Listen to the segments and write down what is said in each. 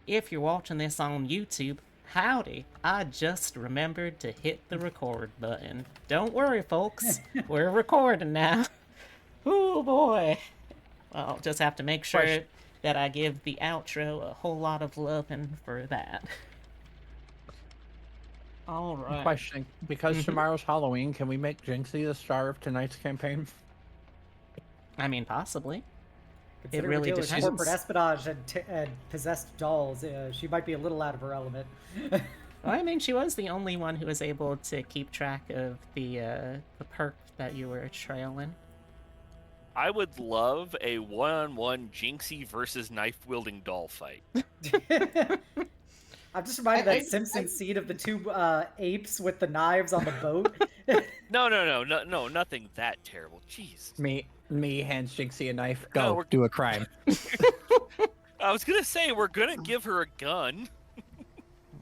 if you're watching this on YouTube, howdy, I just remembered to hit the record button. Don't worry, folks, we're recording now. Oh boy. I'll just have to make sure that I give the outro a whole lot of loving for that. All right. Question: because tomorrow's Halloween, can we make Jinxie the star of tonight's campaign? I mean, possibly. Considering It really we're dealing with depends. corporate espionage and possessed dolls, she might be a little out of her element. Well, I mean, she was the only one who was able to keep track of the perk that you were trailing. I would love a one-on-one Jinxie versus knife-wielding doll fight. I'm just reminded of that Simpsons scene of the two apes with the knives on the boat. No, nothing that terrible. Jeez. Me hands Jinxie a knife. Go do a crime. I was gonna say we're gonna give her a gun.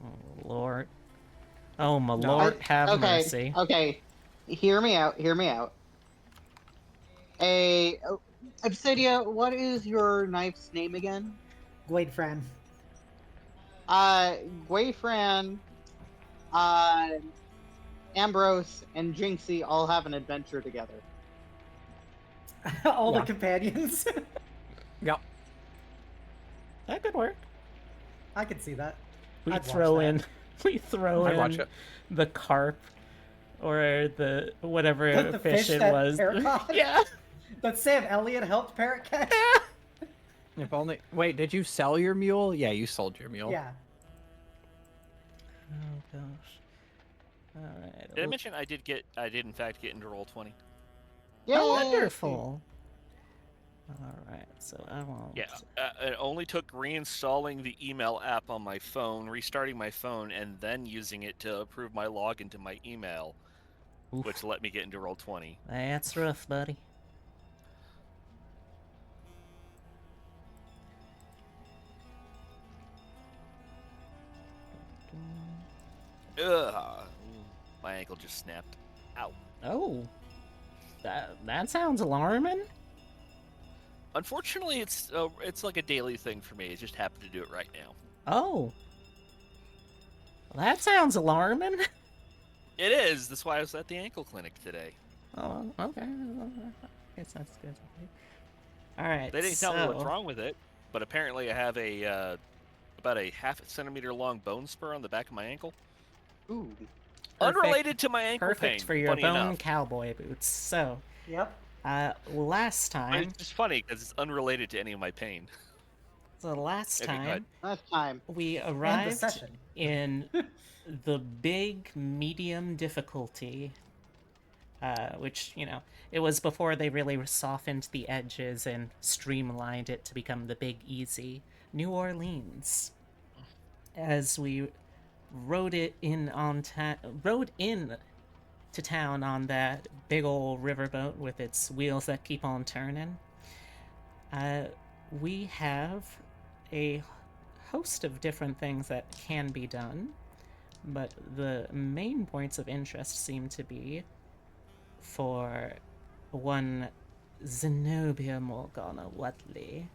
Oh Lord. Oh my Lord, have mercy. Okay, hear me out. Obsidia, what is your knife's name again? Gwaidfran. Gwaifran, Ambrose, and Jinxie all have an adventure together. All the companions. Yep. That could work. I can see that. We throw in the carp or the whatever the fish it that was. Parrot caught? Yeah. That Sam Elliott helped Parrot catch. If only. Wait, did you sell your mule? Yeah, you sold your mule. Yeah. Oh gosh. All right. Did I mention I did in fact get into roll 20? Yeah. Oh, wonderful. All right, so I won't. Yeah, it only took reinstalling the email app on my phone, restarting my phone, and then using it to approve my login to my email, which let me get into roll 20. That's rough, buddy. Ugh, my ankle just snapped. Ow. Oh, that sounds alarming. Unfortunately, it's like a daily thing for me. I just happen to do it right now. Oh, well, that sounds alarming. It is. That's why I was at the ankle clinic today. Oh, okay. I guess that's good. All right. They didn't tell me what's wrong with it, but apparently I have a about a half-centimeter long bone spur on the back of my ankle. Ooh. Unrelated to my ankle pain. Perfect for your funny bone enough. cowboy boots. So, Yep. last But time. it's just funny because it's unrelated to any of my pain. So last time we And the arrived session. in the big medium difficulty, which, you know, it was before they really softened the edges and streamlined it to become the big easy, New Orleans. As we rode in to town on that big old riverboat with its wheels that keep on turning, we have a host of different things that can be done, but the main points of interest seem to be for one Xenobia Morgana Wutley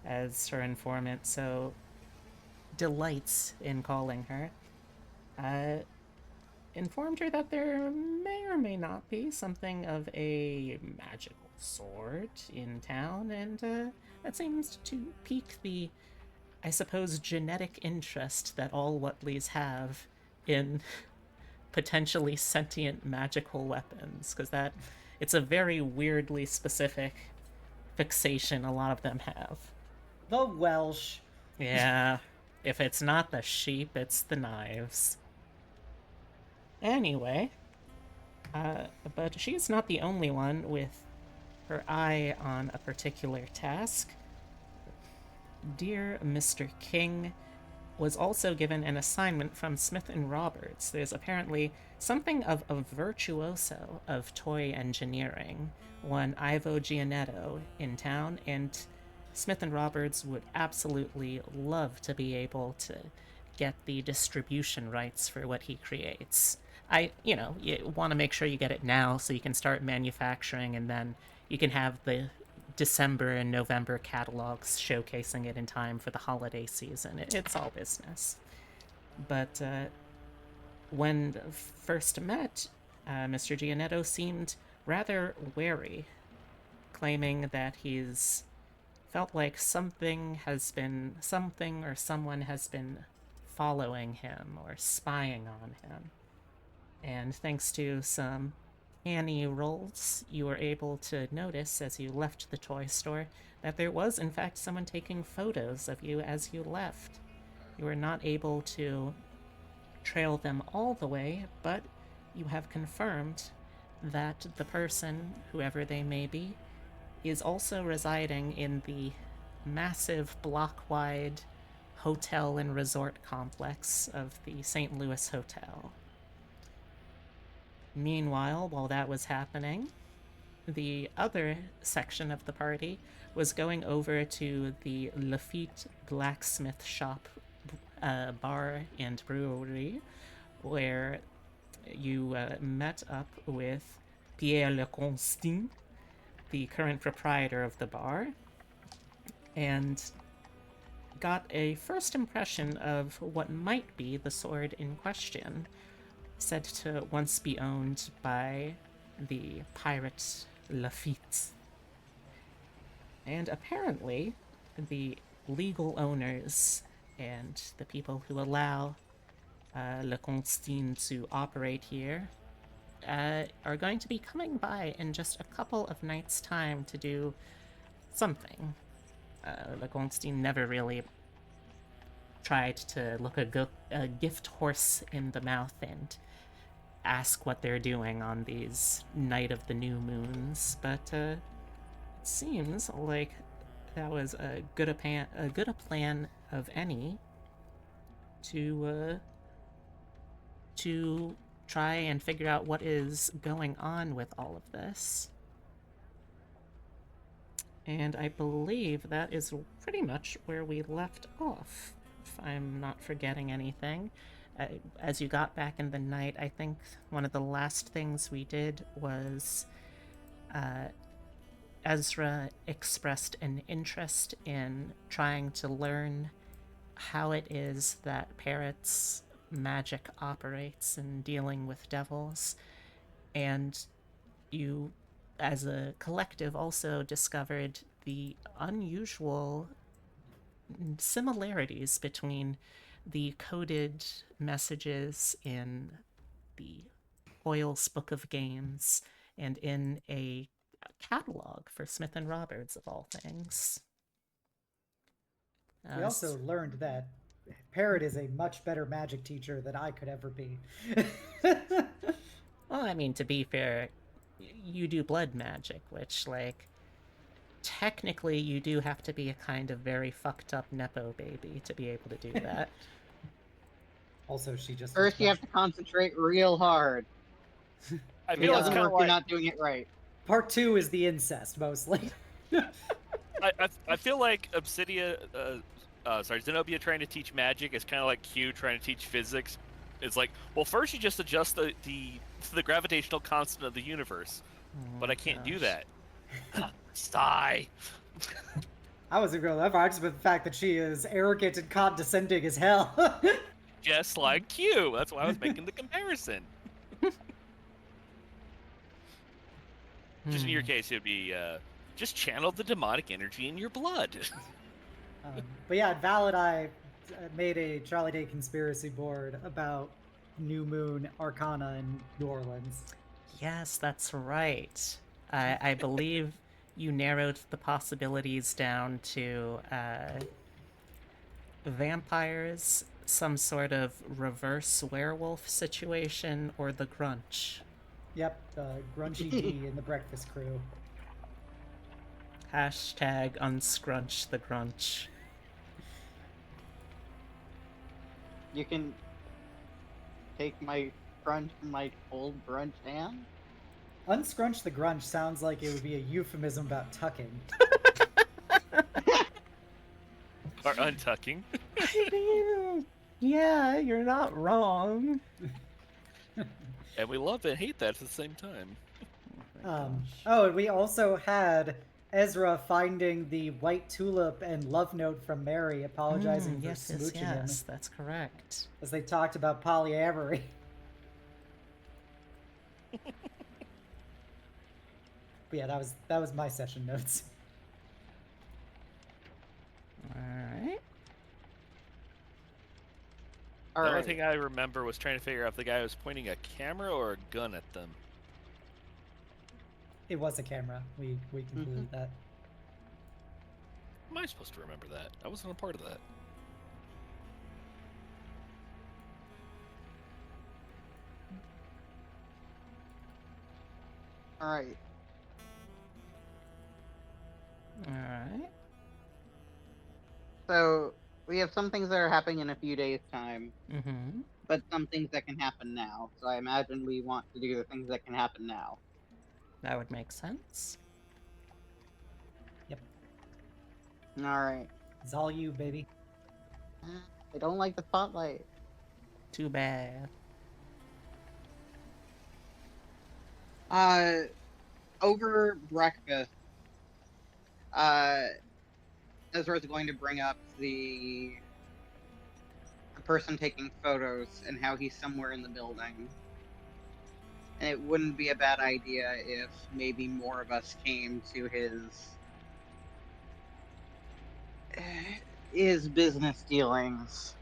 as her informant, so delights in calling her. Informed her that there may or may not be something of a magical sword in town, and that seems to pique the, I suppose, genetic interest that all Whatleys have in potentially sentient magical weapons, because it's a very weirdly specific fixation a lot of them have. The Welsh. Yeah, if it's not the sheep, it's the knives. Anyway, but she's not the only one with her eye on a particular task. Dear Mr. King was also given an assignment from Smith & Roberts. There's apparently something of a virtuoso of toy engineering, one Ivo Gianetto, in town, and Smith & Roberts would absolutely love to be able to get the distribution rights for what he creates. You want to make sure you get it now so you can start manufacturing, and then you can have the December and November catalogs showcasing it in time for the holiday season. It's all business. But when first met, Mr. Gianetto seemed rather wary, claiming that he's felt like something or someone has been following him or spying on him. And thanks to some Annie rolls, you were able to notice as you left the toy store that there was in fact someone taking photos of you as you left. You were not able to trail them all the way, but you have confirmed that the person, whoever they may be, is also residing in the massive block-wide hotel and resort complex of the St. Louis Hotel. Meanwhile, while that was happening, the other section of the party was going over to the Lafitte Blacksmith Shop bar and brewery, where you met up with Pierre Leconstein, the current proprietor of the bar, and got a first impression of what might be the sword in question, said to once be owned by the pirate Lafitte. And apparently, the legal owners and the people who allow Leconstein to operate here are going to be coming by in just a couple of nights' time to do something. Leconstein never really tried to look a gift horse in the mouth and ask what they're doing on these night of the new moons, but it seems like that was a good a plan of any to try and figure out what is going on with all of this. And I believe that is pretty much where we left off, if I'm not forgetting anything. As you got back in the night, I think one of the last things we did was Ezra expressed an interest in trying to learn how it is that Parrot's magic operates in dealing with devils, and you, as a collective, also discovered the unusual similarities between the coded messages in the Hoyle's Book of Games and in a catalog for Smith and Roberts, of all things. We also learned that Parrot is a much better magic teacher than I could ever be. Well, I mean, to be fair, you do blood magic, which, like, technically you do have to be a kind of very fucked up Nepo baby to be able to do that. Also, she just... First, you have to concentrate real hard. I It feel it's doesn't kind work of if you're like not doing it right. Part 2 is the incest, mostly. I feel like Xenobia trying to teach magic is kind of like Q trying to teach physics. It's like, well, first you just adjust the gravitational constant of the universe, but I can't do that. Sigh. I wasn't going that far. I just meant the fact that she is arrogant and condescending as hell. Just like Q. That's why I was making the comparison. Just in your case, it would be just channel the demonic energy in your blood. But yeah, Val and I made a Charlie Day conspiracy board about New Moon Arcana in New Orleans. Yes, that's right. I believe you narrowed the possibilities down to vampires, some sort of reverse werewolf situation, or the Grunch. Yep, Grunchy D and the Breakfast Crew. Hashtag unscrunch the Grunch. You can take my crunch from my old brunch hand. Unscrunch the Grunch sounds like it would be a euphemism about tucking. Or untucking. Yeah, you're not wrong. And we love and hate that at the same time. Oh, and we also had Ezra finding the white tulip and love note from Mary apologizing for yes, smooching him that's correct. as they talked about polyamory. But yeah, that was my session notes. Alright. The only thing I remember was trying to figure out if the guy was pointing a camera or a gun at them. It was a camera. We concluded that. Am I supposed to remember that? I wasn't a part of that. All right. Alright. So we have some things that are happening in a few days' time, Mm-hmm. but some things that can happen now. So I imagine we want to do the things that can happen now. That would make sense. All right. It's all you, baby. I don't like the spotlight. Too bad. Over breakfast, Ezra's going to bring up the person taking photos and how he's somewhere in the building. And it wouldn't be a bad idea if maybe more of us came to his business dealings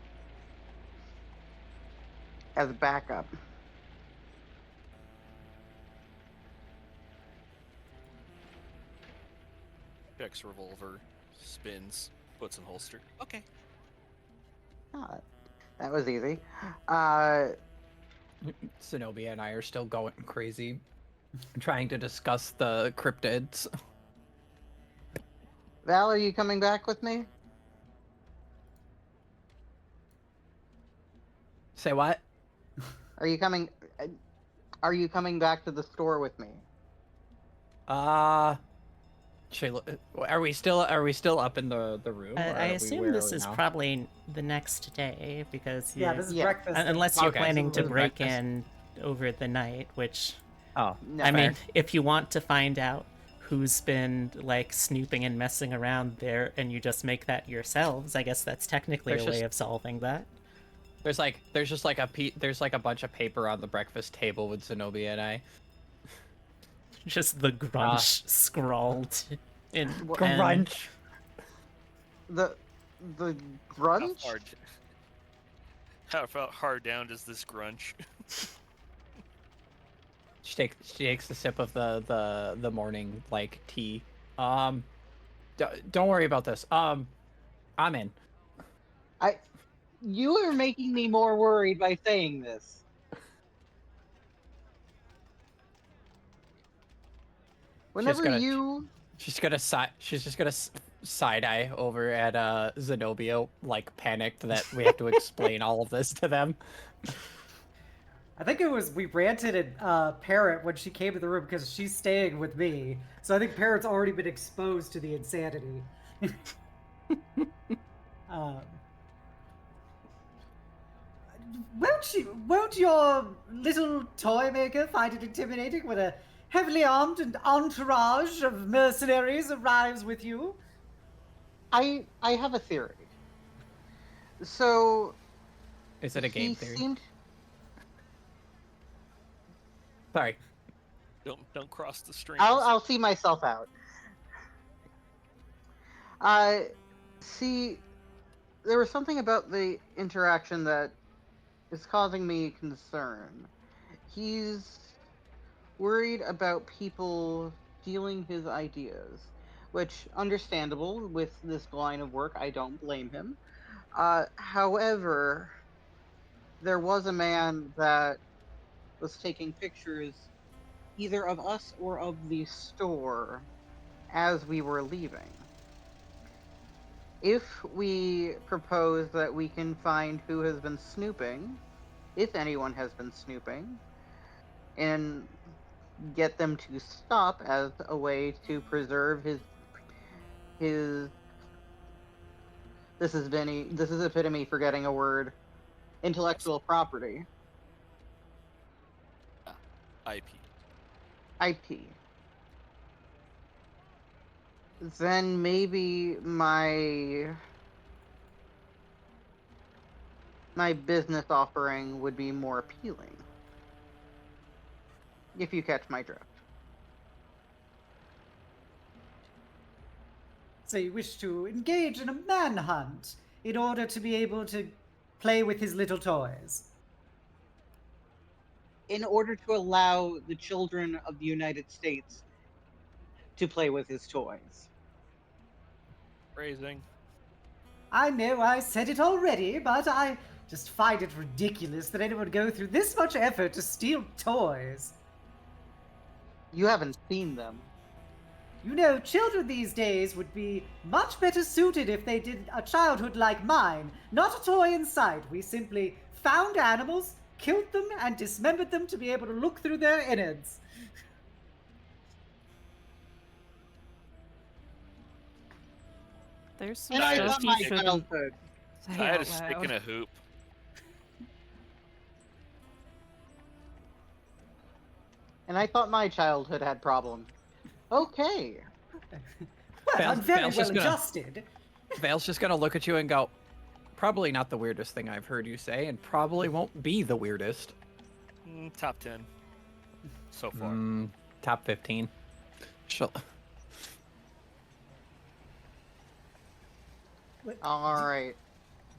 as backup. Checks revolver, spins, puts in holster. Okay. Ah, that was easy. Xenobia and I are still going crazy, trying to discuss the cryptids. Val, are you coming back with me? Say what? Are you coming back to the store with me? Are we still up in the room? or I are we assume where this are we is now? probably the next day, because Yeah, you- this is Yeah. breakfast. unless you're Okay. planning to This is break breakfast. in over the night, which Oh, No. I fair. mean, if you want to find out who's been like snooping and messing around there, and you just make that yourselves, I guess that's technically There's a way just- of solving that. there's just like there's like a bunch of paper on the breakfast table with Xenobia and I. Just the grunge scrawled in pen. Grunch. The How grunge? hard down does this grunch? She takes a sip of the morning like tea. Don't worry about this. I'm in. You are making me more worried by saying this. Whenever gonna- you She's just gonna side eye over at Xenobia, like panicked that we have to explain all of this to them. I think it was we ranted at Parrot when she came to the room because she's staying with me. So I think Parrot's already been exposed to the insanity. um, won't your little toy maker find it intimidating when a heavily armed and entourage of mercenaries arrives with you? I have a theory. So Is it a game he theory? seemed Sorry. Don't cross the streams. I'll see myself out. See, there was something about the interaction that is causing me concern. He's worried about people stealing his ideas, which understandable with this line of work. I don't blame him. However, there was a man that was taking pictures either of us or of the store as we were leaving. If we propose that we can find who has been snooping, if anyone has been snooping, and get them to stop as a way to preserve his this is epitome forgetting a word, intellectual property, IP. IP. then maybe my business offering would be more appealing. If you catch my drift. So you wish to engage in a manhunt in order to be able to play with his little toys? In order to allow the children of the United States to play with his toys. Phrasing. I know I said it already, but I just find it ridiculous that anyone would go through this much effort to steal toys. You haven't seen them. You know, children these days would be much better suited if they did a childhood like mine. Not a toy in sight. We simply found animals, killed them, and dismembered them to be able to look through their innards. There's some And I stuff love you my shouldn't childhood. say I had out a stick loud. in a hoop. And I thought my childhood had problems. Okay. Well, I'm very Vale's well just gonna- adjusted. Vale's just gonna look at you and go, probably not the weirdest thing I've heard you say, and probably won't be the weirdest. Top 10 so far. Top 15. She'll... Alright.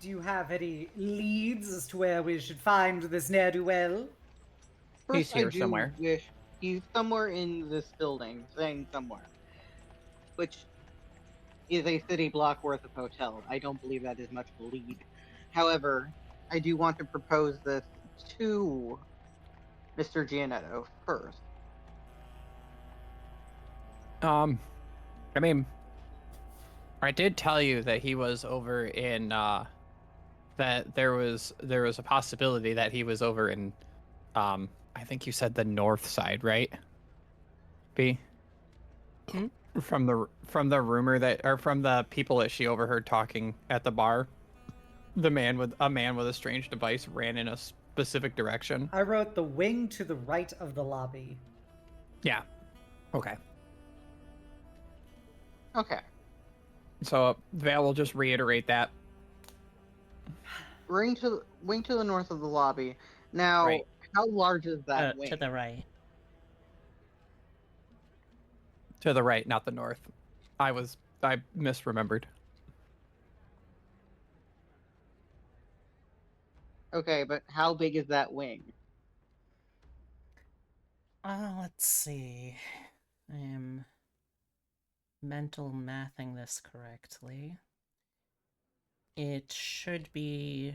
Do you have any leads as to where we should find this ne'er-do-well? He's First, here I do somewhere. wish he's somewhere in this building, saying somewhere. Which is a city block worth of hotel. I don't believe that is much of a lead. However, I do want to propose this to Mr. Gianetto first. I mean, I did tell you that he was over in, that there was a possibility that he was over in, I think you said the north side, right? B? From the rumor that, or from the people that she overheard talking at the bar, a man with a strange device ran in a specific direction. I wrote the wing to the right of the lobby. Yeah. Okay. Okay. So Val will just reiterate that. Wing to the north of the lobby. Now, Right. how large is that wing? To the right. To the right, not the north. I misremembered. Okay, but how big is that wing? Let's see. I am mental mathing this correctly. It should be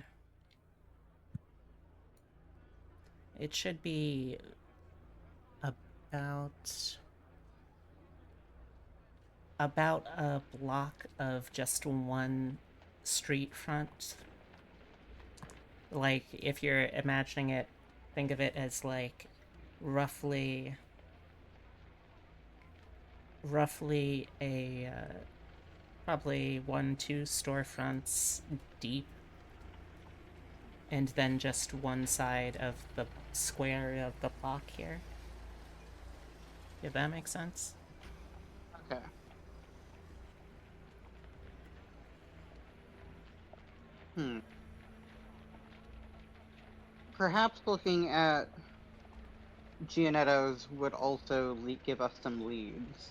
about a block of just one street front. Like, if you're imagining it, think of it as like roughly a probably 1-2 storefronts deep, and then just one side of the square of the block here. If that makes sense. Okay. Perhaps looking at Gianetto's would also give us some leads.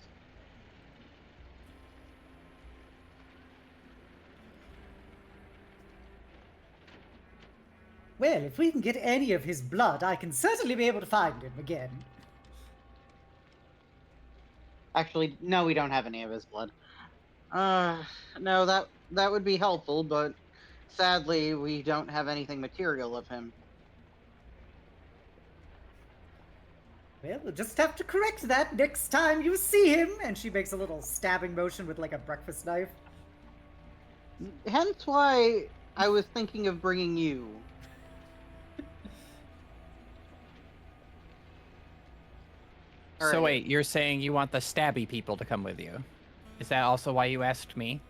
Well, if we can get any of his blood, I can certainly be able to find him again. Actually, no, we don't have any of his blood. No, that would be helpful, but sadly, we don't have anything material of him. Well, we'll just have to correct that next time you see him. And she makes a little stabbing motion with like a breakfast knife. Hence why I was thinking of bringing you. So Alright. wait, you're saying you want the stabby people to come with you? Is that also why you asked me?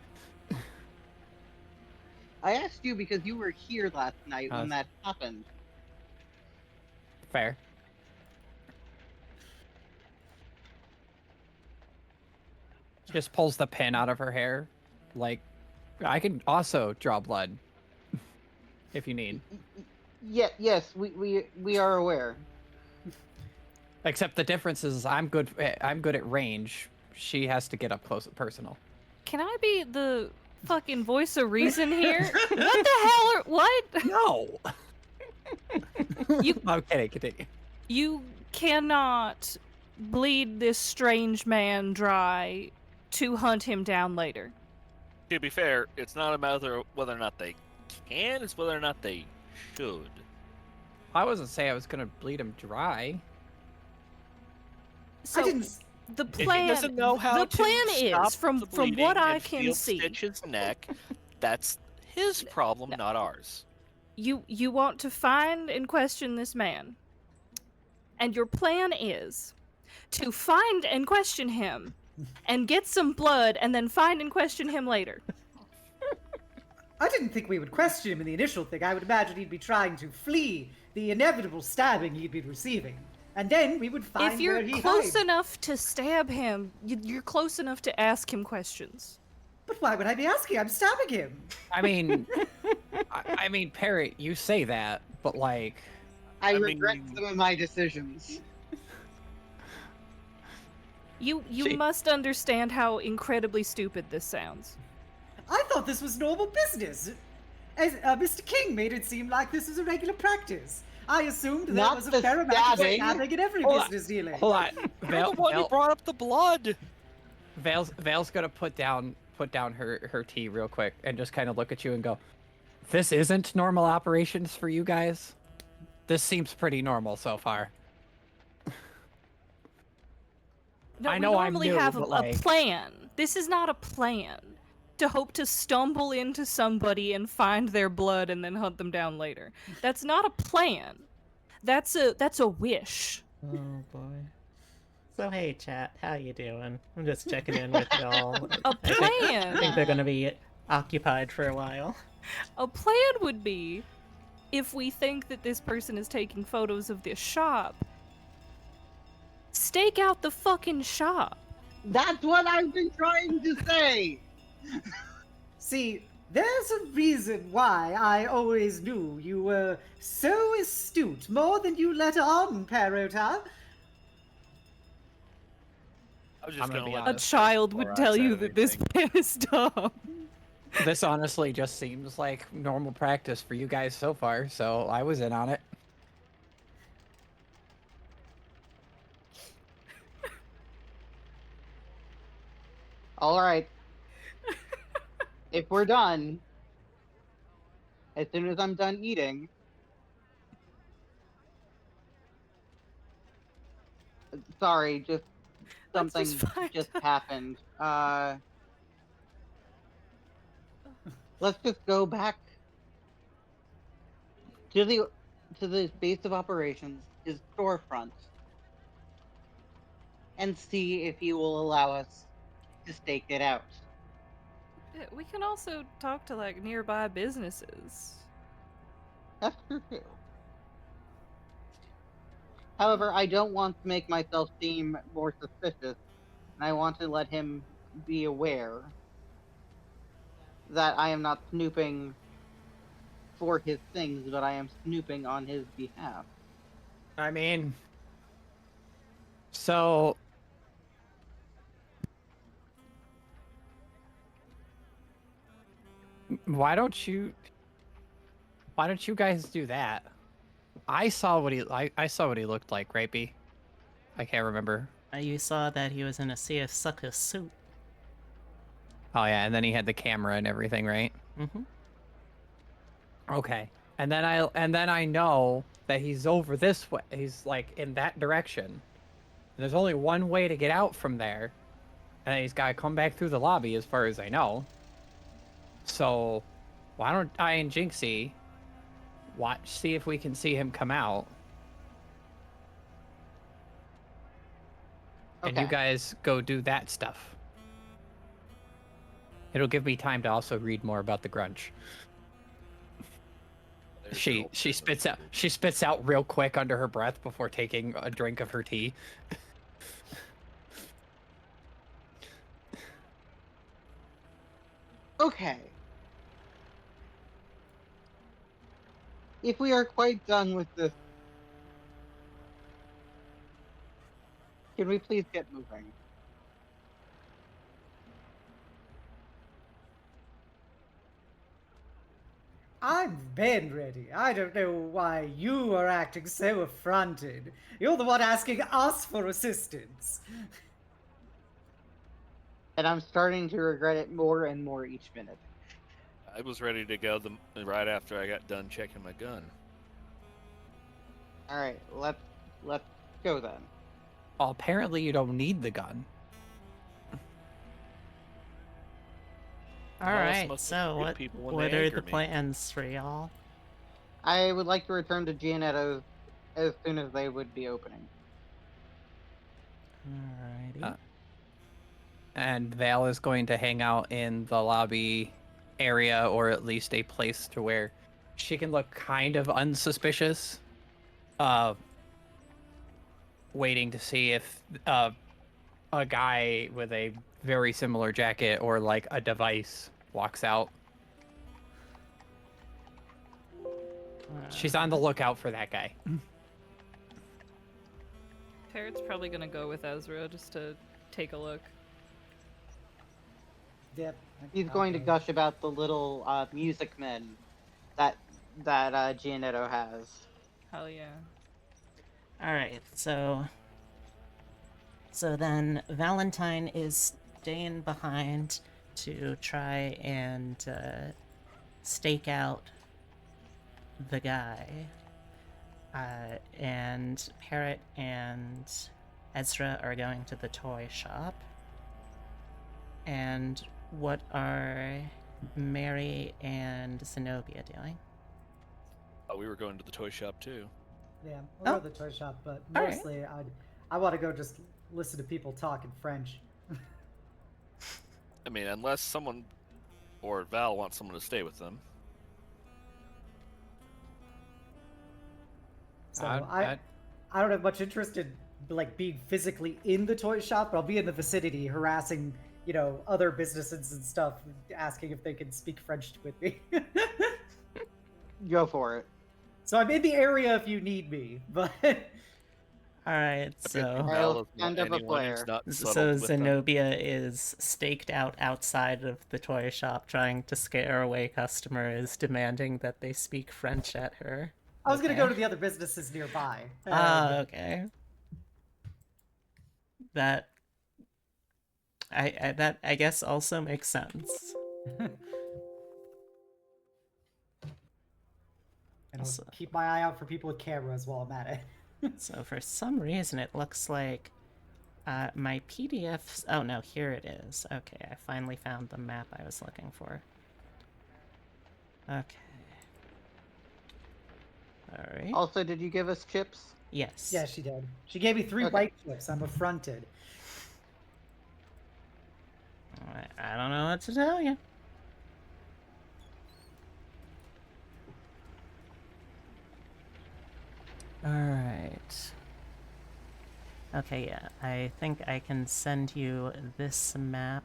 I asked you because you were here last night when that happened. Fair. Just pulls the pin out of her hair. Like, I can also draw blood if you need. Yes, we are aware. Except the difference is I'm good at range. She has to get up close and personal. Can I be the fucking voice of reason here? What the hell are what? No. You I'm kidding. Continue. you cannot bleed this strange man dry to hunt him down later. To be fair, it's not a matter of whether or not they can, it's whether or not they should. I wasn't saying I was gonna bleed him dry. I So didn't. the If he plan doesn't know how the to plan stop is from the what bleeding I and can field see. stitch his neck, that's his problem, not ours. You want to find and question this man. And your plan is to find and question him and get some blood and then find and question him later. I didn't think we would question him in the initial thing. I would imagine he'd be trying to flee the inevitable stabbing he'd be receiving, and then we would find If you're where he close hides. enough to stab him, you're close enough to ask him questions. But why would I be asking? I'm stabbing him. I mean, I mean, Parrot, you say that, but like, I I regret mean- some of my decisions. You See- must understand how incredibly stupid this sounds. I thought this was normal business. As Mr. King made it seem like this was a regular practice. I assumed there Not was the a fair amount of stabbing. stabbing in every Hold on. business dealing. hold on. You're the one who brought up the blood. Vale's gonna put down her tea real quick and just kind of look at you and go, "This isn't normal operations for you guys. This seems pretty normal so far." No, I know we I'm normally new, have but, a like- plan. This is not a plan. To hope to stumble into somebody and find their blood and then hunt them down later. That's not a plan. That's a wish. Oh boy. So hey chat, how you doing? I'm just checking in with y'all. A I think plan. they're gonna be occupied for a while. A plan would be if we think that this person is taking photos of this shop, stake out the fucking shop. That's what I've been trying to say. See, there's a reason why I always knew you were so astute, more than you let on, Parrot, huh? I was I'm just gonna gonna be let A honest. child before would I tell said you that this anything. plan is dumb. This honestly just seems like normal practice for you guys so far, so I was in on it. All right. If we're done, as soon as I'm done eating, sorry, just That's something just fine. just happened. Let's just go back to the base of operations, his storefront, and see if he will allow us to stake it out. Yeah, we can also talk to like nearby businesses. That's true too. However, I don't want to make myself seem more suspicious, and I want to let him be aware that I am not snooping for his things, but I am snooping on his behalf. I mean, so why don't you guys do that? I saw what I saw what he looked like, right, B? I can't remember. You saw that he was in a Sea of Sucker suit. Oh yeah, and then he had the camera and everything, right? Mm-hmm. Okay. And then I know that he's over this way. He's like in that direction. And there's only one way to get out from there. And he's got to come back through the lobby as far as I know. So, why don't I and Jinxie see if we can see him come out. And you Okay. guys go do that stuff. It'll give me time to also read more about the grunge. There's She no- spits out real quick under her breath before taking a drink of her tea. Okay. If we are quite done with this, can we please get moving? I've been ready. I don't know why you are acting so affronted. You're the one asking us for assistance. And I'm starting to regret it more and more each minute. I was ready to go right after I got done checking my gun. All right, let's go then. Well, apparently you don't need the gun. All Well, it's right, mostly so good what people when what they are anger the me. plans for y'all? I would like to return to Gianetto's as soon as they would be opening. Alrighty. Uh, And Val is going to hang out in the lobby area, or at least a place to where she can look kind of unsuspicious. Waiting to see if a guy with a very similar jacket or like a device walks out. She's on the lookout for that guy. Parrot's probably gonna go with Ezra just to take a look. Yep. He's going to gush about the little music men that Gianetto has. Hell yeah. Alright, so then Valentine is staying behind to try and stake out the guy. And Parrot and Ezra are going to the toy shop. And what are Mary and Xenobia doing? Oh, we were going to the toy shop too. Yeah, we'll Oh. go to the toy shop, but All right. mostly I want to go just listen to people talk in French. I mean, unless someone or Val wants someone to stay with them. So I- I don't have much interest in like being physically in the toy shop, but I'll be in the vicinity harassing, other businesses and stuff, asking if they can speak French with me. Go for it. So I'm in the area if you need me, but Alright, so I'll Val is stand not up a anyone who's player. not so settled with them. Xenobia is staked out outside of the toy shop trying to scare away customers, demanding that they speak French at her. I was gonna go Okay. to the other businesses nearby. Ah, okay. That I guess also makes sense. and I'll Also- keep my eye out for people with cameras while I'm at it. So for some reason it looks like my PDFs. Oh no, here it is. Okay, I finally found the map I was looking for. Okay. Alright. Also, did you give us chips? Yes. Yeah, she did. She gave me 3 Okay. white chips. I'm affronted. I don't know what to tell you. Alright. Okay, yeah. I think I can send you this map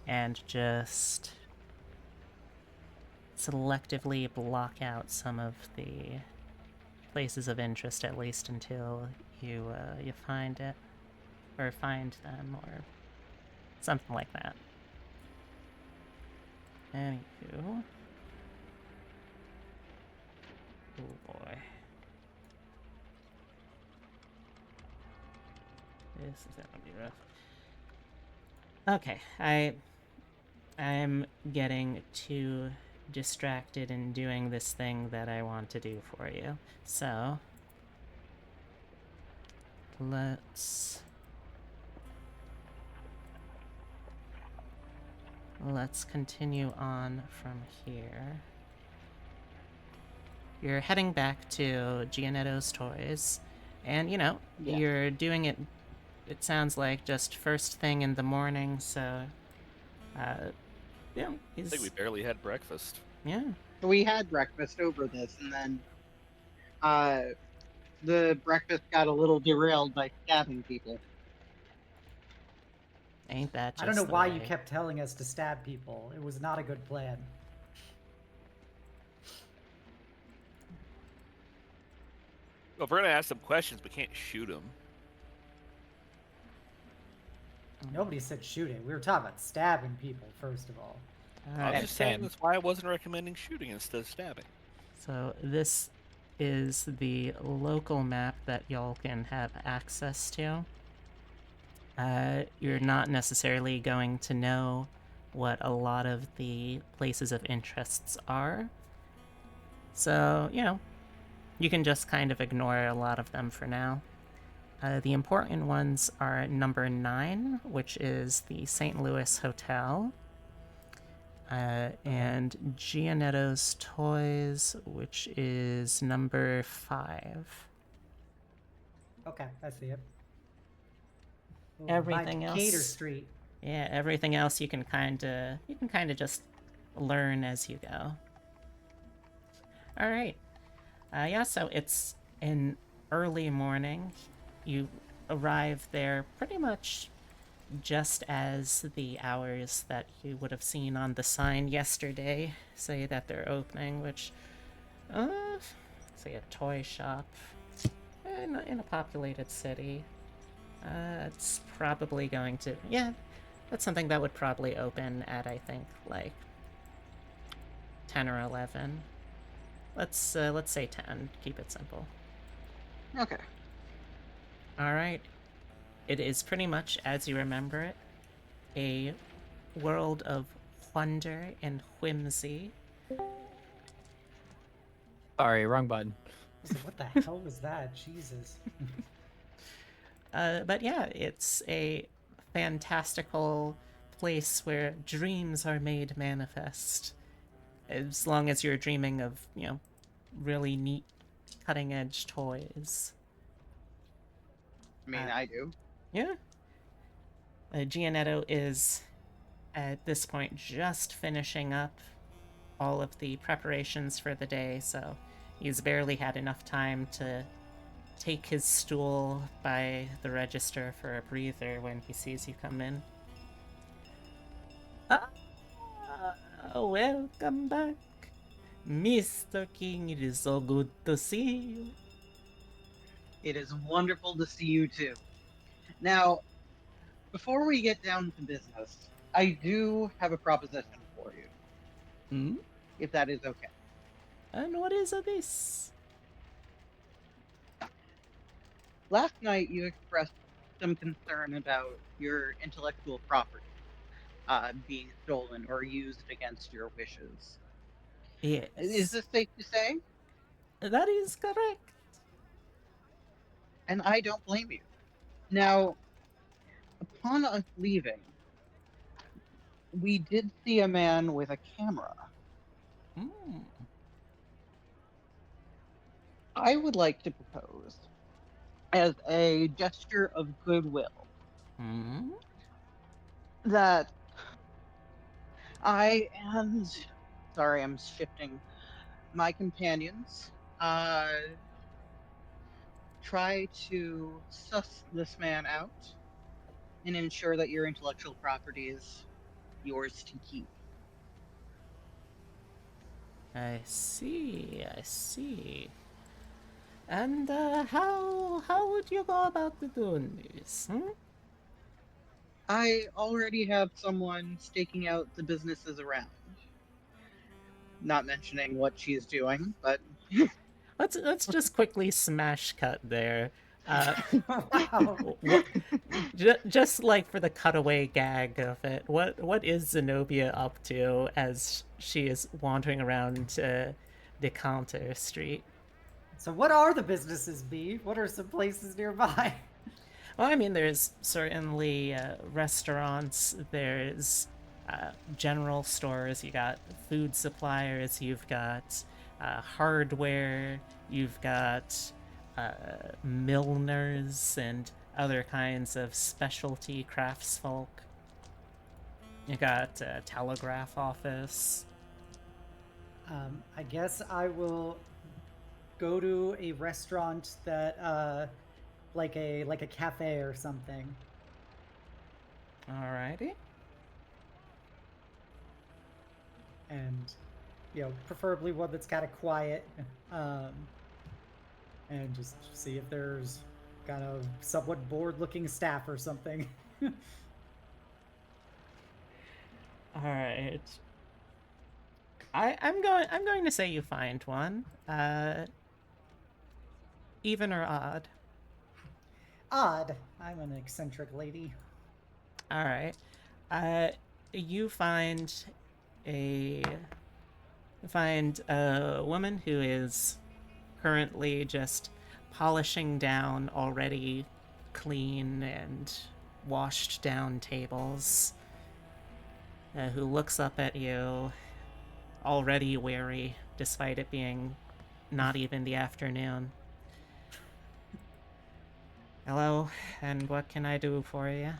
and just selectively block out some of the places of interest, at least until you find it, or find them, or something like that. Anywho. Oh boy. This is gonna be rough. Okay, I'm getting too distracted in doing this thing that I want to do for you. So let's continue on from here. You're heading back to Gianetto's Toys, and Yeah. you're doing it. It sounds like just first thing in the morning. So, I think we barely had breakfast. yeah. We had breakfast over this, and then the breakfast got a little derailed by stabbing people. Ain't that just I don't know the why you way. kept telling us to stab people. It was not a good plan. Well, if we're gonna ask them questions, we can't shoot them. Nobody said shooting. We were talking about stabbing people, first of all. I was Alright, just saying Sam. that's why I wasn't recommending shooting instead of stabbing. so this is the local map that y'all can have access to. You're not necessarily going to know what a lot of the places of interests are. So, you can just kind of ignore a lot of them for now. The important ones are number 9, which is the St. Louis Hotel, and Gianetto's Toys, which is number 5. Okay, I see it. Ooh, Everything by else- Decatur Street. Yeah, everything else you can kind of just learn as you go. All right. So it's an early morning. You arrive there pretty much just as the hours that you would have seen on the sign yesterday say that they're opening, which, say a toy shop in a populated city. It's probably going to, that's something that would probably open at, I think, like 10 or 11. Let's say 10. Keep it simple. Okay. All right. It is pretty much as you remember it, a world of wonder and whimsy. Sorry, wrong button. I was like, what the hell was that? Jesus. But yeah, it's a fantastical place where dreams are made manifest. As long as you're dreaming of, really neat, cutting-edge toys. I mean, I do. Yeah. Gianetto is, at this point, just finishing up all of the preparations for the day, so he's barely had enough time to take his stool by the register for a breather when he sees you come in. Welcome back, Mr. King. It is so good to see you. It is wonderful to see you too. Now, before we get down to business, I do have a proposition for you, Hmm? if that is okay. And what is this? Last night you expressed some concern about your intellectual property being stolen or used against your wishes. Yes. Is this safe to say? That is correct. And I don't blame you. Now, upon us leaving, we did see a man with a camera. Hmm. I would like to propose, as a gesture of goodwill, Hmm? that I and sorry, I'm shifting my companions try to suss this man out and ensure that your intellectual property is yours to keep. I see. And how would you go about doing this? Hmm? I already have someone staking out the businesses around. Not mentioning what she's doing, but Let's just quickly smash cut there. Wow. Just like for the cutaway gag of it, what is Xenobia up to as she is wandering around Decanter Street? So what are the businesses, B? What are some places nearby? Well, I mean, there's certainly restaurants, there's general stores, you got food suppliers, you've got hardware, you've got milliners and other kinds of specialty craftsfolk. You got a telegraph office. I guess I will go to a restaurant that like a cafe or something. Alrighty. And, preferably one that's kind of quiet. And just see if there's kind of somewhat bored-looking staff or something. Alright. I'm going to say you find one. Even or odd? Odd. I'm an eccentric lady. Alright. You find a woman who is currently just polishing down already clean and washed down tables, who looks up at you, already weary, despite it being not even the afternoon. Hello, and what can I do for you?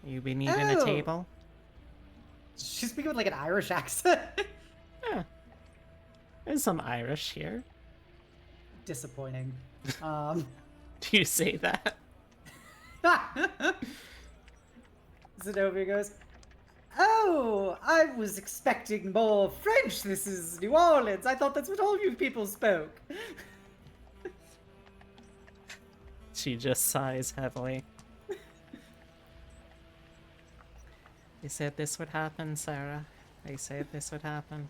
You be needing a Oh. table? She's speaking with like an Irish accent. Yeah. There's some Irish here. Disappointing. Do you say that? Xenobia goes, "Oh, I was expecting more French. This is New Orleans. I thought that's what all you people spoke." She just sighs heavily. They said this would happen, Sarah. They said this would happen.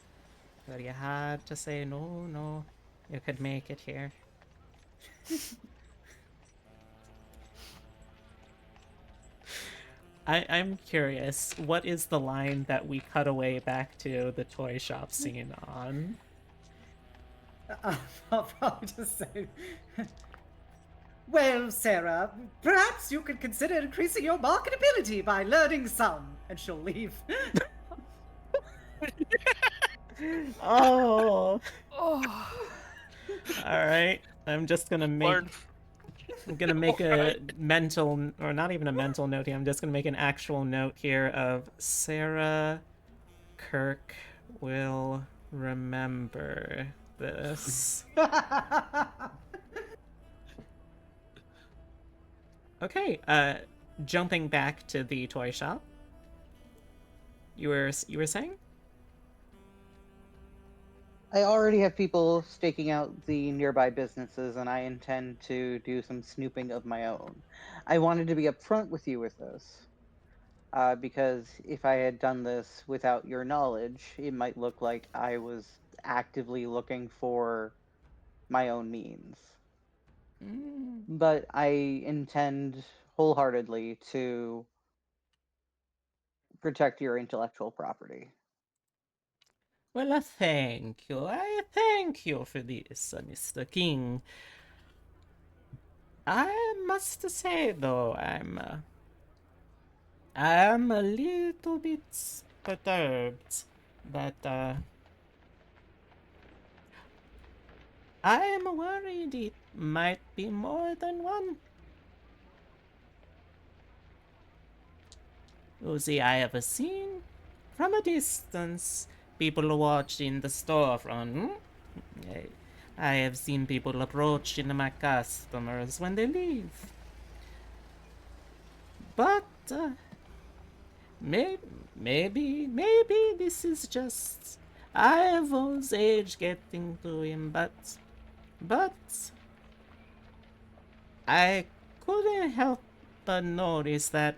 But you had to say no. You could make it here. I'm curious, what is the line that we cut away back to the toy shop scene on? I'll probably just say, "Well, Sarah, perhaps you could consider increasing your marketability by learning some." And she'll leave. Oh! Oh. Alright, I'm just gonna make... Learn. I'm gonna make a mental, or not even a mental note here, I'm just gonna make an actual note here of Sarah Kirk will remember this. Okay, jumping back to the toy shop. You were saying? I already have people staking out the nearby businesses, and I intend to do some snooping of my own. I wanted to be upfront with you with this, because if I had done this without your knowledge, it might look like I was actively looking for my own means. But I intend wholeheartedly to protect your intellectual property. Well, thank you. I thank you for this, Mr. King. I must say, though, I'm a little bit perturbed that, I'm worried it might be more than one. You see, I have seen from a distance people watching the storefront. I have seen people approaching my customers when they leave. But maybe this is just Ivor's age getting to him. But I couldn't help but notice that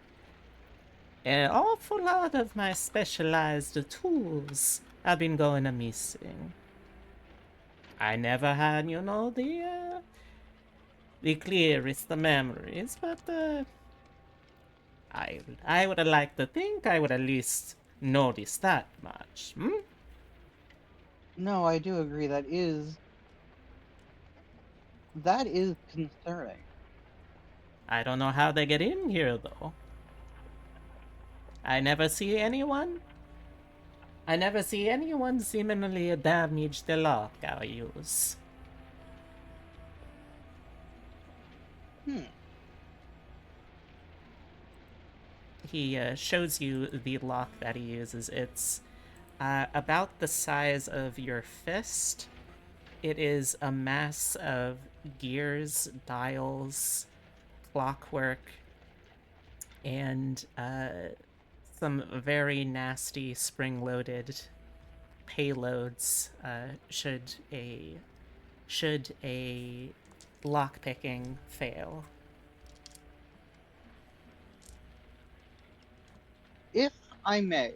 an awful lot of my specialized tools have been going missing. I never had, the clearest memories, but I would have liked to think I would at least notice that much. No, I do agree. That is concerning. I don't know how they get in here, though. I never see anyone seemingly damage the lock I use. He shows you the lock that he uses. It's about the size of your fist. It is a mass of gears, dials, clockwork. and some very nasty spring-loaded payloads should a lockpicking fail. If I may,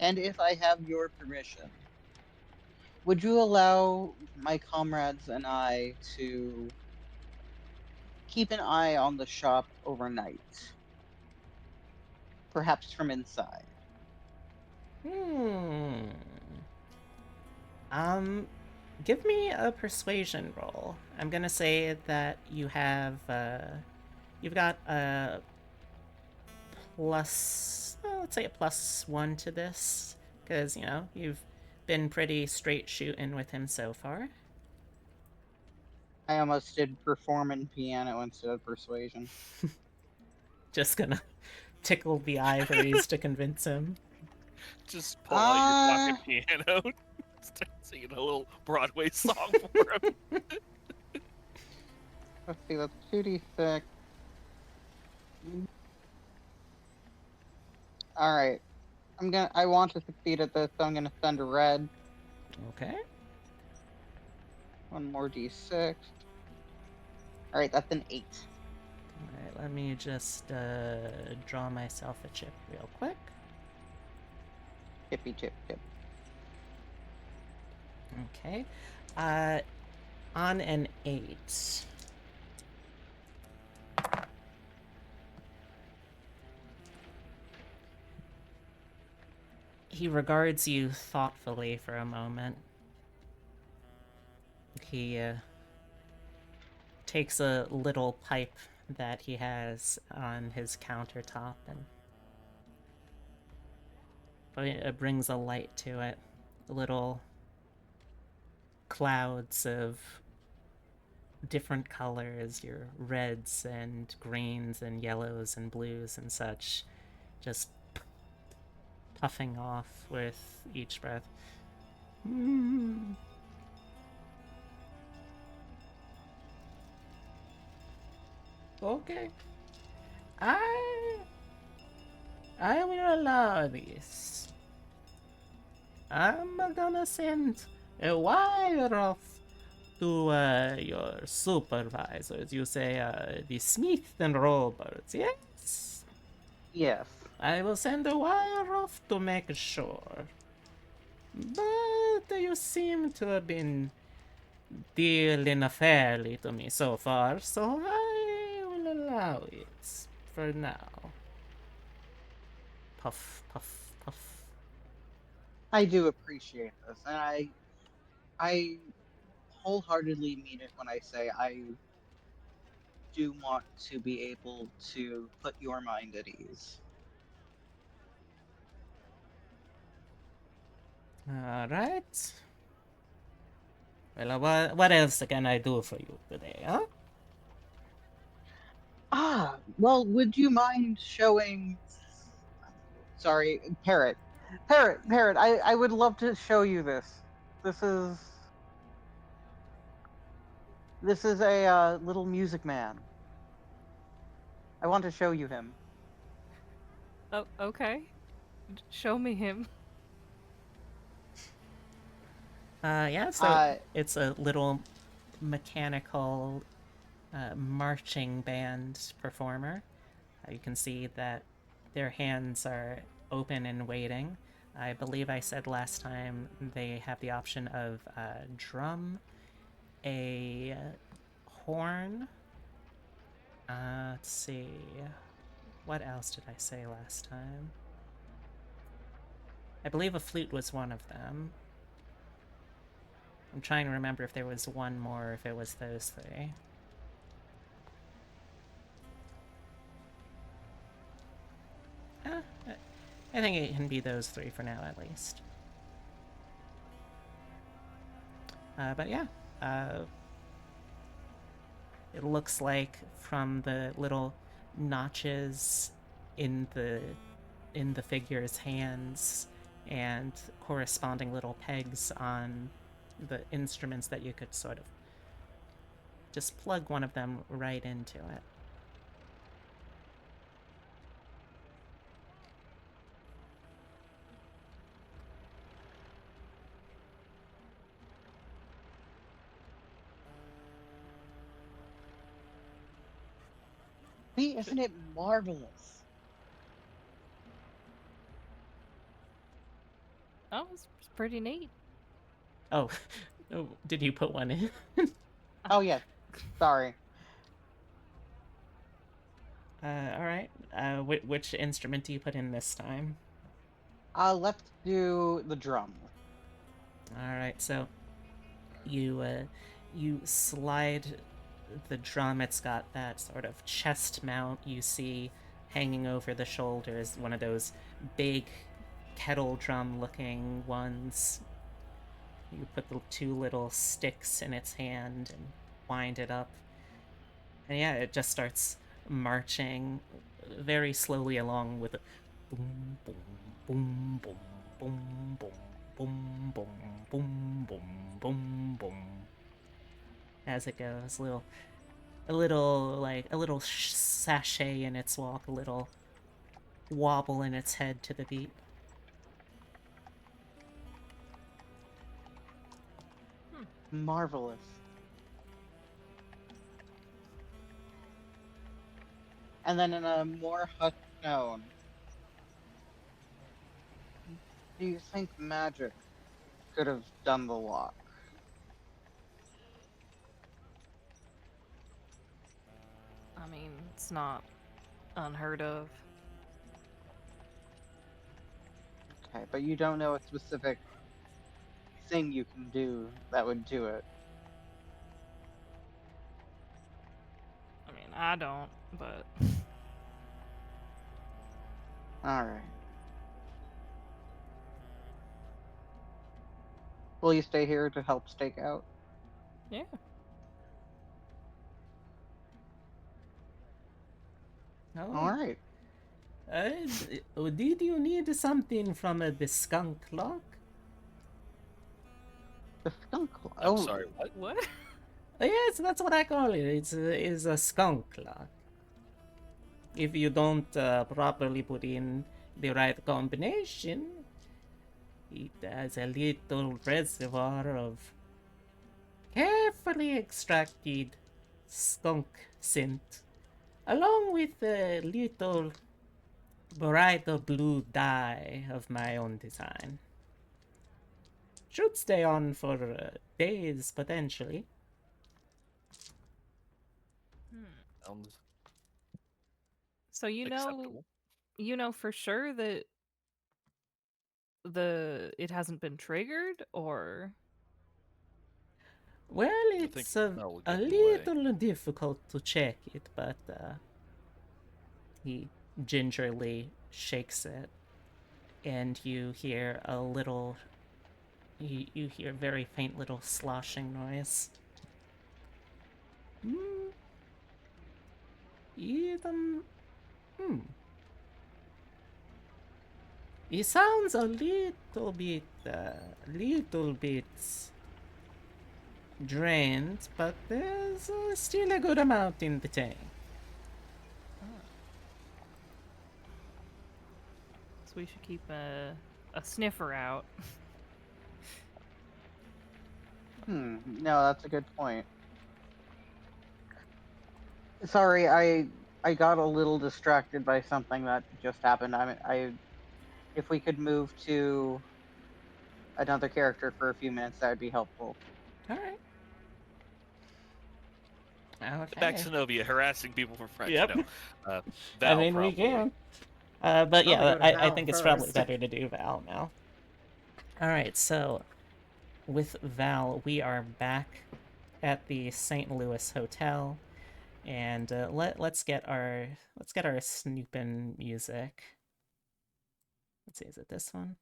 and if I have your permission, would you allow my comrades and I to keep an eye on the shop overnight? Perhaps from inside. Give me a persuasion roll. I'm gonna say that you have, you've got a plus, well, let's say a +1 to this, because, you know, you've been pretty straight shooting with him so far. I almost did perform in piano instead of persuasion. Just gonna tickle the ivories to convince him. Just pull out your pocket piano, start singing a little Broadway song for him. Let's see, that's 2d6. Alright. I want to succeed at this, so I'm gonna send a red. Okay. One more d6. Alright, that's an 8. Alright, let me just draw myself a chip real quick. Tippy tip tip. Okay. On an 8. He regards you thoughtfully for a moment. He takes a little pipe that he has on his countertop and brings a light to it. Little clouds of different colors, your reds and greens and yellows and blues and such, just puffing off with each breath. Okay. I will allow this. I'm gonna send a wire off to your supervisors. You say the Smith and Roberts, yes? Yes. I will send a wire off to make sure. But you seem to have been dealing fairly to me so far, so I will allow it for now. Puff, puff, puff. I do appreciate this, and I wholeheartedly mean it when I say I do want to be able to put your mind at ease. Alright. Well, what else can I do for you today, huh? Well, would you mind showing... Sorry, Parrot. Parrot, I would love to show you this. This is a little music man. I want to show you him. Oh, okay. Show me him. Yeah, so it's a little mechanical marching band performer. You can see that their hands are open and waiting. I believe I said last time they have the option of a drum, a horn. Let's see. What else did I say last time? I believe a flute was one of them. I'm trying to remember if there was one more, or if it was those three. I think it can be those three for now, at least. But yeah, it looks like from the little notches in the figure's hands and corresponding little pegs on the instruments that you could sort of just plug one of them right into it. See, isn't it marvelous? Oh, it's pretty neat. Oh, oh, did you put one in? Oh, yeah. Sorry. All right. Which instrument do you put in this time? Let's do the drum. All right. So you slide the drum. It's got that sort of chest mount you see hanging over the shoulders. One of those big kettle drum looking ones. You put the two little sticks in its hand and wind it up. And yeah, it just starts marching very slowly along with a boom, boom, boom, boom, boom, boom, boom, boom, boom, boom, boom, boom. As it goes, a little sachet in its walk, a little wobble in its head to the beat. Marvelous. And then in a more hushed tone, do you think magic could have done the lock? I mean, it's not unheard of. Okay, but you don't know a specific thing you can do that would do it. I mean, I don't, but Alright. Will you stay here to help stake out? yeah. Oh, Alright. did you need something from the skunk lock? The skunk. I'm sorry, what? What? Yes, that's what I call it. It's a skunk lock. If you don't properly put in the right combination, it has a little reservoir of carefully extracted skunk scent, along with a little brighter blue dye of my own design. Should stay on for days, potentially. Sounds So acceptable. you know for sure that it hasn't been triggered, or Well, I think it's that will a give it away. little difficult to check it, but he gingerly shakes it, and you hear a little. You hear a very faint little sloshing noise. It sounds a little bit drained, but there's still a good amount in the tank. so we should keep a sniffer out. No, that's a good point. Sorry, I got a little distracted by something that just happened. If we could move to another character for a few minutes, that would be helpful. All right. Back Okay. to Xenobia harassing people for French. Yep. No. I Val, mean, we probably. can. But yeah, Probably go to I Val think it's probably first. better to do Val now. All right, so with Val, we are back at the St. Louis Hotel, and let's get our snooping music. Let's see, is it this one?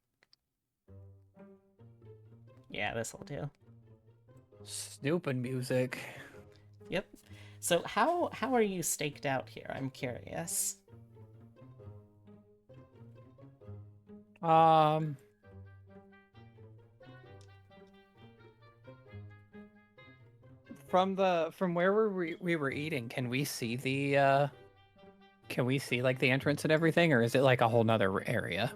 Yeah, this will do. Snooping music. Yep. So how are you staked out here? I'm curious. From where we were eating, can we see like the entrance and everything, or is it like a whole nother area?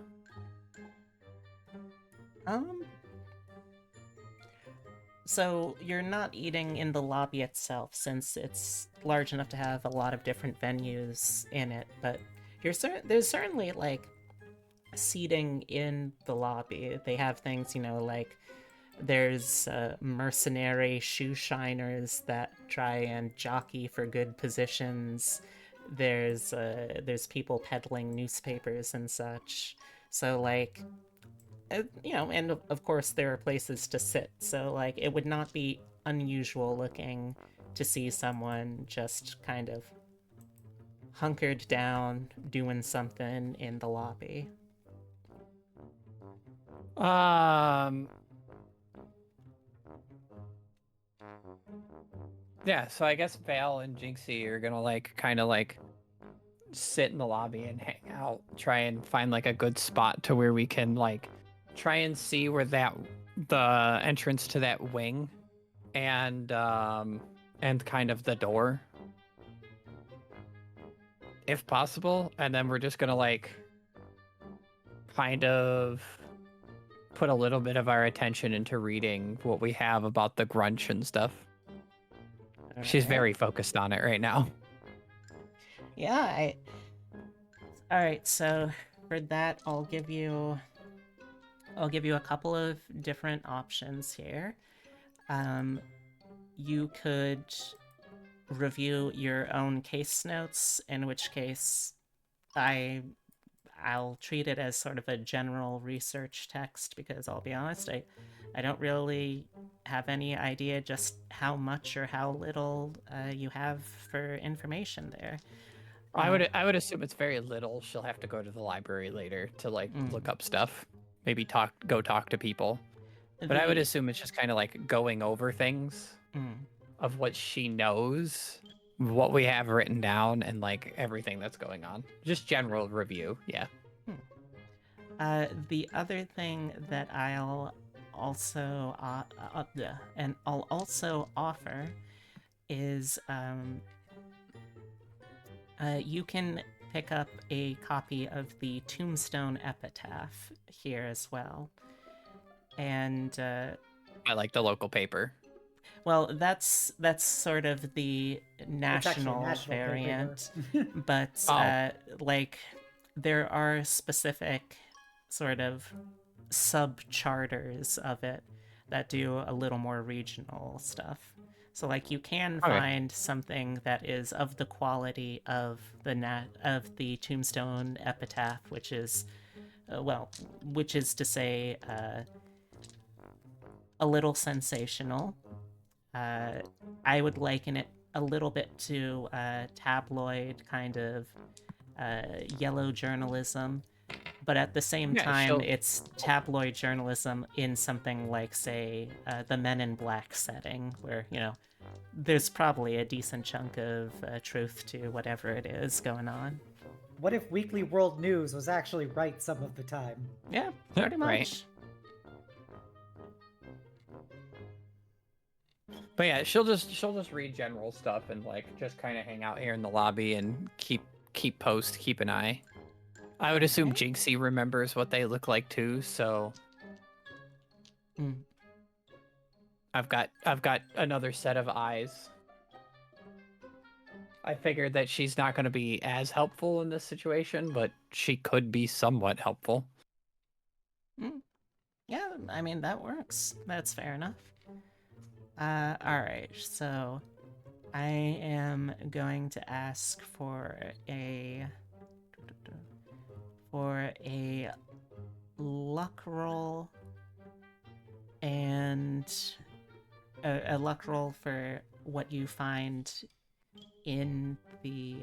So you're not eating in the lobby itself, since it's large enough to have a lot of different venues in it. But there's certainly like seating in the lobby. They have things, like there's mercenary shoe shiners that try and jockey for good positions. There's people peddling newspapers and such. So like, and of course there are places to sit. So like, it would not be unusual looking to see someone just kind of hunkered down doing something in the lobby. Yeah, so I guess Val and Jinxie are gonna like kind of like sit in the lobby and hang out, try and find like a good spot to where we can like try and see where the entrance to that wing and kind of the door, if possible. And then we're just gonna like kind of put a little bit of our attention into reading what we have about the grunch and stuff. She's very focused on it right now. Yeah, Alright, so for that I'll give you a couple of different options here. You could review your own case notes, in which case I'll treat it as sort of a general research text, because I'll be honest, I don't really have any idea just how much or how little you have for information there. I would assume it's very little. She'll have to go to the library later to like look up stuff. Maybe go talk to people. But I would assume it's just kind of like going over things of what she knows, what we have written down, and like everything that's going on. Just general review, yeah. The other thing that I'll also offer is you can pick up a copy of the Tombstone Epitaph here as well. And I like the local paper. Well, that's sort of the national variant, but like there are specific sort of sub-charters of it that do a little more regional stuff. So like you can find something that is of the quality of the Tombstone Epitaph, which is to say a little sensational. I would liken it a little bit to tabloid kind of yellow journalism, but at the same time, it's tabloid journalism in something like, say, the Men in Black setting, where, there's probably a decent chunk of truth to whatever it is going on. What if Weekly World News was actually right some of the time? Yeah, pretty much. Right. But yeah, she'll just read general stuff and like just kind of hang out here in the lobby and keep an eye. I would assume Jinxie remembers what they look like too, so I've got another set of eyes. I figured that she's not going to be as helpful in this situation, but she could be somewhat helpful. Yeah, I mean, that works. That's fair enough. Alright, so I am going to ask for a luck roll and a luck roll for what you find in the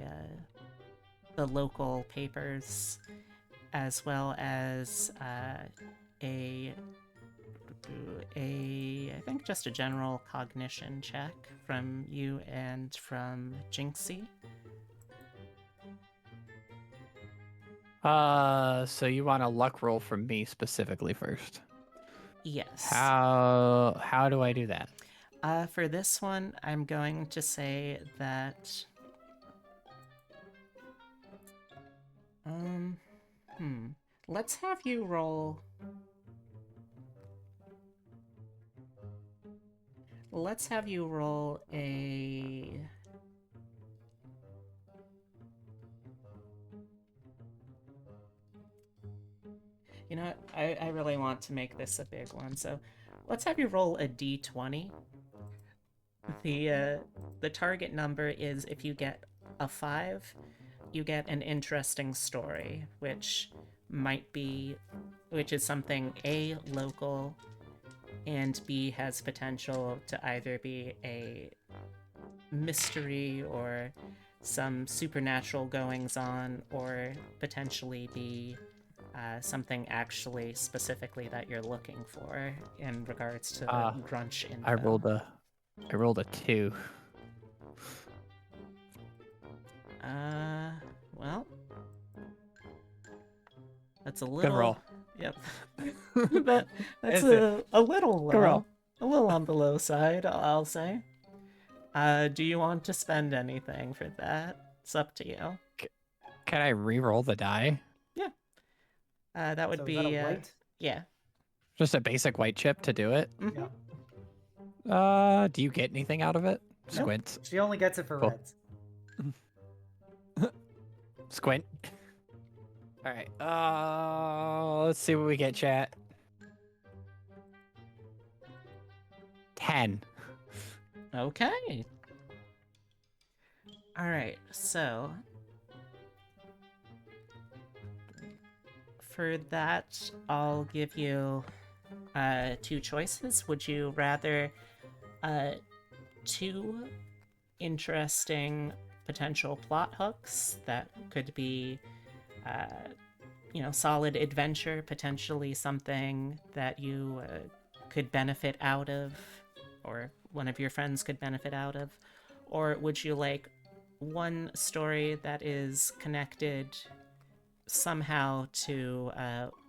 local papers, as well as I think just a general cognition check from you and from Jinxie. So you want a luck roll from me specifically first? Yes. How do I do that? For this one, I'm going to say that let's have you roll let's have you roll a... You know what? I really want to make this a big one, so let's have you roll a d20. The target number is if you get a 5, you get an interesting story, which is something A, local, and B, has potential to either be a mystery or some supernatural goings-on, or potentially be something actually specifically that you're looking for in regards to grunch info. I rolled a 2. Well, that's a little... Good roll. Yep. That's Is it? a little Good low. roll. A little on the low side, I'll say. Do you want to spend anything for that? It's up to you. Can I re-roll the die? Yeah. That would So be... is that a white? Yeah. Just a basic white chip to do it? Mhm. Yeah. Do you get anything out of it? Nope. Squint. She only gets it for Cool. reds. Squint. All right. Let's see what we get, chat. 10. Okay. Alright, so... For that, I'll give you 2 choices. Would you rather 2 interesting potential plot hooks that could be, solid adventure, potentially something that you could benefit out of, or one of your friends could benefit out of? Or would you like one story that is connected somehow to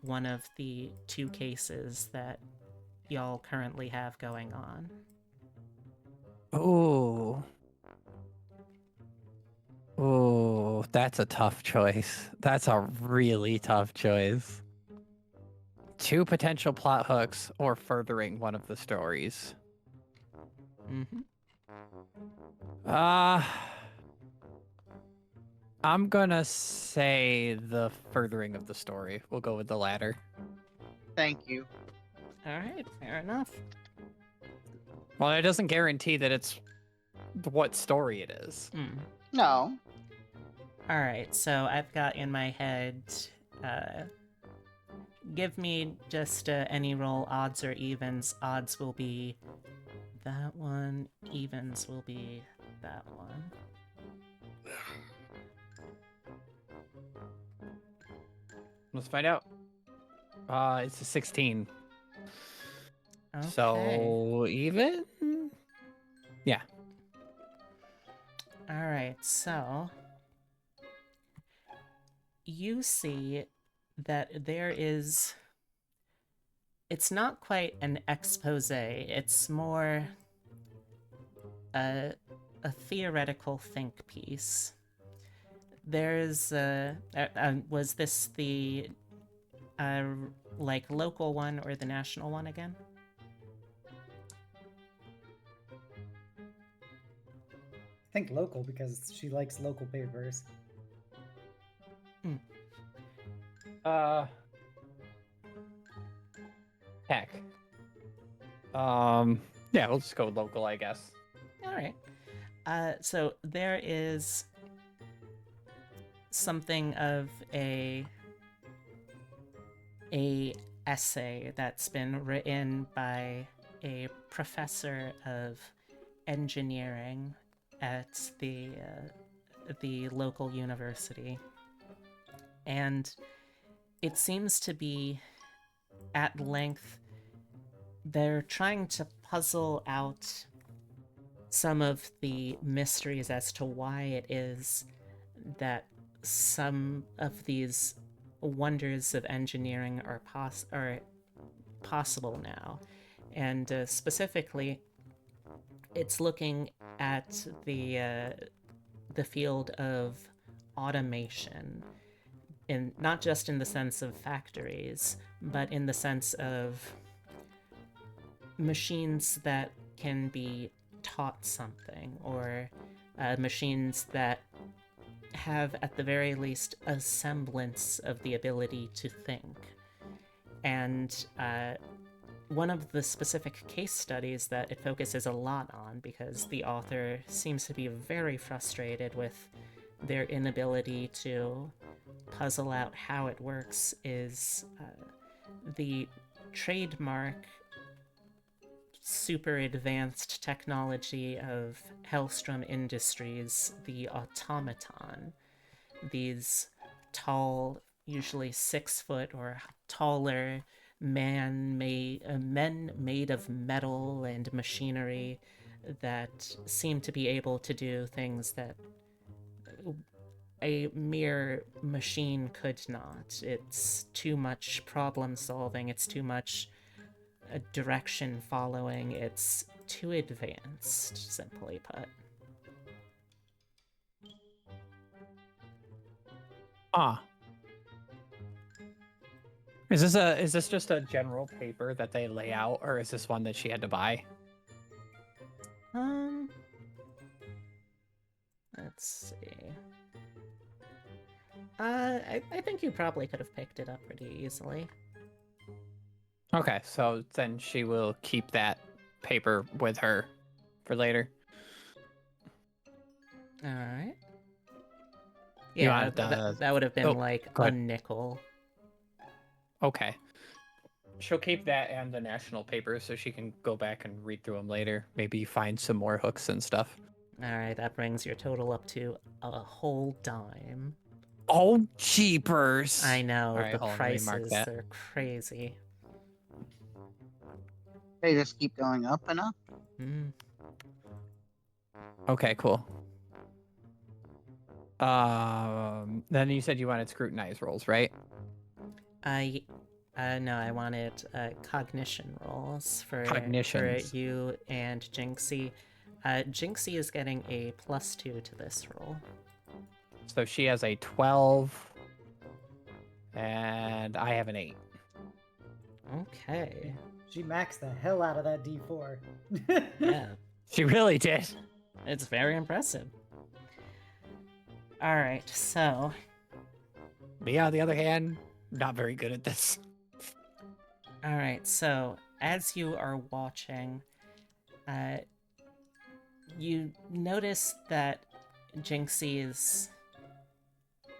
one of the 2 cases that y'all currently have going on? Ooh, that's a tough choice. That's a really tough choice. 2 potential plot hooks or furthering one of the stories. Mm-hmm. I'm gonna say the furthering of the story. We'll go with the latter. Thank you. Alright, fair enough. Well, it doesn't guarantee that it's what story it is. No. Alright, so I've got in my head, give me just any roll, odds or evens. Odds will be that one, evens will be that one. Let's find out. It's a 16. Okay. So even? Yeah. Alright, so you see that there is... It's not quite an expose, it's more a theoretical think piece. There's was this the local one or the national one again? I think local because she likes local papers. Heck. Yeah, we'll just go with local, I guess. Alright. So there is something of a essay that's been written by a professor of engineering at the local university, and it seems to be at length they're trying to puzzle out some of the mysteries as to why it is that some of these wonders of engineering are possible now. And specifically, it's looking at the field of automation, in not just in the sense of factories, but in the sense of machines that can be taught something, or machines that have, at the very least, a semblance of the ability to think. And one of the specific case studies that it focuses a lot on, because the author seems to be very frustrated with their inability to puzzle out how it works, is the trademark super advanced technology of Hellstrom Industries, the automaton. These tall, usually 6-foot or taller men made of metal and machinery that seem to be able to do things that a mere machine could not. It's too much problem solving, it's too much direction following, it's too advanced, simply put. Ah. Is this just a general paper that they lay out, or is this one that she had to buy? Let's see. I think you probably could have picked it up pretty easily. Okay, so then she will keep that paper with her for later. Alright. You Yeah, want, that would have been oh, like go a ahead. nickel. Okay. She'll keep that and the national paper so she can go back and read through them later. Maybe find some more hooks and stuff. Alright, that brings your total up to a whole dime. Oh, jeepers! I know, Alright, the hold on, let me mark prices, that. they're crazy. They just keep going up and up. Okay, cool. Then you said you wanted scrutinized rolls, right? No, I wanted cognition rolls for Cognitions. you and Jinxie. Jinxie is getting a +2 to this roll. So she has a 12, and I have an 8. Okay. She maxed the hell out of that D4. Yeah, She really did. it's very impressive. Alright, so Me, on the other hand, not very good at this. Alright, so as you are watching, you notice that Jinxie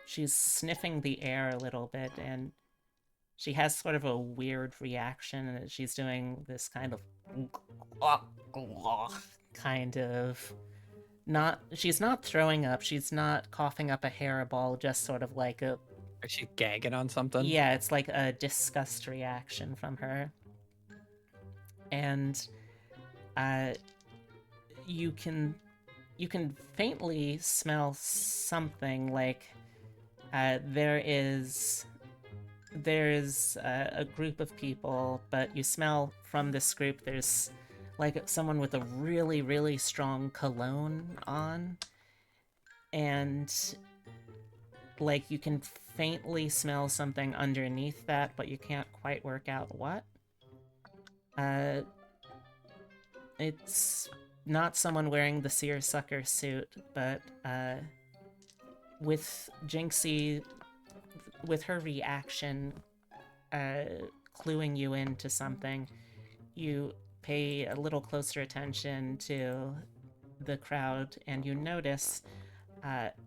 she's sniffing the air a little bit, and she has sort of a weird reaction, and she's doing this kind of she's not throwing up, she's not coughing up a hairball, just sort of like a Is she gagging on something? yeah, it's like a disgust reaction from her. And you can faintly smell something, like there's a group of people, but you smell from this group there's like someone with a really, really strong cologne on, and like you can faintly smell something underneath that, but you can't quite work out what. It's not someone wearing the seersucker suit, but with Jinxie, with her reaction cluing you into something, you pay a little closer attention to the crowd, and you notice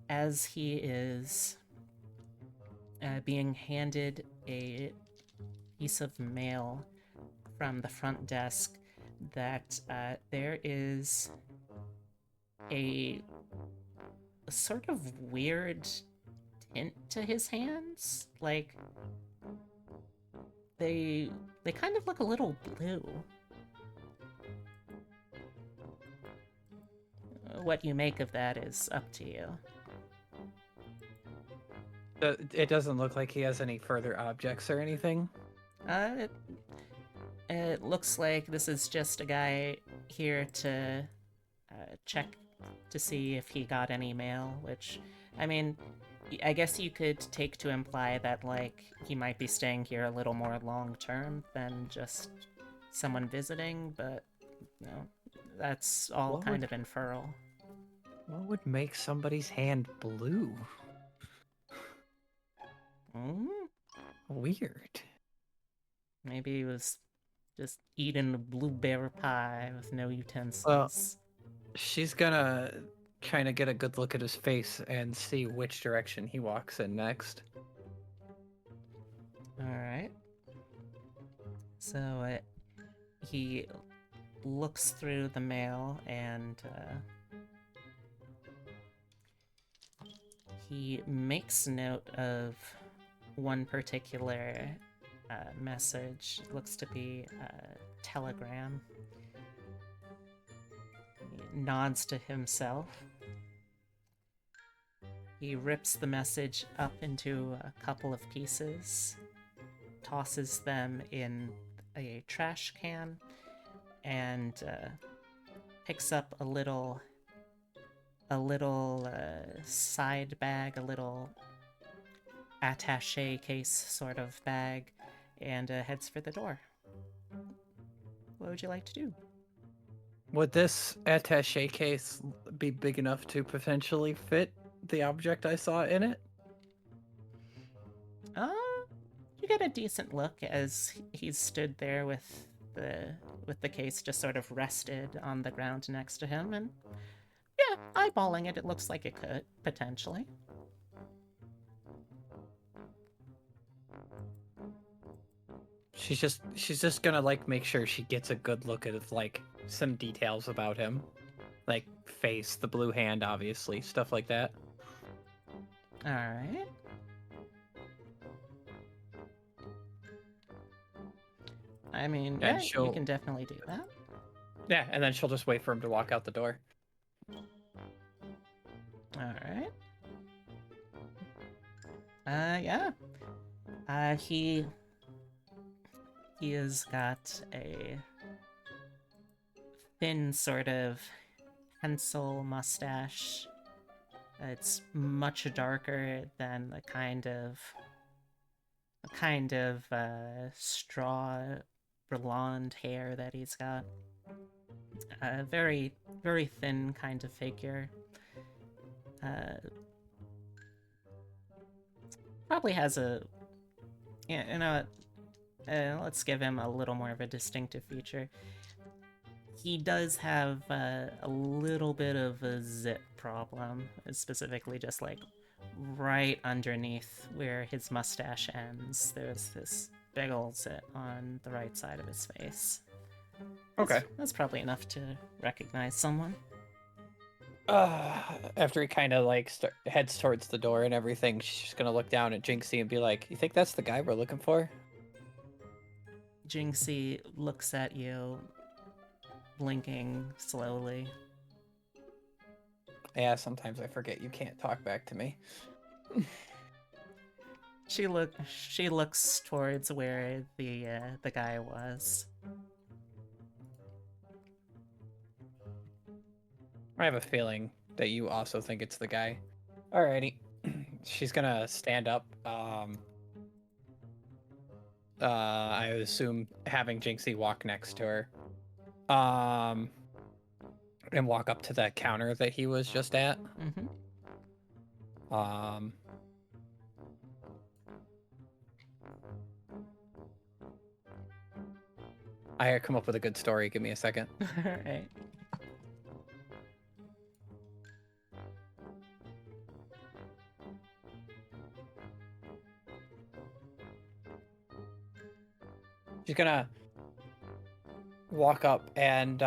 as he is being handed a piece of mail from the front desk, that there is a sort of weird tint to his hands. Like, they kind of look a little blue. What you make of that is up to you. It doesn't look like he has any further objects or anything. It looks like this is just a guy here to check to see if he got any mail, which, I mean, I guess you could take to imply that, like, he might be staying here a little more long-term than just someone visiting, but, you know, that's all What kind would- of inferral. What would make somebody's hand blue? Hmm? Weird. Maybe he was just eating a blueberry pie with no utensils. She's gonna kind of get a good look at his face and see which direction he walks in next. Alright. So he looks through the mail and he makes note of one particular message. It looks to be a telegram. He nods to himself. He rips the message up into a couple of pieces, tosses them in a trash can, and picks up a little side bag, a little attaché case sort of bag, and heads for the door. What would you like to do? Would this attaché case be big enough to potentially fit the object I saw in it? You get a decent look as he stood there with the case just sort of rested on the ground next to him, and yeah, eyeballing it, it looks like it could potentially. She's just gonna like make sure she gets a good look at like some details about him, like face, the blue hand, obviously, stuff like that. All right. I mean, yeah, you can definitely do that. Yeah, and then she'll just wait for him to walk out the door. All right. Yeah. He has got a thin sort of pencil mustache. It's much darker than the kind of straw blonde hair that he's got. A very, very thin kind of figure. Probably has a... Yeah, you know what? Let's give him a little more of a distinctive feature. He does have a little bit of a zit problem, specifically just like right underneath where his mustache ends. There's this big old zit on the right side of his face. Okay. That's probably enough to recognize someone. After he kind of like heads towards the door and everything, she's just gonna look down at Jinxie and be like, "You think that's the guy we're looking for?" Jinxie looks at you, blinking slowly. Yeah, sometimes I forget you can't talk back to me. She looks towards where the guy was. I have a feeling that you also think it's the guy. Alrighty. She's gonna stand up. I would assume having Jinxie walk next to her. And walk up to that counter that he was just at. Mm-hmm. I gotta come up with a good story. Give me a second. Alright. She's gonna walk up and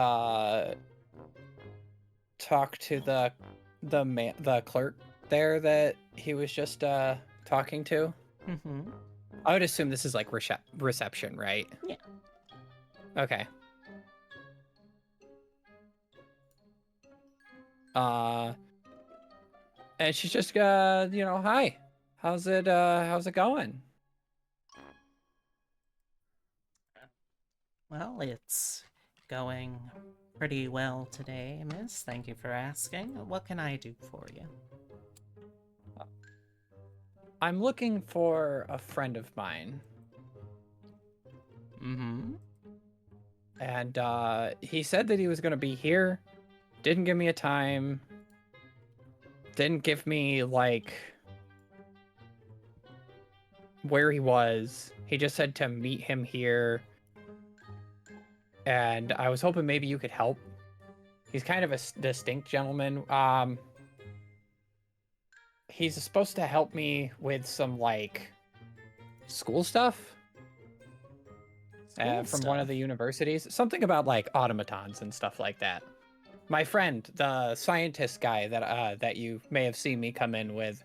talk to the clerk there that he was just talking to. Mm-hmm. I would assume this is like reception, right? Yeah. Okay. And she's just hi. How's it going? Well, it's going pretty well today, miss. Thank you for asking. What can I do for you? I'm looking for a friend of mine. Mm-hmm. And he said that he was going to be here. Didn't give me a time. Didn't give me, like, where he was. He just said to meet him here. And I was hoping maybe you could help. He's kind of a distinct gentleman. He's supposed to help me with some, like, school stuff. From one of the universities. Something about, like, automatons and stuff like that. My friend, the scientist guy that you may have seen me come in with,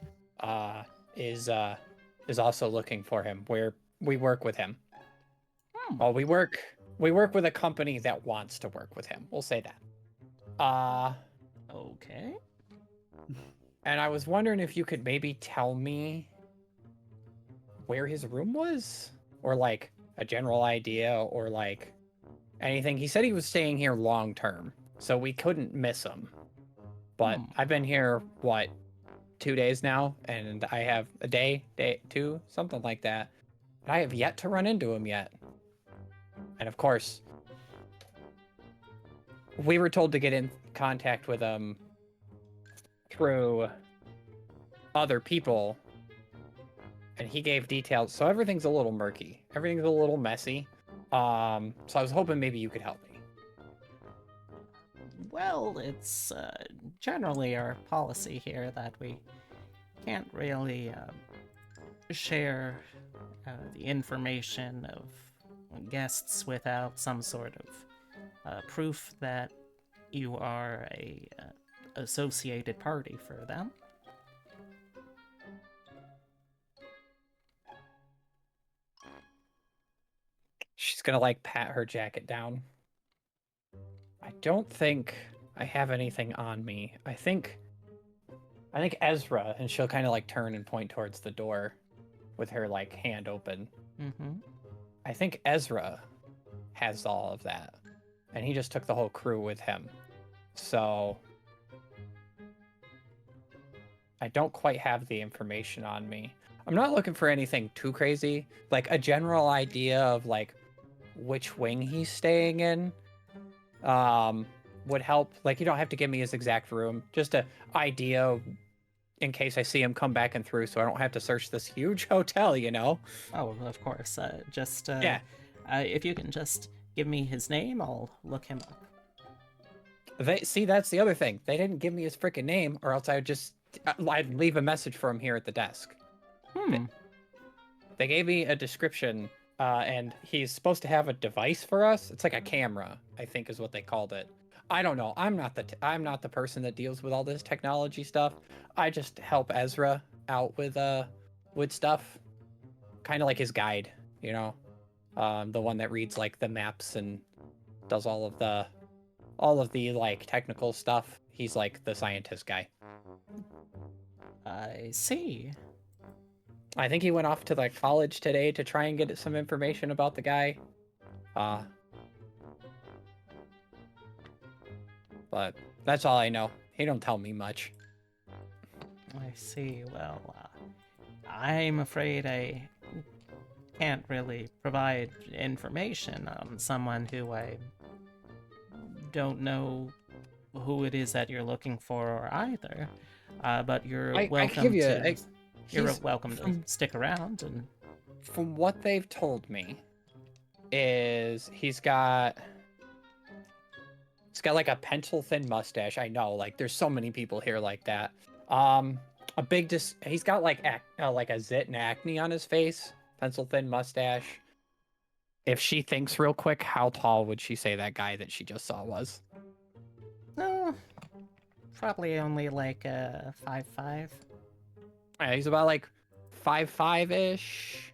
is also looking for him. We work with him. Well, we work with a company that wants to work with him. We'll say that. Okay. And I was wondering if you could maybe tell me where his room was, or like a general idea, or like anything. He said he was staying here long term, so we couldn't miss him. But I've been here, what, 2 days now, and I have a day, two, something like that. But I have yet to run into him yet. And of course, we were told to get in contact with him through other people, and he gave details, so everything's a little murky. Everything's a little messy. So I was hoping maybe you could help me. Well, it's generally our policy here that we can't really share the information of guests without some sort of proof that you are a associated party for them. She's gonna like pat her jacket down. I don't think I have anything on me. I think Ezra, and she'll kind of like turn and point towards the door with her like hand open. Mm-hmm. I think Ezra has all of that, and he just took the whole crew with him. So I don't quite have the information on me. I'm not looking for anything too crazy, like a general idea of like which wing he's staying in would help. Like, you don't have to give me his exact room, just an idea in case I see him come back and through, so I don't have to search this huge hotel, you know? Oh, of course. Yeah. If you can just give me his name, I'll look him up. That's the other thing. They didn't give me his freaking name, or else I'd leave a message for him here at the desk. They gave me a description, and he's supposed to have a device for us. It's like a camera, I think is what they called it. I don't know. I'm not the person that deals with all this technology stuff. I just help Ezra out with stuff, kind of like his guide, you know, the one that reads like the maps and does all of the like technical stuff. He's like the scientist guy. I see. I think he went off to the college today to try and get some information about the guy. But that's all I know. He don't tell me much. I see. Well, I'm afraid I can't really provide information on someone who I don't know who it is that you're looking for either. But you're welcome welcome to stick around. And from what they've told me, is he's got like a pencil thin mustache. I know, like there's so many people here like that. He's got like a zit and acne on his face. Pencil thin mustache. If she thinks real quick, how tall would she say that guy that she just saw was? Probably only like 5'5". Yeah, he's about like 5'5"-ish.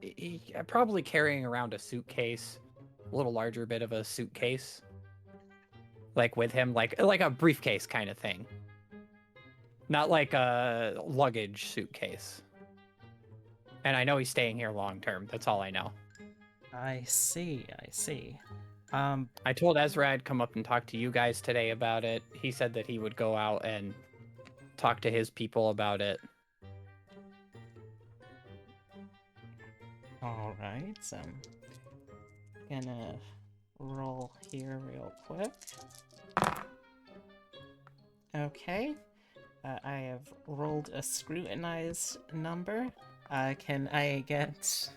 He probably carrying around a suitcase, a little larger bit of a suitcase, like with him, like a briefcase kind of thing, not like a luggage suitcase. And I know he's staying here long term. That's all I know. I see. I told Ezra I'd come up and talk to you guys today about it. He said that he would go out and talk to his people about it. All right, so gonna roll here real quick. Okay. I have rolled a scrutinized number. Can I get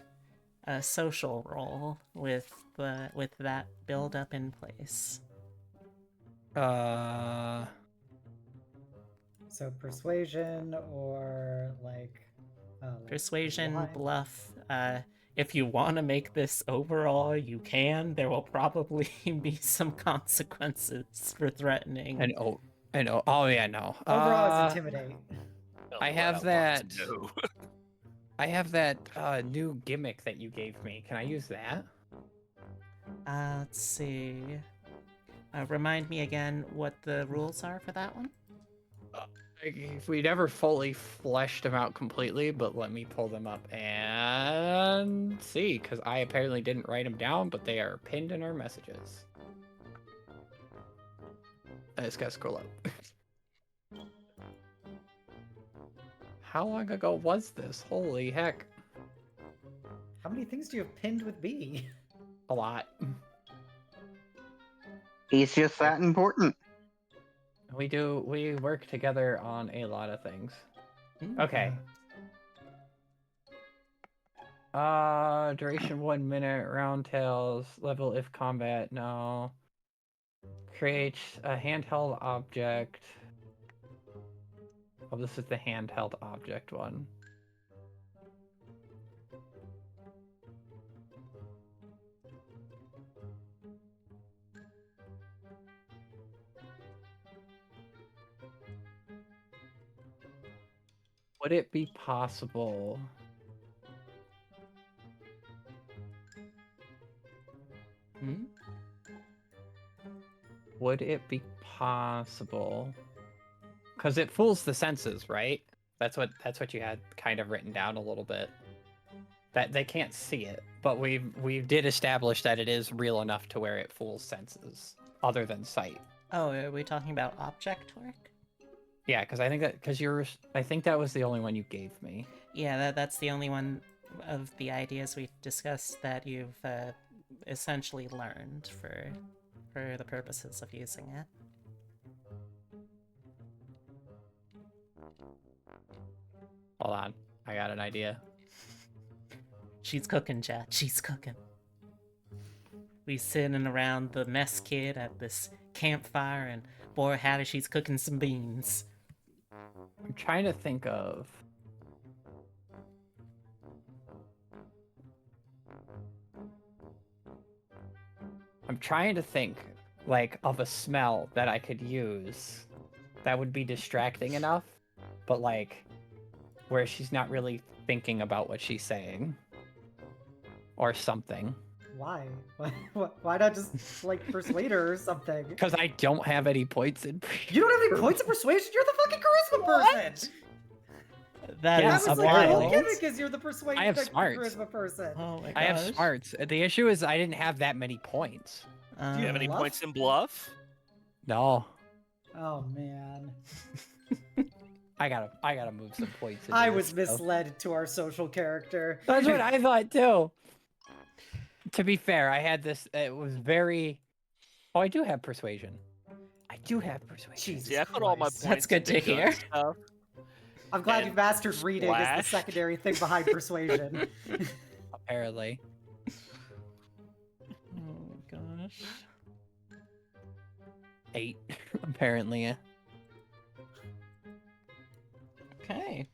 a social roll with that build up in place? So persuasion or Persuasion, lie? bluff. If you want to make this overall, you can. There will probably be some consequences for threatening. Oh yeah, no. Overall is intimidate. I have that. I have that new gimmick that you gave me. Can I use that? Let's see. Remind me again what the rules are for that one. If we never fully fleshed them out completely, but let me pull them up and see, because I apparently didn't write them down, but they are pinned in our messages. I just gotta scroll up. How long ago was this? Holy heck. How many things do you have pinned with B? A lot. He's just that important. We work together on a lot of things. Okay. Duration 1 minute, round tails, level if combat, no. Create a handheld object. Oh, this is the handheld object one. Would it be possible? Would it be possible? Because it fools the senses, right? That's what you had kind of written down a little bit. That they can't see it, but we did establish that it is real enough to where it fools senses, other than sight. Oh, are we talking about object work? Yeah, because I think that was the only one you gave me. Yeah, that's the only one of the ideas we've discussed that you've essentially learned for the purposes of using it. Hold on, I got an idea. She's cooking, chat. She's cooking. We sitting around the mess kit at this campfire, and boy, howdy, she's cooking some beans. I'm trying to think of... like, of a smell that I could use that would be distracting enough, but, like, where she's not really thinking about what she's saying. Or something. Why? Why not just, like, persuade her or something? Because I don't have any points in... You don't have any points of persuasion? You're the fucking charisma person! That Yeah, is That was like the whole wild. gimmick is you're the I have smarts. charisma person. Oh my gosh. I have smarts. The issue is I didn't have that many points. Do you have any Bluff? points in bluff? No. Oh man. I gotta move some points. Into I this was stuff. misled to our social character. That's what I thought too. To be fair, I had this. It was very. Oh, I do have persuasion. I do have persuasion. Jesus Yeah, I put all my Christ. points. That's good into to hear. gun stuff. I'm glad and you've mastered reading as the flash. secondary thing behind persuasion. Apparently. Oh my gosh. 8. Apparently. Okay.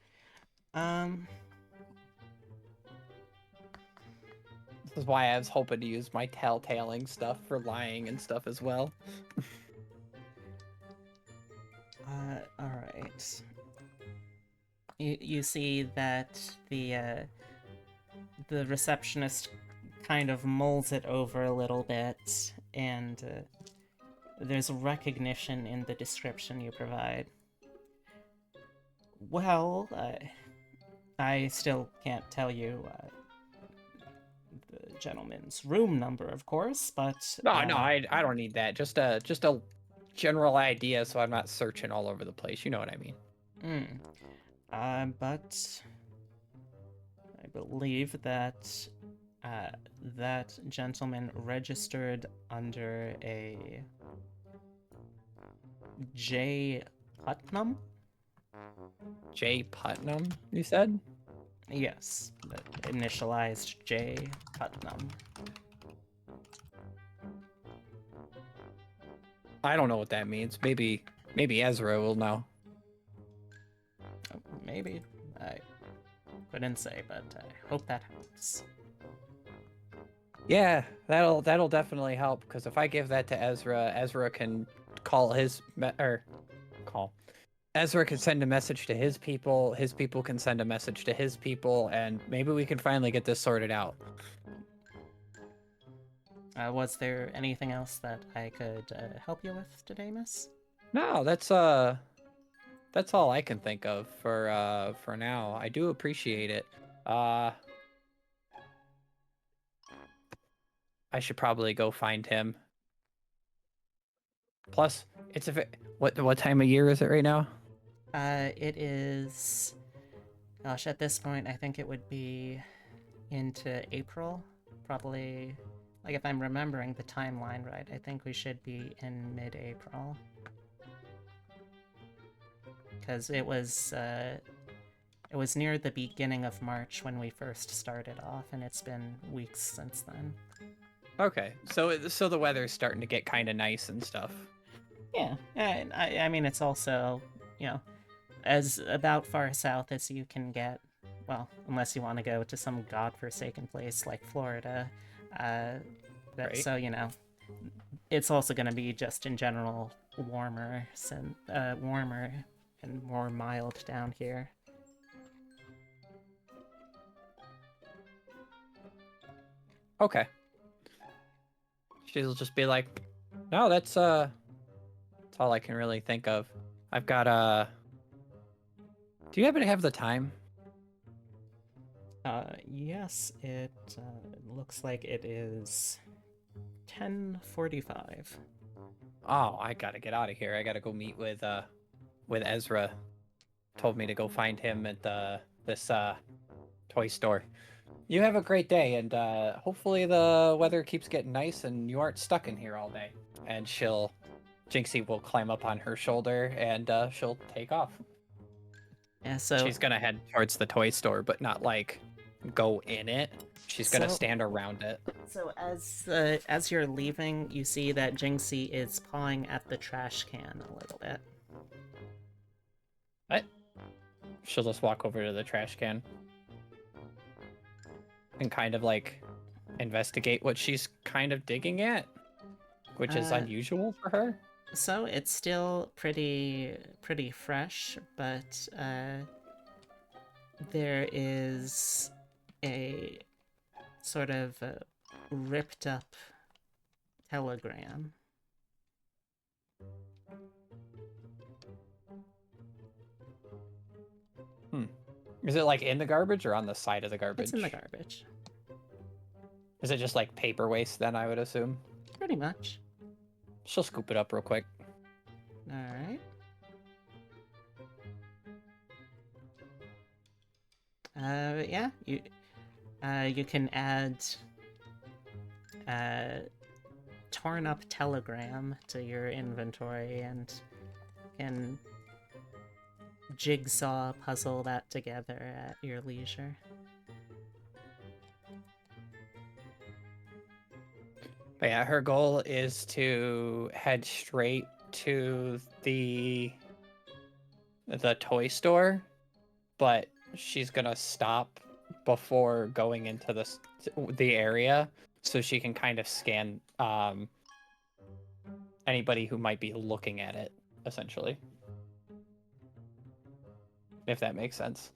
This is why I was hoping to use my telltaling stuff for lying and stuff as well. Alright. You see that the receptionist kind of mulls it over a little bit, and there's recognition in the description you provide. Well, I still can't tell you the gentleman's room number, of course, but... No, I don't need that. Just a general idea, so I'm not searching all over the place. You know what I mean? But I believe that That gentleman registered under a J. Putnam? J. Putnam, you said? Yes, but initialized J. Putnam. I don't know what that means. Maybe Ezra will know. Oh, maybe. I couldn't say, but I hope that helps. Yeah, that'll definitely help, because if I give that to Ezra, Ezra can call Ezra can send a message to his people can send a message to his people, and maybe we can finally get this sorted out. Was there anything else that I could help you with today, miss? No, that's all I can think of for now. I do appreciate it. I should probably go find him. Plus, it's what time of year is it right now? It is... Gosh, at this point, I think it would be into April. Probably, like, if I'm remembering the timeline right, I think we should be in mid-April. Because it was near the beginning of March when we first started off, and it's been weeks since then. Okay, so the weather's starting to get kind of nice and stuff. Yeah, and I mean, it's also, you know, as about far south as you can get. Well, unless you want to go to some godforsaken place like Florida. Right. So, you know, it's also going to be just in general warmer and more mild down here. Okay. She'll just be like, no, that's all I can really think of. I've got do you happen to have the time? Yes, it looks like it is 10:45. Oh, I gotta get out of here. I gotta go meet with Ezra. Told me to go find him at this toy store. You have a great day, and hopefully the weather keeps getting nice and you aren't stuck in here all day. And Jinxie will climb up on her shoulder and she'll take off. Yeah, so She's gonna head towards the toy store, but not like go in it. She's gonna So- stand around it. So as you're leaving, you see that Jinxie is pawing at the trash can a little bit. What? She'll just walk over to the trash can and kind of like investigate what she's kind of digging at, which is unusual for her. So it's still pretty fresh, but there is a sort of ripped up telegram. Is it like in the garbage or on the side of the garbage? It's in the garbage. Is it just like paper waste then, I would assume? Pretty much. She'll scoop it up real quick. Alright. Yeah, you can add torn up telegram to your inventory and can jigsaw puzzle that together at your leisure. But yeah, her goal is to head straight to the toy store, but she's gonna stop before going into the area so she can kind of scan anybody who might be looking at it, essentially. If that makes sense.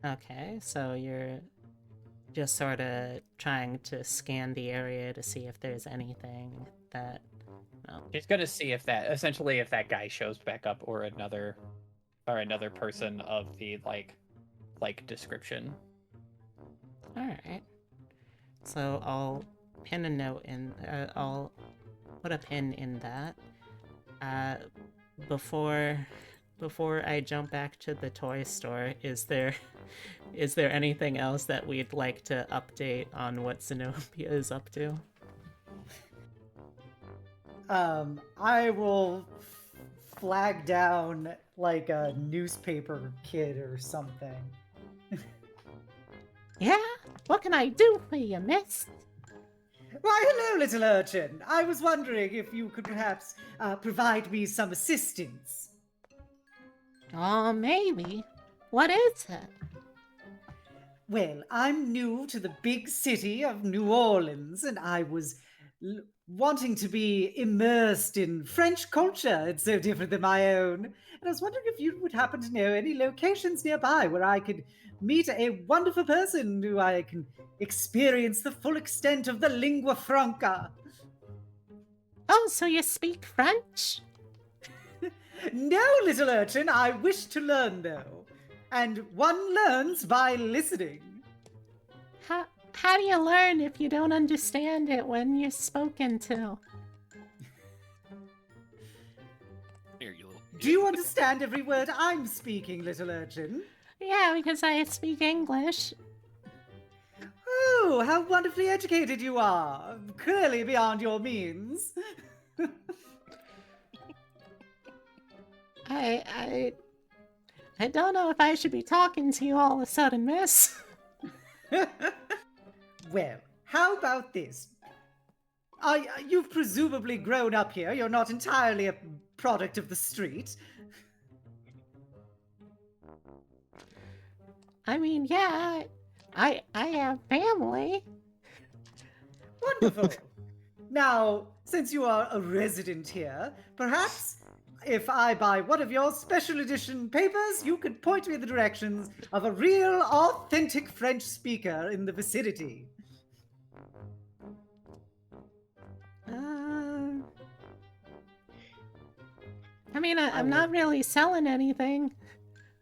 Okay, so you're just sort of trying to scan the area to see if there's anything that... Well, She's gonna see if that guy shows back up or another person of the like description. alright. So I'll pin a note in... I'll put a pin in that. Before I jump back to the toy store, is there is there anything else that we'd like to update on what Xenobia is up to? I will flag down like a newspaper kid or something. Yeah? What can I do for you, miss? Why, hello, little urchin. I was wondering if you could perhaps provide me some assistance. Oh, maybe. What is it? Well, I'm new to the big city of New Orleans, and I was wanting to be immersed in French culture. It's so different than my own. And I was wondering if you would happen to know any locations nearby where I could meet a wonderful person who I can experience the full extent of the lingua franca. Oh, so you speak French? No, little urchin, I wish to learn, though. And one learns by listening. How do you learn if you don't understand it when you're spoken to? Here, you little. Do you understand every word I'm speaking, little urchin? Yeah, because I speak English. Oh, how wonderfully educated you are. Clearly beyond your means. I don't know if I should be talking to you all of a sudden, miss. Well, how about this? You've presumably grown up here. You're not entirely a product of the street. I mean, yeah, I have family. Wonderful. Now, since you are a resident here, perhaps if I buy one of your special edition papers, you could point me in the directions of a real, authentic French speaker in the vicinity. I mean, I'm not really selling anything.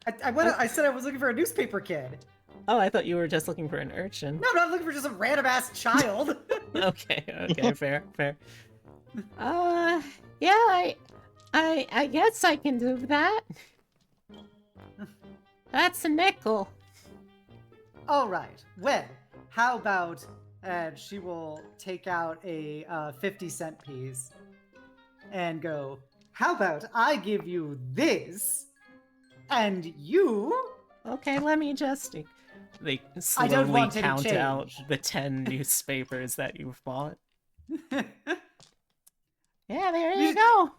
I said I was looking for a newspaper kid. Oh, I thought you were just looking for an urchin. No, I'm not looking for just a random ass child. Okay, fair. Yeah, I guess I can do that. That's a nickel. All right. Well, how about she will take out a 50-cent piece and go, how about I give you this and you... Okay, let me just... They I don't slowly want any count change. out the 10 newspapers that you've bought. Yeah, there you go.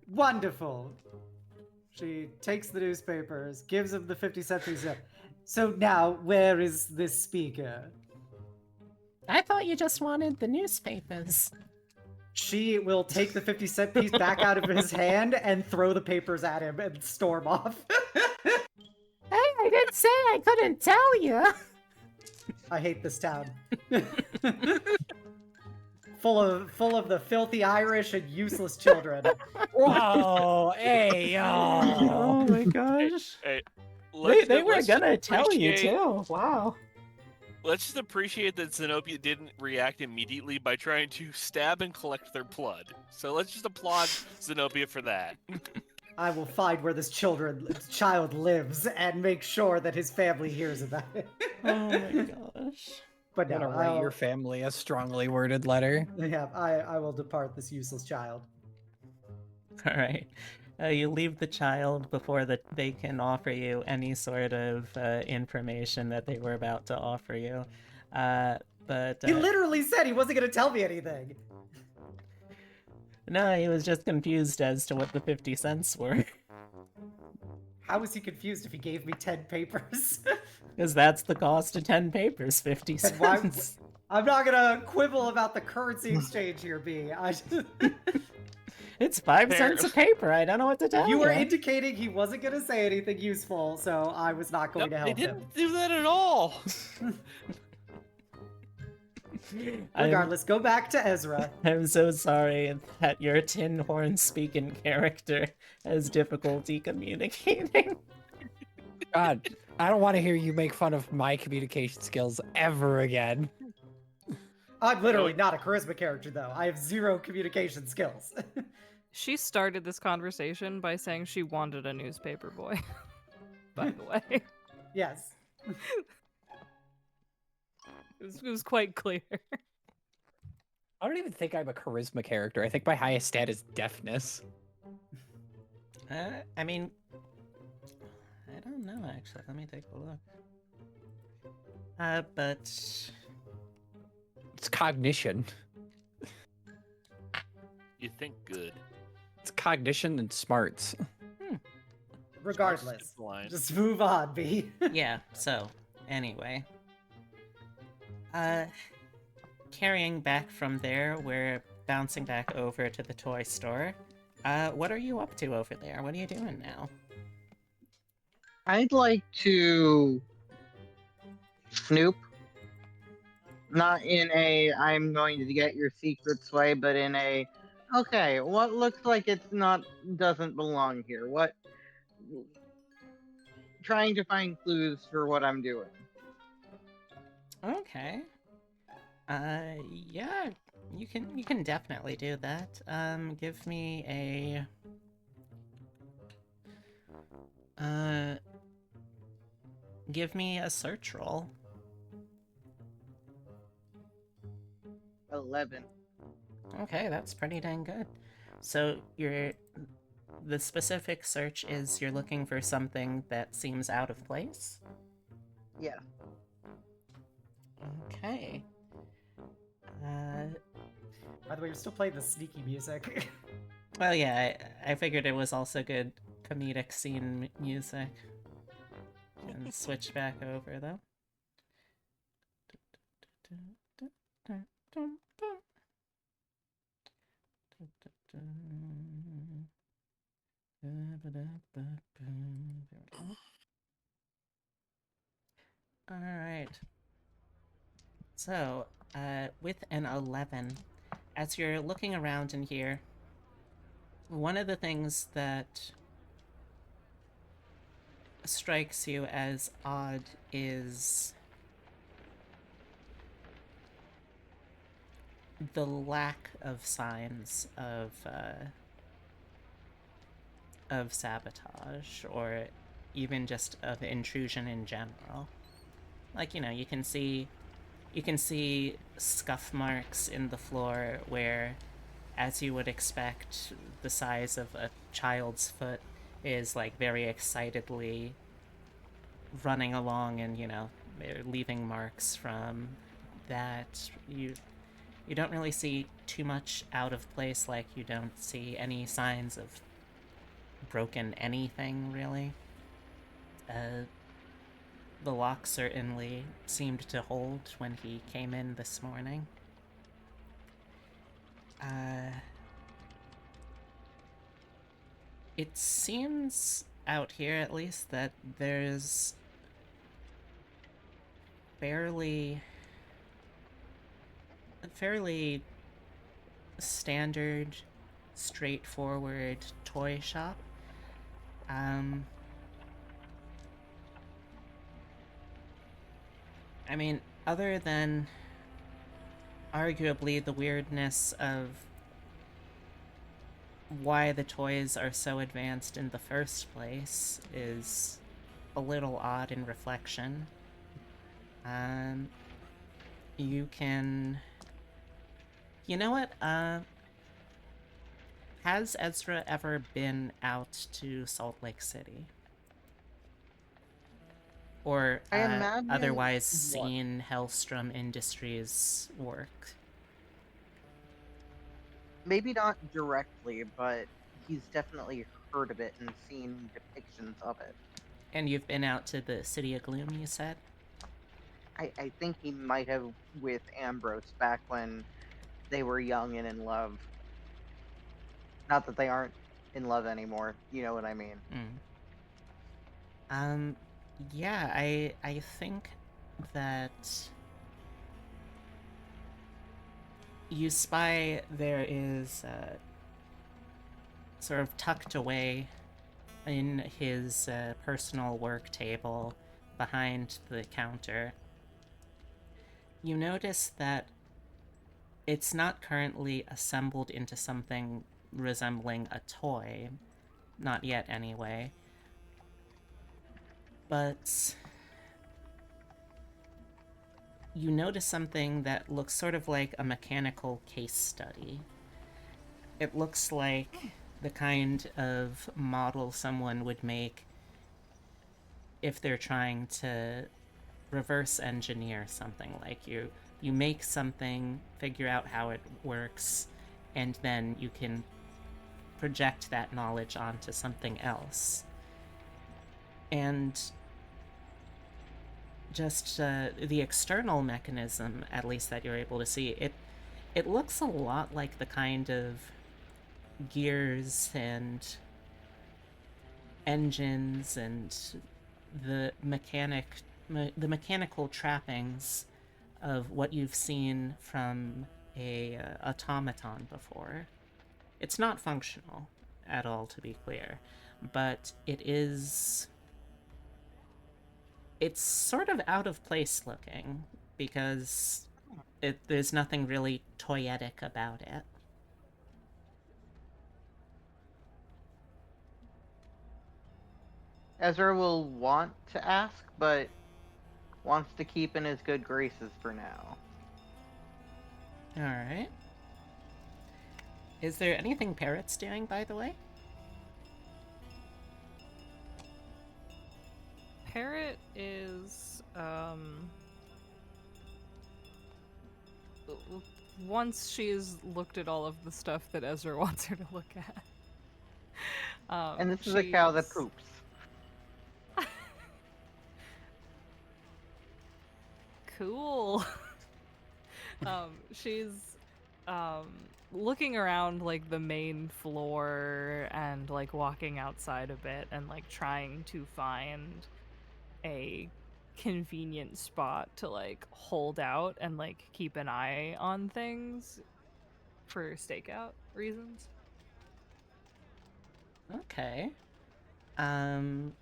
Wonderful. She takes the newspapers, gives him the 50-cent piece. So now, where is this speaker? I thought you just wanted the newspapers. She will take the 50-cent piece back out of his hand and throw the papers at him and storm off. Hey, I didn't say I couldn't tell you. I hate this town. full of the filthy Irish and useless children. Whoa, hey, yo. Oh my gosh. Hey, They were let's gonna just tell you appreciate- too. Wow. Let's just appreciate that Xenobia didn't react immediately by trying to stab and collect their blood. So let's just applaud Xenobia for that. I will find where this child lives and make sure that his family hears about it. Oh my gosh. But I'm no, gonna write I'll- your family a strongly worded letter. yeah, I will depart this useless child. All right. You leave the child before they can offer you any sort of information that they were about to offer you. But He literally said he wasn't going to tell me anything. no, he was just confused as to what the 50 cents were. How was he confused if he gave me 10 papers? Because that's the cost of 10 papers, 50 And why- cents. I'm not going to quibble about the currency exchange here, B. It's 5 cents a paper. I don't know what to tell you. You were indicating he wasn't going to say anything useful, so I was not going to Nope, help they him. didn't do that at all. Regardless, go back to Ezra. I'm so sorry that your tin horn speaking character has difficulty communicating. God, I don't want to hear you make fun of my communication skills ever again. I'm literally not a charisma character, though. I have 0 communication skills. She started this conversation by saying she wanted a newspaper boy. by the way. Yes. It was quite clear. I don't even think I'm a charisma character. I think my highest stat is deafness. I mean, I don't know actually. Let me take a look. But It's cognition. You think good. It's cognition and smarts. Regardless. Blind. Just move on, B. yeah. So anyway, carrying back from there, we're bouncing back over to the toy store. What are you up to over there? What are you doing now? I'd like to snoop. Not in a I'm going to get your secrets way, but in a okay, what looks like it's not doesn't belong here. What trying to find clues for what I'm doing. Okay. Yeah, you can definitely do that. Give me a search roll. 11. Okay, that's pretty dang good. So the specific search is you're looking for something that seems out of place? Yeah. Okay. By the way, you're still playing the sneaky music. Well, yeah, I figured it was also good comedic scene music. And switch back over, though. Alright. So, with an 11, as you're looking around in here, one of the things that strikes you as odd is the lack of signs of sabotage, or even just of intrusion in general. Like, you know, you can see scuff marks in the floor where, as you would expect, the size of a child's foot is like very excitedly running along, and, you know, they're leaving marks from that. You don't really see too much out of place. Like, you don't see any signs of broken anything, really. The lock certainly seemed to hold when he came in this morning. It seems out here, at least, that there's a fairly standard, straightforward toy shop. I mean, other than arguably the weirdness of why the toys are so advanced in the first place is a little odd in reflection. You can... You know what? Has Ezra ever been out to Salt Lake City? Or I imagine otherwise what? seen Hellstrom Industries work? Maybe not directly, but he's definitely heard of it and seen depictions of it. And you've been out to the City of Gloom, you said? I think he might have with Ambrose back when they were young and in love. Not that they aren't in love anymore, you know what I mean. Yeah, I think that you spy there is sort of tucked away in his personal work table behind the counter. You notice that it's not currently assembled into something resembling a toy. Not yet, anyway. but you notice something that looks sort of like a mechanical case study. It looks like the kind of model someone would make if they're trying to reverse engineer something. Like you make something, figure out how it works, and then you can project that knowledge onto something else. And just the external mechanism, at least that you're able to see, it looks a lot like the kind of gears and engines and the mechanical trappings of what you've seen from a automaton before. It's not functional at all, to be clear, but it's sort of out of place looking because there's nothing really toyetic about it. Ezra will want to ask, but wants to keep in his good graces for now. Alright. Is there anything Parrot's doing, by the way? Parrot is, once she's looked at all of the stuff that Ezra wants her to look at. And this is a cow that poops. Cool. She's looking around like the main floor and like walking outside a bit and like trying to find a convenient spot to like hold out and like keep an eye on things for stakeout reasons. Okay. Let's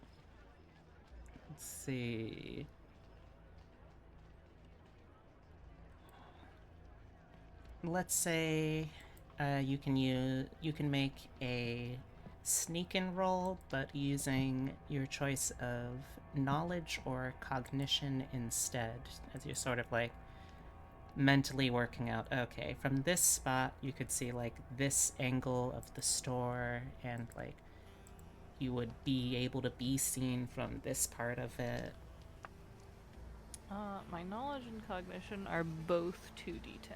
see. Let's say you can make a sneak-in roll, but using your choice of knowledge or cognition instead, as you're sort of like mentally working out, okay, from this spot you could see like this angle of the store, and like you would be able to be seen from this part of it. My knowledge and cognition are both 2d10.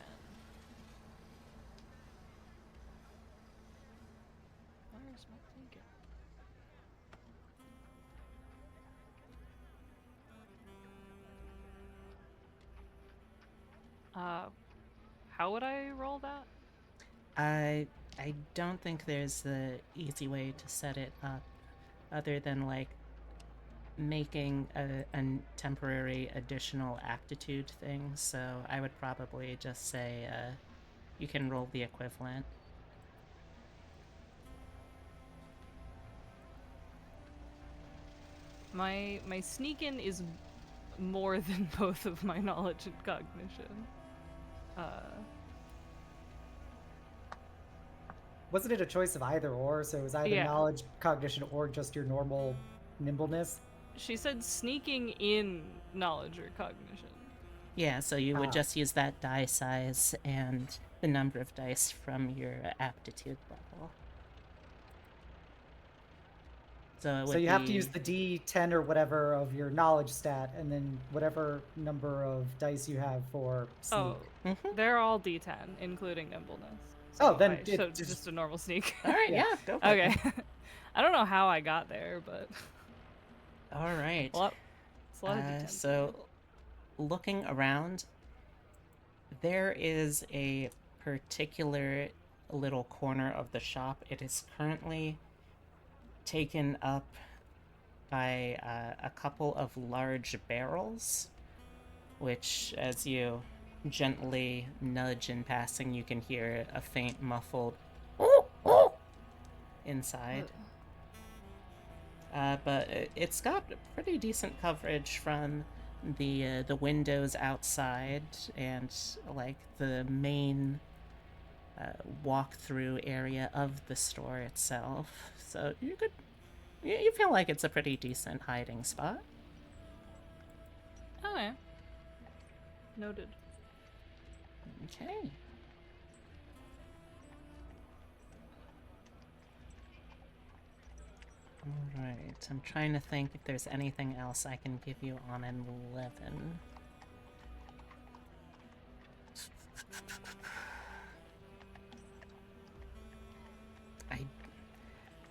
Where's my thinking? How would I roll that? I don't think there's the easy way to set it up other than like making a temporary additional aptitude thing, so I would probably just say you can roll the equivalent. My sneak-in is more than both of my knowledge and cognition. Wasn't it a choice of either or? So it was either Yeah. knowledge, cognition, or just your normal nimbleness? She said sneaking in knowledge or cognition. Yeah, so you would Ah. just use that die size and the number of dice from your aptitude level. So it would So you have to be- use the D10 or whatever of your knowledge stat, and then whatever number of dice you have for sneak. Oh, Mhm. they're all D10, including nimbleness. Oh, then right, it so just- just a normal sneak. All right, Yeah. yeah, go for Okay. it. I don't know how I got there, but All right. it's a lot of D10s. So, looking around, there is a particular little corner of the shop. It is currently taken up by a couple of large barrels, which, as you gently nudge in passing, you can hear a faint muffled inside. But it's got pretty decent coverage from the windows outside and like the main walk-through area of the store itself. So you feel like it's a pretty decent hiding spot. Oh, yeah. Noted. Okay. Alright, I'm trying to think if there's anything else I can give you on an 11.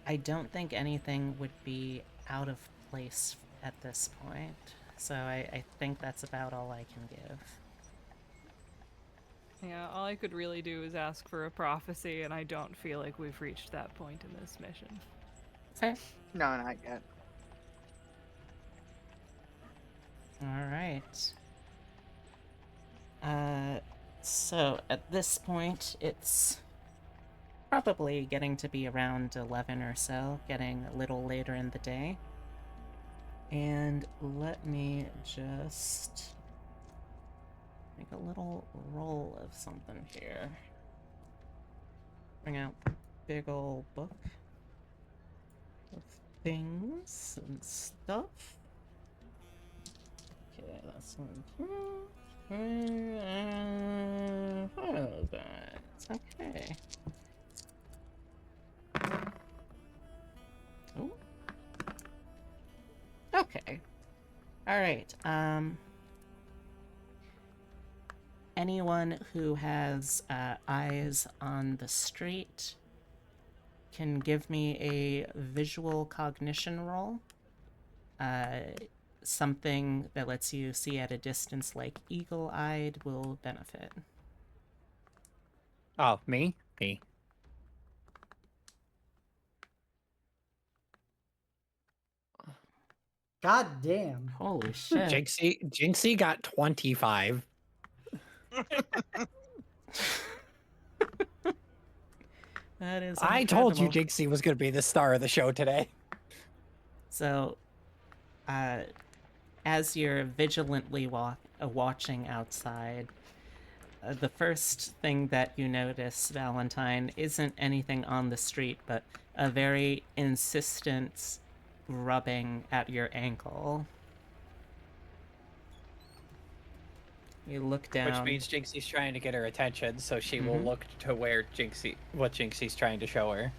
I don't think anything would be out of place at this point, so I think that's about all I can give. Yeah, all I could really do is ask for a prophecy, and I don't feel like we've reached that point in this mission. Fair. No, not yet. Alright. So at this point, it's probably getting to be around 11 or so, getting a little later in the day. And let me just make a little roll of something here. Bring out the big old book of things and stuff. Okay, that's 1, 2, 3, and 4 of that. Okay. Ooh. Okay. Alright, anyone who has eyes on the street can give me a visual cognition roll. Something that lets you see at a distance, like eagle-eyed, will benefit. Oh, me? Me. God damn. Holy shit. Jinxie got 25. That is I told you incredible. Jinxie was going to be the star of the show today. So, as you're vigilantly watching outside, the first thing that you notice, Valentine, isn't anything on the street, but a very insistent rubbing at your ankle. You look down. Which means Jinxie's trying to get her attention, so she will look to where what Jinxie's trying to show her.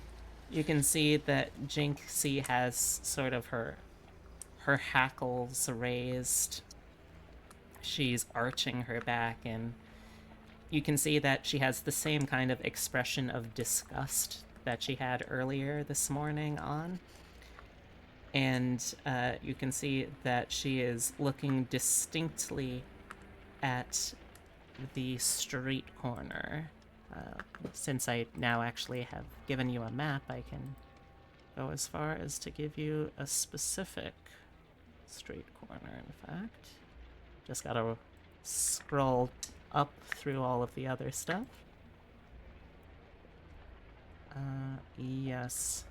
You can see that Jinxie has sort of her hackles raised. She's arching her back, and you can see that she has the same kind of expression of disgust that she had earlier this morning on. And you can see that she is looking distinctly at the street corner. Since I now actually have given you a map, I can go as far as to give you a specific street corner, in fact. Just gotta scroll up through all of the other stuff. Yes.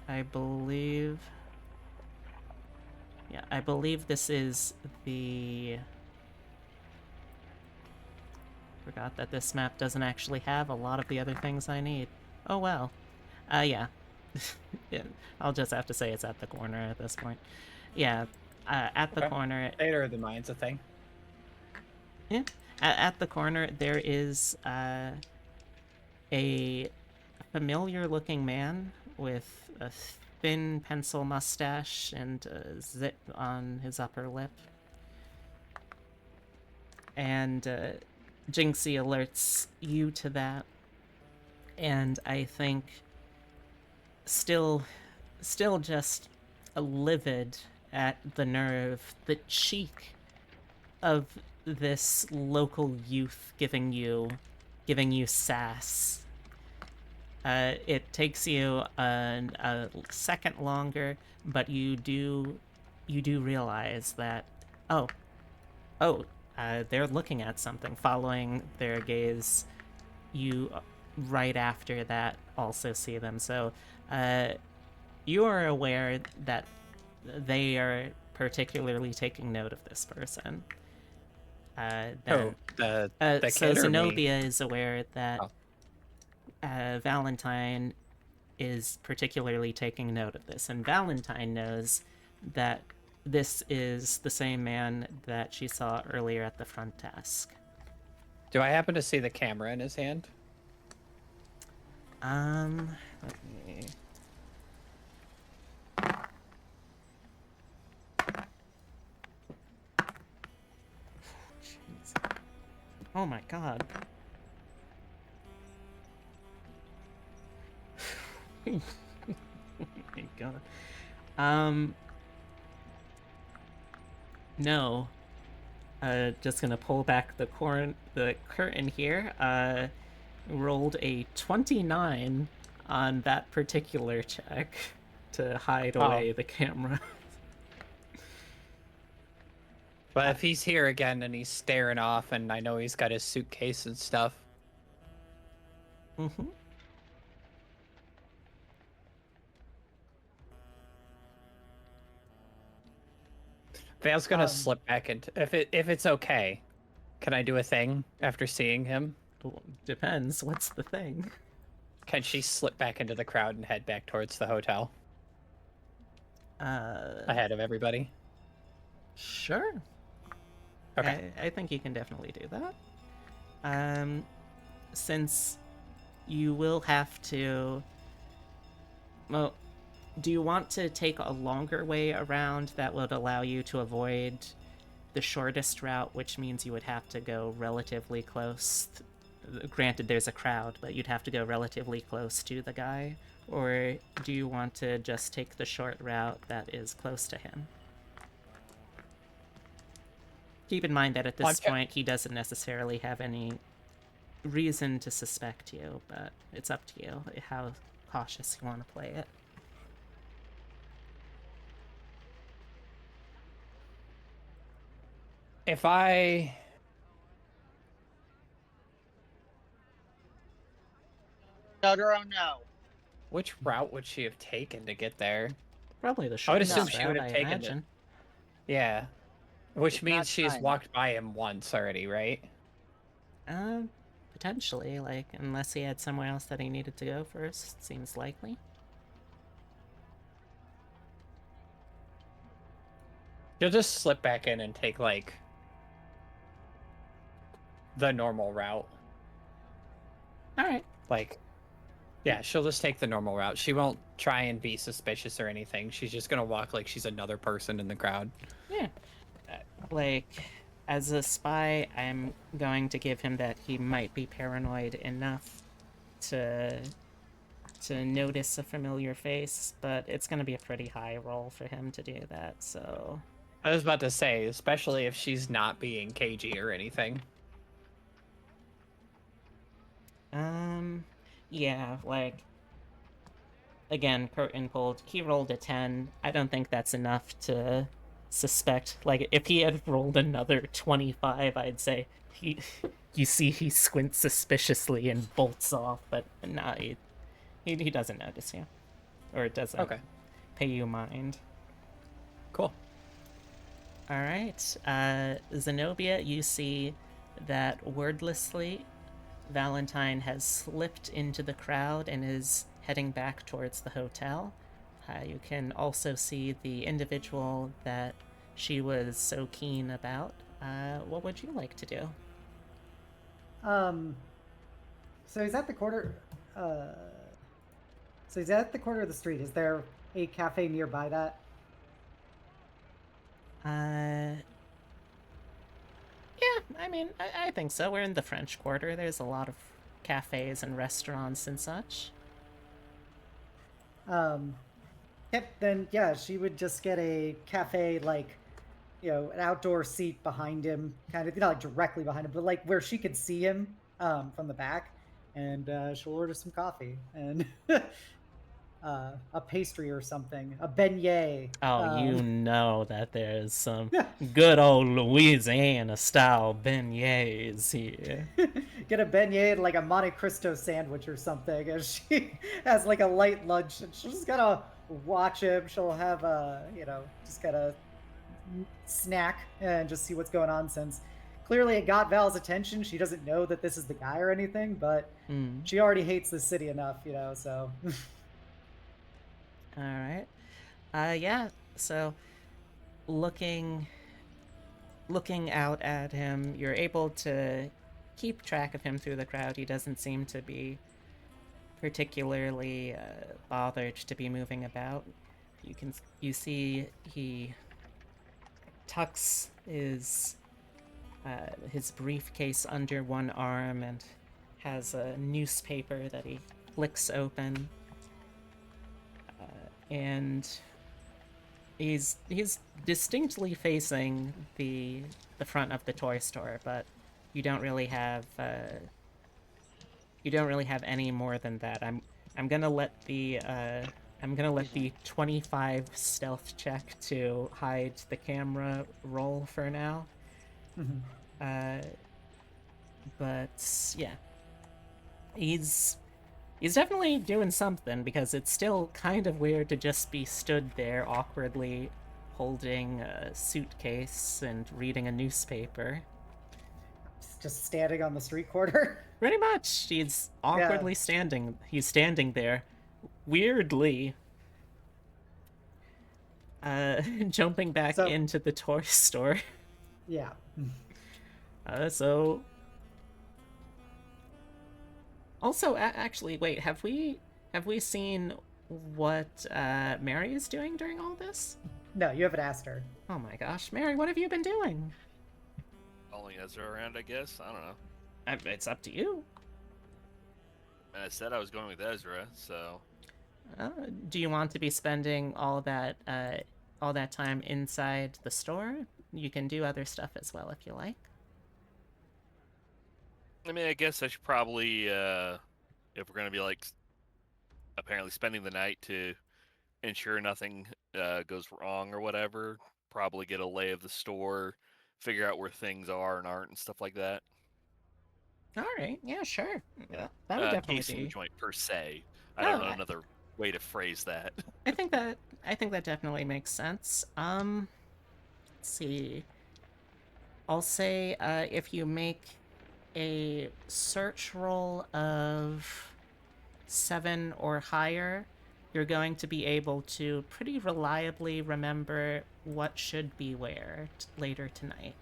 I believe this is the... Forgot that this map doesn't actually have a lot of the other things I need. Oh well. Yeah. Yeah, I'll just have to say it's at the corner at this point. Yeah, at the corner... Theater of the Mind's a thing. Yeah. At the corner, there is a familiar-looking man with a thin pencil mustache and a zit on his upper lip. And Jinxie alerts you to that. And I think still just livid at the nerve, the cheek of this local youth giving you sass. It takes you a second longer, but you do realize that they're looking at something. Following their gaze, you right after that also see them. So you are aware that they are particularly taking note of this person. The So kid or me? Xenobia is aware that Valentine is particularly taking note of this, and Valentine knows that this is the same man that she saw earlier at the front desk. Do I happen to see the camera in his hand? Let me... Jeez. Oh my god. Oh my god. No. Just gonna pull back the curtain here. Rolled a 29 on that particular check to hide away the camera. But if he's here again and he's staring off, and I know he's got his suitcase and stuff. Mm-hmm. Vale's gonna slip back into if it's okay. Can I do a thing after seeing him? Depends. What's the thing? Can she slip back into the crowd and head back towards the hotel? Ahead of everybody? Sure. Okay. I think you can definitely do that. Since you will have to... Well, do you want to take a longer way around that would allow you to avoid the shortest route, which means you would have to go relatively close? Granted, there's a crowd, but you'd have to go relatively close to the guy. Or do you want to just take the short route that is close to him? Keep in mind that at this point, he doesn't necessarily have any reason to suspect you, but it's up to you how cautious you want to play it. If I... Totoro, no. Which route would she have taken to get there? Probably the I would shortest assume she would route, have I taken imagine. Yeah. Which It's means not she's China. walked by him once already, right? Potentially, like, unless he had somewhere else that he needed to go first, seems likely. She'll just slip back in and take, like, the normal route. Alright. Like, yeah, she'll just take the normal route. She won't try and be suspicious or anything. She's just gonna walk like she's another person in the crowd. Yeah. Like, as a spy, I'm going to give him that he might be paranoid enough to notice a familiar face, but it's going to be a pretty high roll for him to do that, so... I was about to say, especially if she's not being cagey or anything. Yeah, like... Again, curtain pulled. He rolled a 10. I don't think that's enough to suspect. Like, if he had rolled another 25, I'd say you see he squints suspiciously and bolts off, but nah, he doesn't notice you. Or doesn't pay you mind. Cool. Alright, Xenobia, you see that wordlessly Valentine has slipped into the crowd and is heading back towards the hotel. You can also see the individual that she was so keen about. What would you like to do? So he's at the corner. So he's at the corner of the street. Is there a cafe nearby that? Yeah, I mean, I think so. We're in the French Quarter. There's a lot of cafes and restaurants and such. Yep, then yeah, she would just get a cafe, like, you know, an outdoor seat behind him, kind of, not like directly behind him, but like where she could see him from the back, and she'll order some coffee and a pastry or something, a beignet. Oh, you know that there's some good old Louisiana style beignets here. Get a beignet and like a Monte Cristo sandwich or something, and she has like a light lunch, and she'll just gotta watch him. She'll have a, you know, just gotta snack and just see what's going on, since clearly it got Val's attention. She doesn't know that this is the guy or anything, but she already hates the city enough, you know, so. Alright. Yeah, so looking out at him, you're able to keep track of him through the crowd. He doesn't seem to be particularly bothered to be moving about. You see he tucks his briefcase under one arm and has a newspaper that he flicks open, and he's distinctly facing the front of the toy store, but you don't really have any more than that. I'm gonna let the 25 stealth check to hide the camera roll for now. But yeah, he's definitely doing something, because it's still kind of weird to just be stood there awkwardly holding a suitcase and reading a newspaper. Just standing on the street corner. Pretty much. He's awkwardly standing. He's standing there, weirdly, jumping back into the toy store. Yeah. So. Also, actually, wait. Have we seen what Mary is doing during all this? No, you haven't asked her. Oh my gosh, Mary, what have you been doing? Following Ezra around, I guess. I don't know. It's up to you. And I said I was going with Ezra, so. Do you want to be spending all that time inside the store? You can do other stuff as well if you like. I mean, I guess I should probably, if we're gonna be like, apparently spending the night to ensure nothing goes wrong or whatever, probably get a lay of the store, figure out where things are and aren't and stuff like that. All right, yeah, sure. Yeah, that would definitely casing be. the joint per se. I don't know another way to phrase that. I think that definitely makes sense. Let's see. I'll say if you make a search roll of 7 or higher, you're going to be able to pretty reliably remember what should be where later tonight.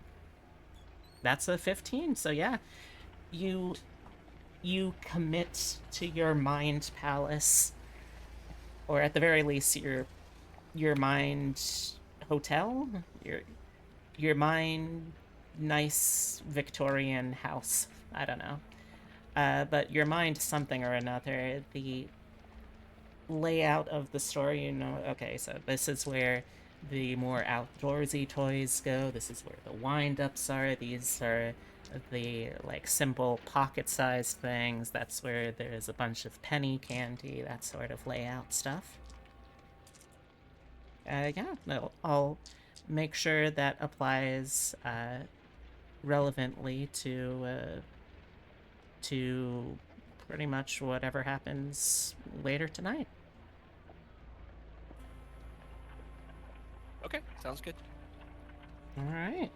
That's a 15, so yeah. You commit to your mind palace, or at the very least your mind hotel, your mind nice Victorian house. I don't know. But your mind something or another. The layout of the store, okay, so this is where the more outdoorsy toys go. This is where the wind-ups are. These are the, like, simple pocket-sized things. That's where there's a bunch of penny candy, that sort of layout stuff. Yeah, no, I'll make sure that applies relevantly to pretty much whatever happens later tonight. Okay, sounds good. All right.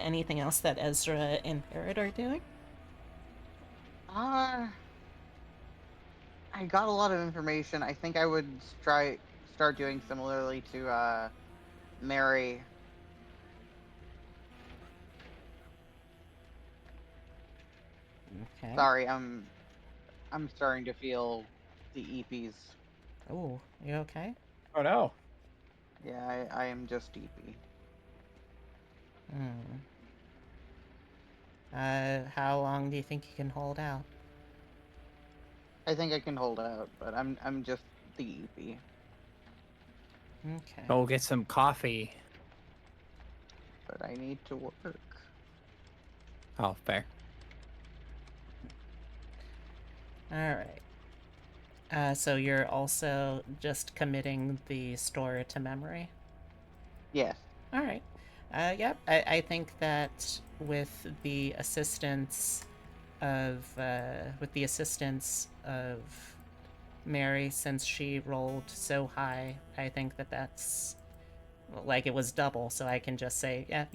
Anything else that Ezra and Parrot are doing? I got a lot of information. I think I would start doing similarly to Mary. Okay. Sorry, I'm starting to feel the EPs. Oh, you okay? Oh no. Yeah, I am just EP. How long do you think you can hold out? I think I can hold out, but I'm just the EP. Okay. Go get some coffee. But I need to work. Oh, fair. Alright. So you're also just committing the store to memory? Yes. Alright. Yep, I think that with the assistance of Mary, since she rolled so high, I think that's like it was double, so I can just say, yeah,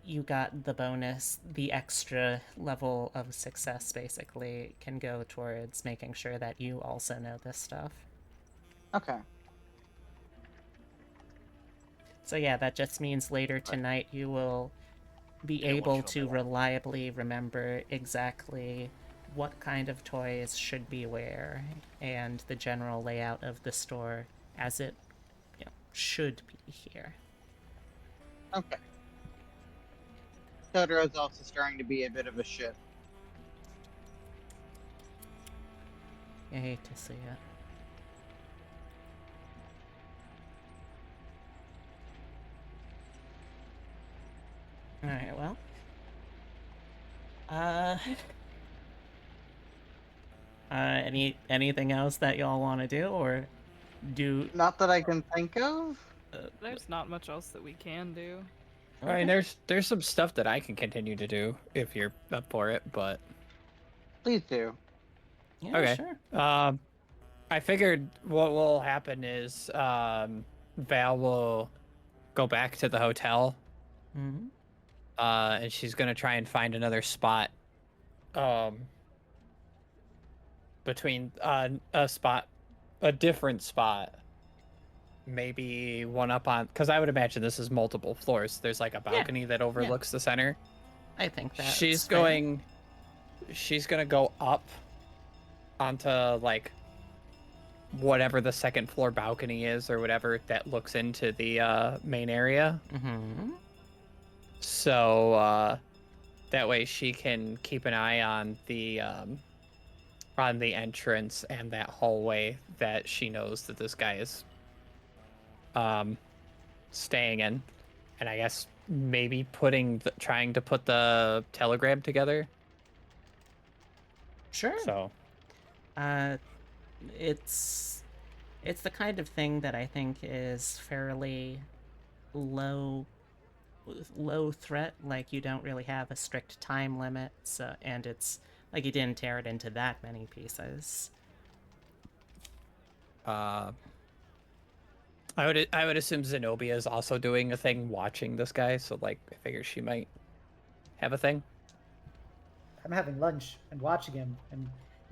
you got the bonus, the extra level of success basically can go towards making sure that you also know this stuff. Okay. So yeah, that just means later tonight you will be Yeah, able watch to over. reliably remember exactly what kind of toys should be where and the general layout of the store as it should be here. Okay. Totoro's also starting to be a bit of a shit. I hate to see it. Alright, well. Anything else that y'all want to do, or do? Not that I can think of. There's not much else that we can do. I mean, there's some stuff that I can continue to do if you're up for it, but Please do. Yeah, okay. sure. I figured what will happen is Val will go back to the hotel, Mm-hmm. and she's gonna try and find another spot, between a different spot, maybe one up on, because I would imagine this is multiple floors. There's like a balcony that overlooks the center. I think that She's gonna go up onto like whatever the second floor balcony is or whatever that looks into the main area. Mm-hmm. So that way she can keep an eye on the entrance and that hallway that she knows that this guy is staying in, and I guess maybe trying to put the telegram together. Sure. So it's the kind of thing that I think is fairly low threat. Like, you don't really have a strict time limit, so, and it's like you didn't tear it into that many pieces. I would assume Xenobia is also doing a thing watching this guy, so like I figure she might have a thing. I'm having lunch and watching him and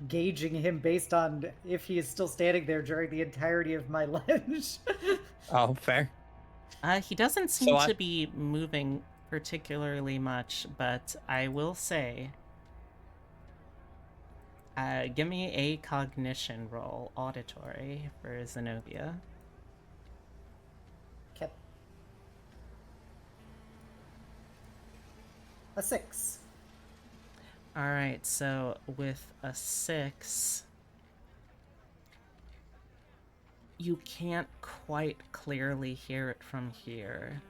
gauging him based on if he is still standing there during the entirety of my lunch. Oh, fair. He doesn't seem So to be moving particularly much, but I will say, give me a cognition roll, auditory, for Xenobia. Okay. A 6. Alright, so with a 6, you can't quite clearly hear it from here,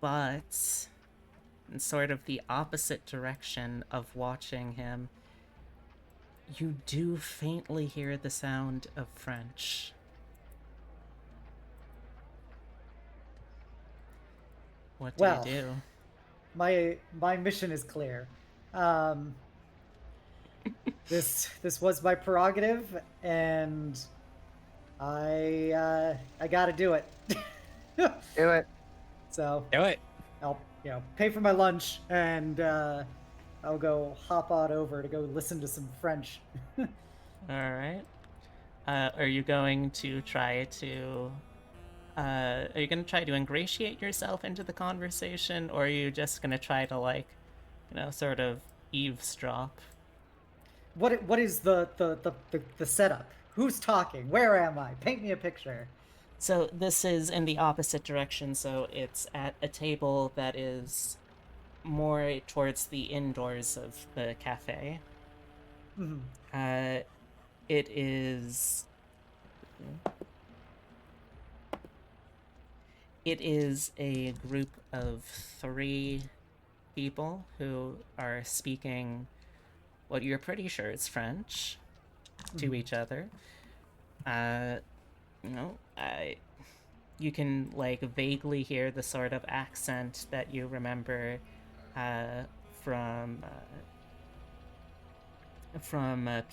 but in sort of the opposite direction of watching him, you do faintly hear the sound of French. What do Well, you do? My mission is clear. This was my prerogative, and I gotta do it. Do it. So Do it. I'll pay for my lunch, and I'll go hop on over to go listen to some French. Alright. Are you going to try to... are you going to try to ingratiate yourself into the conversation, or are you just going to try to, like, sort of eavesdrop? What is the setup? Who's talking? Where am I? Paint me a picture. So this is in the opposite direction, so it's at a table that is more towards the indoors of the cafe. Mhm. It is... It is a group of 3 people who are speaking what you're pretty sure is French to each other. You can like vaguely hear the sort of accent that you remember from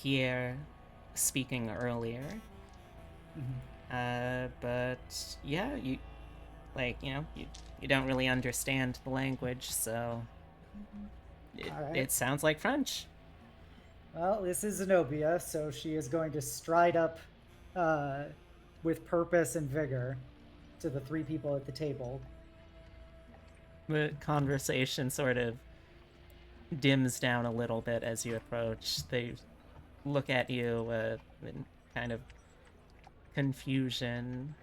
Pierre speaking earlier. But yeah, you don't really understand the language, so Alright. it sounds like French. Well, this is Xenobia, so she is going to stride up with purpose and vigor. to the three people at the table. The conversation sort of dims down a little bit as you approach. They look at you in kind of confusion.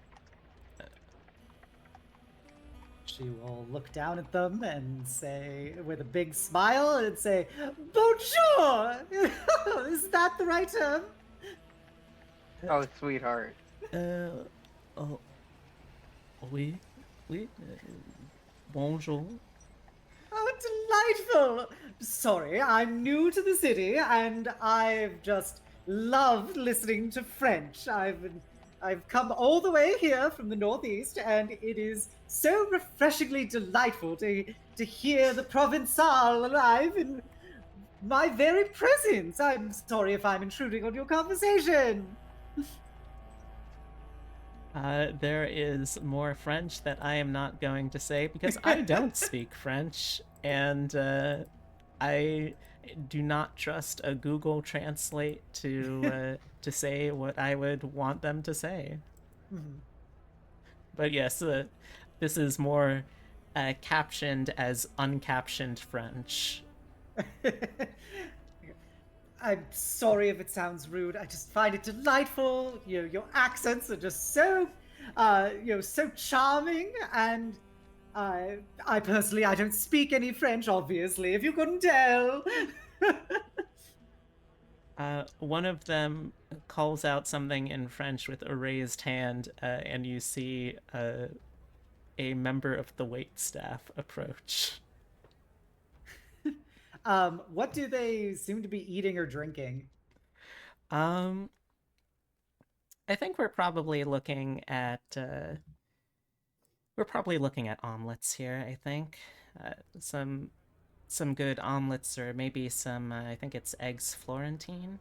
She will look down at them and say, with a big smile, and say, "Bonjour! Is that the right term?" Oh, sweetheart. Oh, oui, bonjour. Oh, delightful! Sorry, I'm new to the city, and I've just loved listening to French. I've come all the way here from the Northeast, and it is so refreshingly delightful to hear the Provençal alive in my very presence. I'm sorry if I'm intruding on your conversation. There is more French that I am not going to say because I don't speak French, and I do not trust a Google Translate to say what I would want them to say. Mhm. But yes, this is more captioned as uncaptioned French. I'm sorry if it sounds rude. I just find it delightful. Your accents are just so, so charming. And I personally, I don't speak any French, obviously, if you couldn't tell. One of them calls out something in French with a raised hand, and you see a member of the wait staff approach. What do they seem to be eating or drinking? I think we're probably looking at omelets here. I think some good omelets, or maybe some. I think it's eggs Florentine.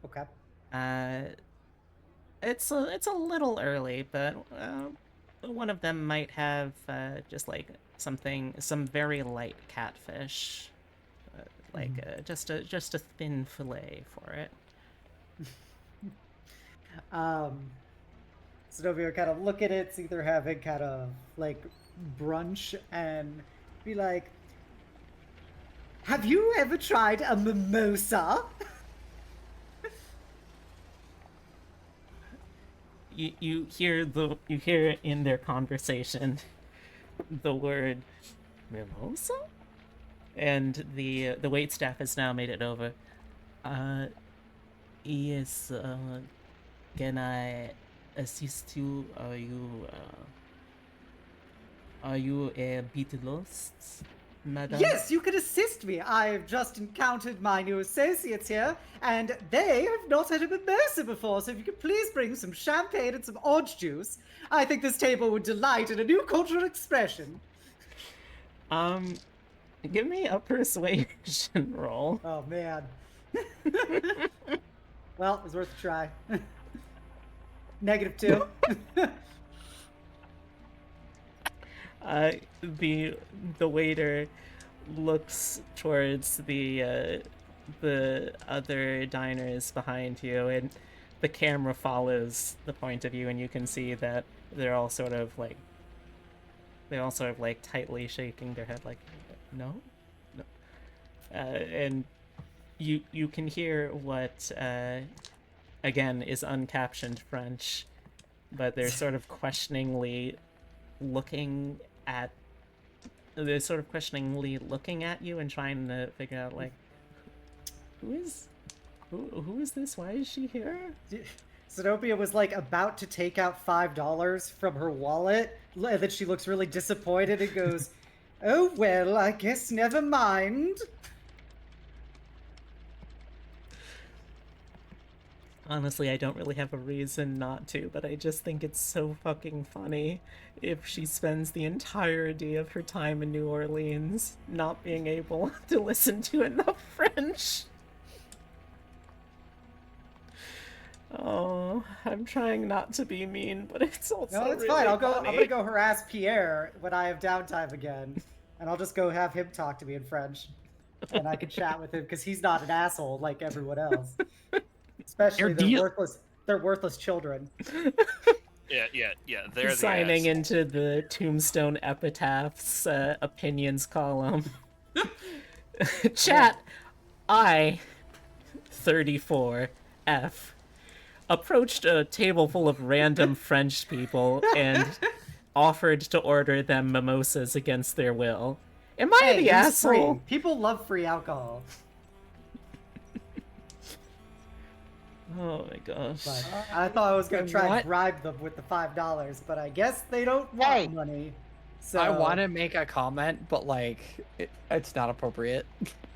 Okay. It's a little early, but one of them might have just like some very light catfish. Just a thin fillet for it. Xenobia will kind of look at it, it's either having kind of like brunch and be like, "Have you ever tried a mimosa?" You hear in their conversation the word mimosa, and the waitstaff has now made it over. Yes. Can I assist you? Are you a bit lost, madam? Yes, you can assist me. I've just encountered my new associates here, and they have not had a mimosa before, so if you could please bring some champagne and some orange juice, I think this table would delight in a new cultural expression. Give me a persuasion roll. Oh, man. Well, it was worth a try. -2. The waiter looks towards the other diners behind you, and the camera follows the point of view, and you can see that they're all sort of like tightly shaking their head, like no. And you can hear what again is uncaptioned French, but they're sort of questioningly looking at you and trying to figure out, like, who is this? Why is she here? Xenobia was like about to take out $5 from her wallet, and then she looks really disappointed and goes, "Oh well, I guess never mind." Honestly, I don't really have a reason not to, but I just think it's so fucking funny if she spends the entirety of her time in New Orleans not being able to listen to enough French. Oh, I'm trying not to be mean, but it's also No, it's really fine. I'm funny. gonna go harass Pierre when I have downtime again, and I'll just go have him talk to me in French, and I can chat with him because he's not an asshole like everyone else. Especially Your deal- they're worthless children. Yeah. They're the signing ass. into the Tombstone Epitaphs opinions column. Chat, I, 34F, approached a table full of random French people and offered to order them mimosas against their will. Am I Hey, the it was asshole? free. People love free alcohol. Oh my gosh. But I thought I was gonna Wait, try what? and bribe them with the $5, but I guess they don't want Hey. money. So I want to make a comment, but like, it's not appropriate.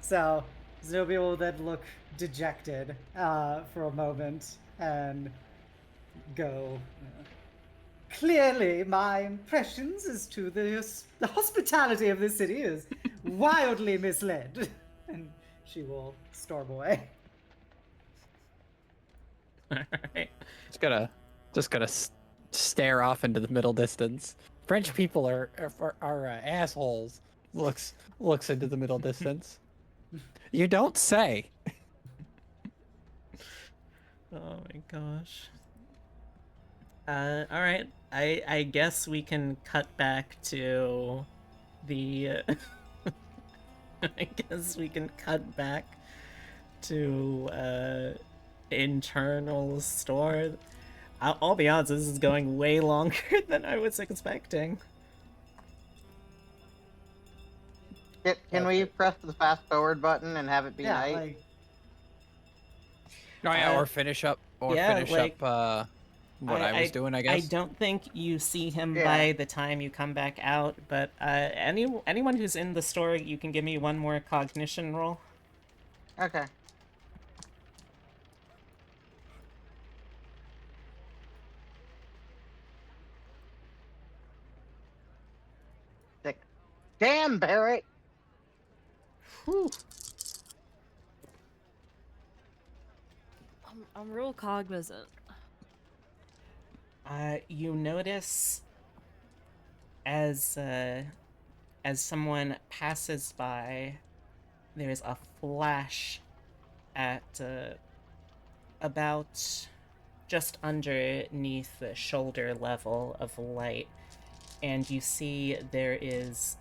So Xenobia will then look dejected for a moment and go. Clearly, my impressions as to the hospitality of this city is wildly misled, and she will storm away. Alright. Just gonna stare off into the middle distance. French people are assholes. Looks into the middle distance. You don't say. Oh my gosh. Alright. I guess we can cut back to the I guess we can cut back to internal store. I'll be honest, this is going way longer than I was expecting. Can we press the fast forward button and have it be Yeah, night? like Oh yeah, Uh, or finish up what I was doing, I I guess. don't think you see him Yeah. by the time you come back out, but anyone who's in the store, you can give me one more cognition roll. Okay. Sick. Damn, Parrot! Whew. I'm real cognizant. You notice as someone passes by, there's a flash at about just underneath the shoulder level of light, and you see there is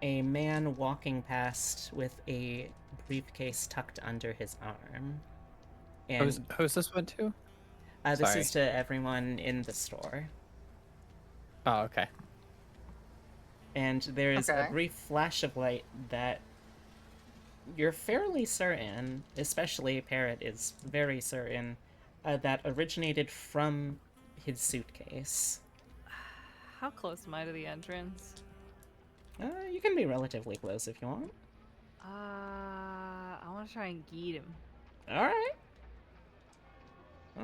a man walking past with a briefcase tucked under his arm. And Who's this one to? this sorry. is to everyone in the store. Oh, okay. And there is a Okay. brief flash of light that you're fairly certain, especially Parrot is very certain, that originated from his suitcase. How close am I to the entrance? You can be relatively close if you want. I want to try and get him. Alright.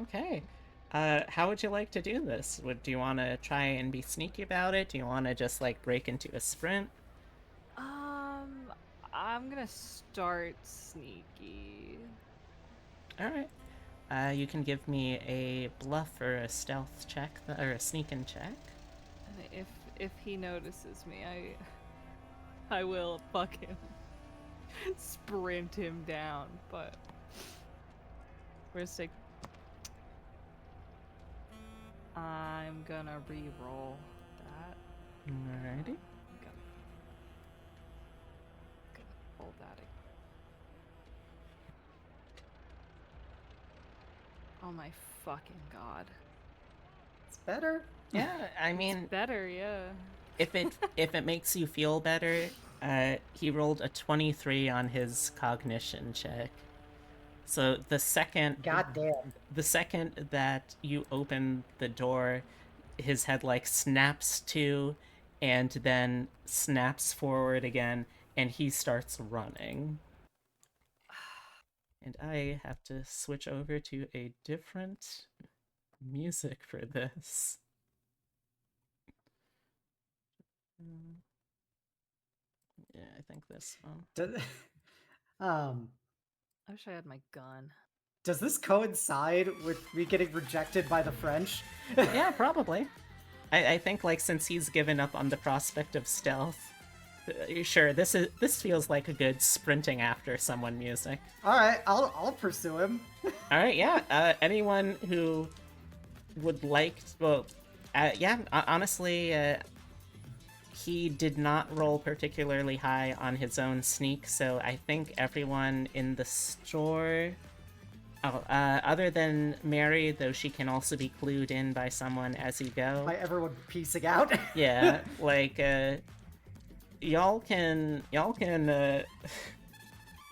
Okay. How would you like to do this? Do you want to try and be sneaky about it? Do you want to just, like, break into a sprint? I'm gonna start sneaky. Alright. You can give me a bluff or a stealth check, or a sneak-in check. And if he notices me, I will fucking sprint him down. But where's the? I'm gonna re-roll that. Alrighty. Gonna roll that again. Oh my fucking god. it's better. Yeah, I mean, Better, yeah. if it makes you feel better, he rolled a 23 on his cognition check. So the second Goddamn. that you open the door, his head like snaps to and then snaps forward again, and he starts running. And I have to switch over to a different music for this. Yeah, I think this one. Does, I wish I had my gun. does this coincide with me getting rejected by the French? Yeah, probably. I think, like, since he's given up on the prospect of stealth, sure, this feels like a good sprinting after someone music. All right, I'll pursue him. All right, yeah. Anyone who would like, well, honestly, he did not roll particularly high on his own sneak, so I think everyone in the store, other than Mary, though she can also be clued in by someone as you go. By everyone piecing out. Yeah, like, y'all can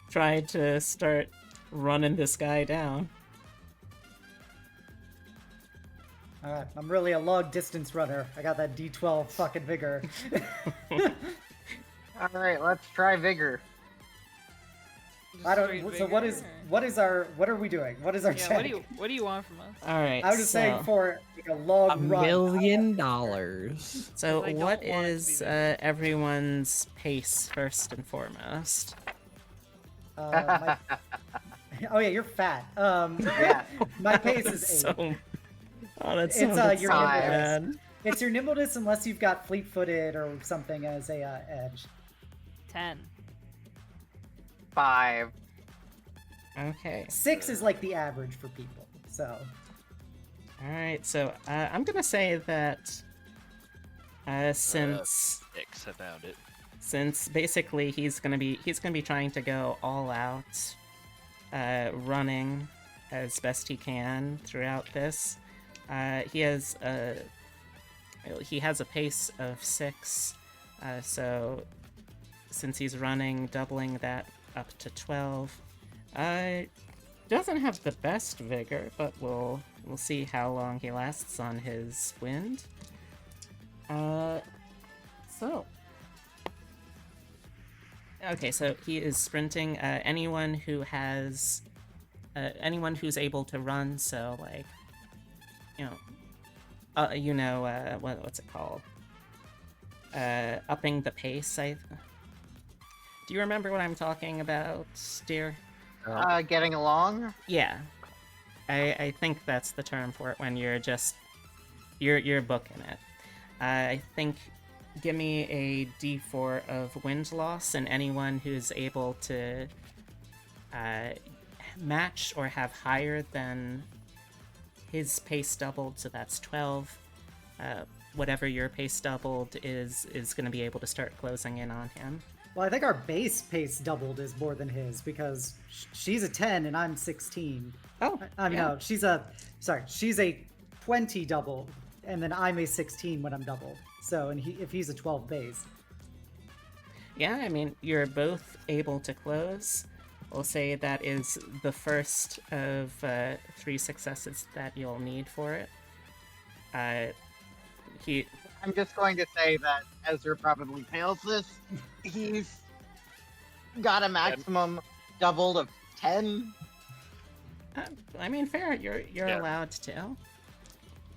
try to start running this guy down. Alright, I'm really a long distance runner. I got that D12 fucking vigor. Alright, let's try vigor. I don't. Straight So what are we doing? What is our Yeah, check? what do you want from us? All right. I was just saying for like, a long $1 run. million. So I don't what want it to be is there. everyone's pace first and foremost? Oh yeah, you're fat. Yeah, my pace is 8. So, oh, that's It's, sounded your so nimbleness. bad. It's your nimbleness unless you've got fleet-footed or something as a edge. 10. 5. Okay. 6 is like the average for people. So All right. So I'm gonna say that since I found it. since basically he's gonna be trying to go all out, running as best he can throughout this. He has a pace of 6, so since he's running, doubling that up to 12. Doesn't have the best vigor, but we'll see how long he lasts on his wind. So he is sprinting. Anyone who's able to run. So like, what's it called? Upping the pace. Do you remember what I'm talking about, dear? Getting along? Yeah, I think that's the term for it when you're just you're booking it. I think give me a D4 of wind loss, and anyone who's able to match or have higher than his pace doubled, so that's 12. Whatever your pace doubled is going to be able to start closing in on him. well, I think our base pace doubled is more than his because she's a 10 and I'm 16. Oh, I mean, yeah. no, she's a 20 double, and then I'm a 16 when I'm double. So, and if he's a 12 base. Yeah, I mean, you're both able to close. We'll say that is the first of 3 successes that you'll need for it. I'm just going to say that Ezra probably fails this. He's got a maximum doubled of 10. I mean, fair. You're Yeah. allowed to.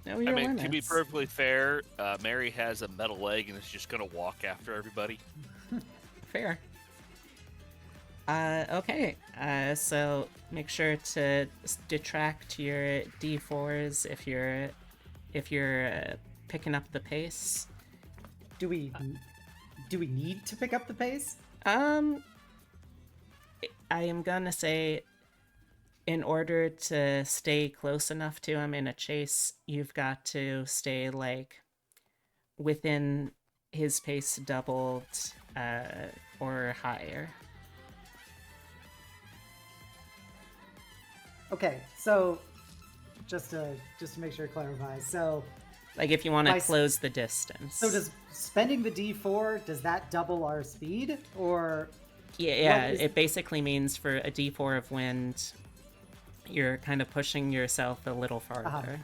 Know your I mean, limits. to be perfectly fair, Mary has a metal leg and is just gonna walk after everybody. Fair. Okay. So make sure to detract your D4s if you're picking up the pace. Do we need to pick up the pace? I am gonna say, in order to stay close enough to him in a chase, you've got to stay like within his pace doubled or higher. Okay, so just to make sure it clarifies. So Like if you want to By close the distance. so does spending the D4, does that double our speed or Yeah, what is- it basically means for a D4 of wind, you're kind of pushing yourself a little farther.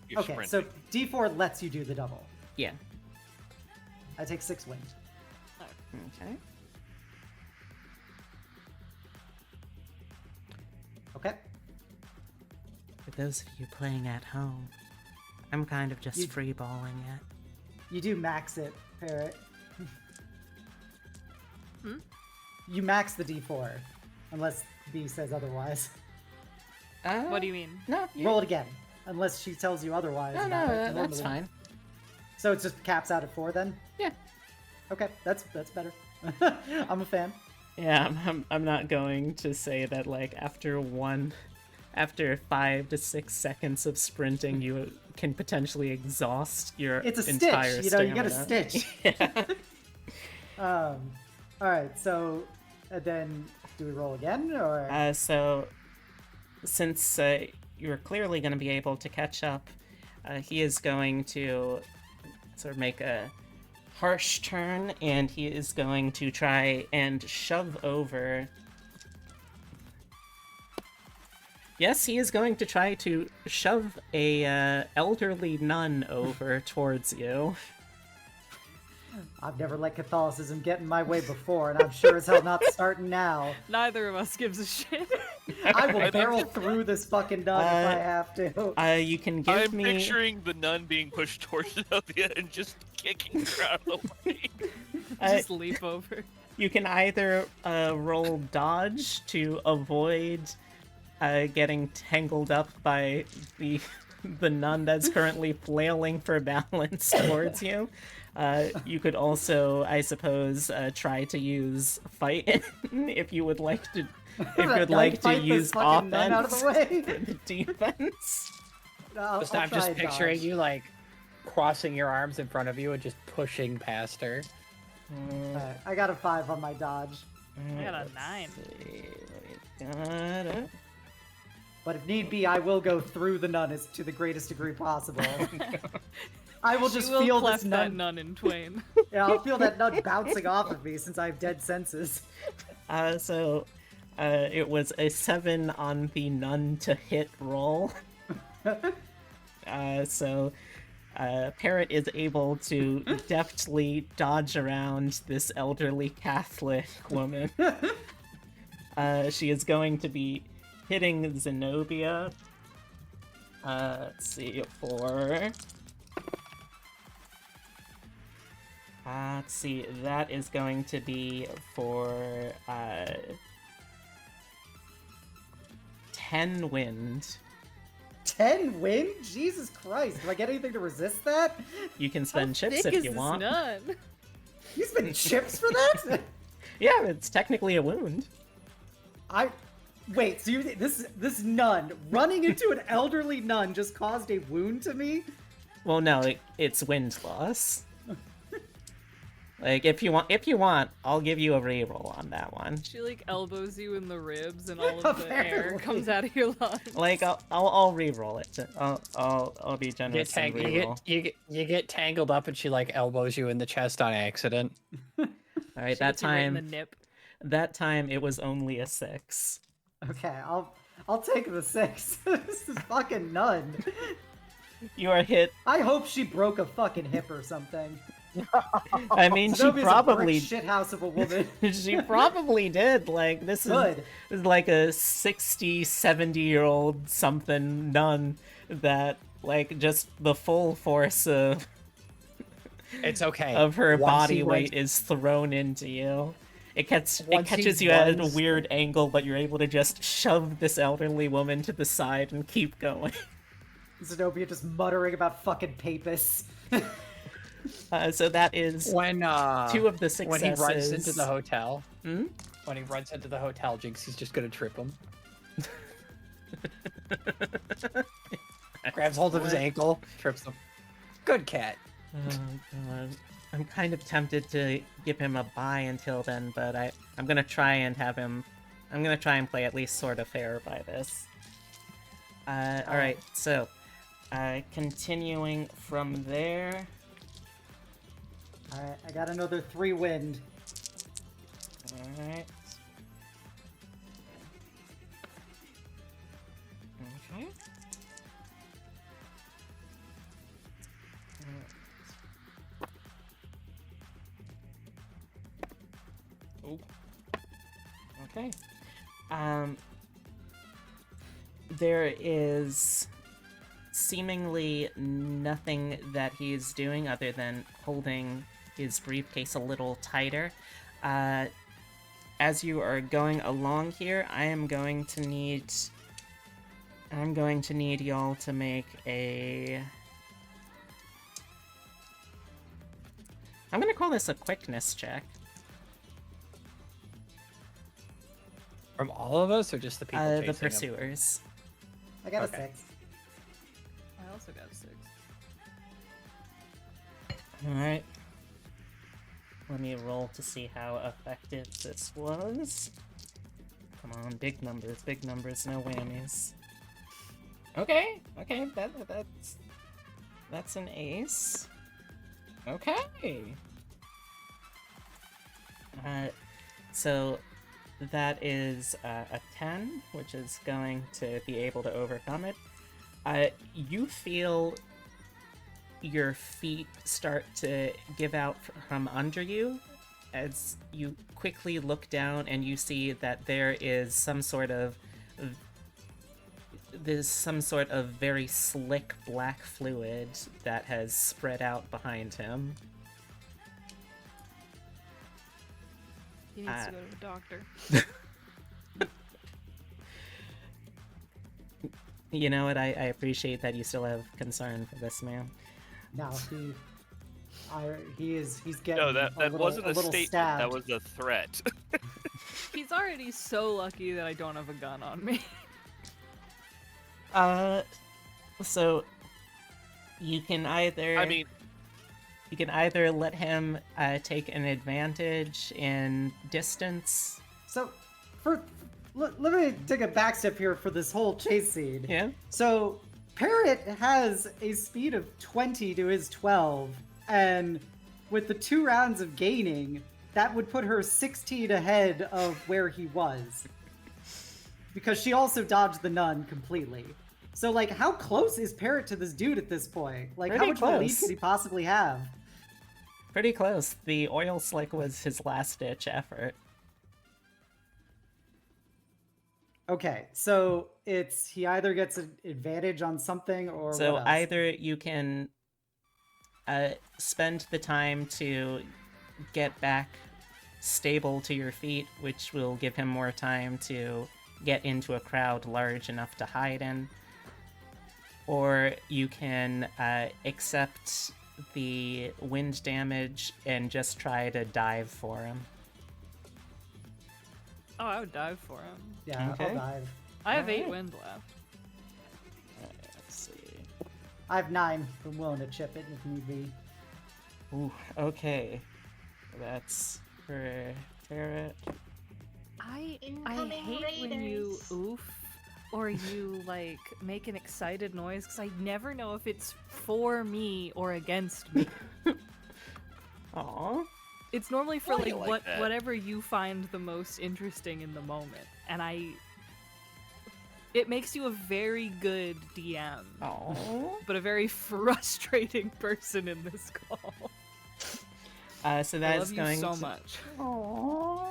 You're okay, sprinting. so D4 lets you do the double. Yeah. I take 6 wind. Okay. Okay. For those of you playing at home, I'm kind of just You- freeballing it. You do max it, Parrot. Hmm? You max the D4, unless B says otherwise. What do you mean? No, you, Roll it again, unless she tells you otherwise. no, about it that's normally. fine. So it just caps out at 4 then? Yeah. Okay, that's better. I'm a fan. Yeah, I'm not going to say that like after After 5 to 6 seconds of sprinting, you can potentially exhaust your It's a entire stitch, you know, you stamina. gotta stitch. Yeah. Alright, so then do we roll again, or? So, since you're clearly going to be able to catch up, he is going to sort of make a harsh turn, and he is going to try and shove over. Yes, he is going to try to shove a elderly nun over towards you. I've never let Catholicism get in my way before, and I'm sure as hell not starting now. Neither of us gives a shit. I will barrel through this fucking nun if I have to. You can give I'm me. picturing the nun being pushed towards Xenobia and just kicking her out of the way. Just leap over. You can either roll dodge to avoid getting tangled up by the nun that's currently flailing for balance towards you. You could also, I suppose, try to use fight if you would like to. If you'd like to use fucking nun out of offense the way. and defense. I'll I'm try just and picturing dodge. you like crossing your arms in front of you and just pushing past her. Alright, I got a 5 on my dodge. I got a Let's 9. see, we got it. But if need be, I will go through the nun to the greatest degree possible. I will just She will feel cleft this that nun. nun in twain. Yeah, I'll feel that nun bouncing off of me since I have dead senses. It was a 7 on the none to hit roll. Parrot is able to deftly dodge around this elderly Catholic woman. She is going to be hitting Xenobia. Let's see, that is going to be for 10 wind. 10 wind? Jesus Christ, do I get anything to resist that? You can spend How chips thick if is you this want. nun? You spend chips for that? Yeah, it's technically a wound. Wait, so this nun running into an elderly nun just caused a wound to me? Well, no, it's wind loss. Like, if you want, I'll give you a reroll on that one. She like elbows you in the ribs and all of the air Apparently. comes out of your lungs. Like, I'll reroll it. I'll be You generous and get, reroll. you get tangled up and she like elbows you in the chest on accident. All right, She that gets you right in the time. nip. That time it was only a 6. Okay, I'll take the 6. This is fucking nun. You are hit. I hope she broke a fucking hip or something. I mean, she Xenobia's a probably. brick shithouse of a woman. She probably did. Like, this Good. is like a 60, 70-year-old something nun that, like, just the full force of It's okay. of her Once body he weight runs- is thrown into you. It Once he catches you at a runs- weird angle, but you're able to just shove this elderly woman to the side and keep going. Xenobia just muttering about fucking papists. So that is when 2 of the successes. when he runs into the hotel. Hmm? When he runs into the hotel, Jinxie's just gonna trip him. Grabs hold of his ankle, trips him. Good cat. Oh, God. I'm kind of tempted to give him a bye until then, but I'm gonna try and have him. I'm gonna try and play at least sort of fair by this. Alright, so continuing from there. Alright, I got another 3 wind. Alright. Okay. Oh. Okay. There is seemingly nothing that he's doing other than holding his briefcase a little tighter. As you are going along here, I'm going to need y'all to make a... I'm gonna call this a quickness check. From all of us, or just the people The chasing him? pursuers. I got Okay. a 6. I also got a 6. Alright. Let me roll to see how effective this was. Come on, big numbers, no whammies. Okay, that's an ace. Okay. So that is a 10, which is going to be able to overcome it. You feel your feet start to give out from under you as you quickly look down and you see that there's some sort of very slick black fluid that has spread out behind him. He needs to go to the doctor. You know what? I appreciate that you still have concern for this man. No, he's getting No, that wasn't a little statement. stabbed. That was a threat. He's already so lucky that I don't have a gun on me. So you can either let him take an advantage in distance. So, let me take a back step here for this whole chase scene. Yeah. So, Parrot has a speed of 20 to his 12, and with the 2 rounds of gaining, that would put her 16 ahead of where he was. Because she also dodged the nun completely. So, like, how close is Parrot to this dude at this point? Like, how Pretty much of a lead close. could he possibly have? Pretty close. The oil slick was his last-ditch effort. Okay, so he either gets an advantage on something or So what else? either you can spend the time to get back stable to your feet, which will give him more time to get into a crowd large enough to hide in, or you can accept the wind damage and just try to dive for him. Oh, I would dive for him. Yeah, Okay. I'll dive. I have 8 Alright. wind left. Let's see. I have 9. I'm willing to chip it if need be. Ooh, okay. That's for Parrot. I Incoming hate when you raiders. oof or you like make an excited noise because I never know if it's for me or against me. Aww. It's normally for Why do you like that? whatever you find the most interesting in the moment, and it makes you a very good DM, Aww. but a very frustrating person in this call. So I that's love you going so to... much. Aww.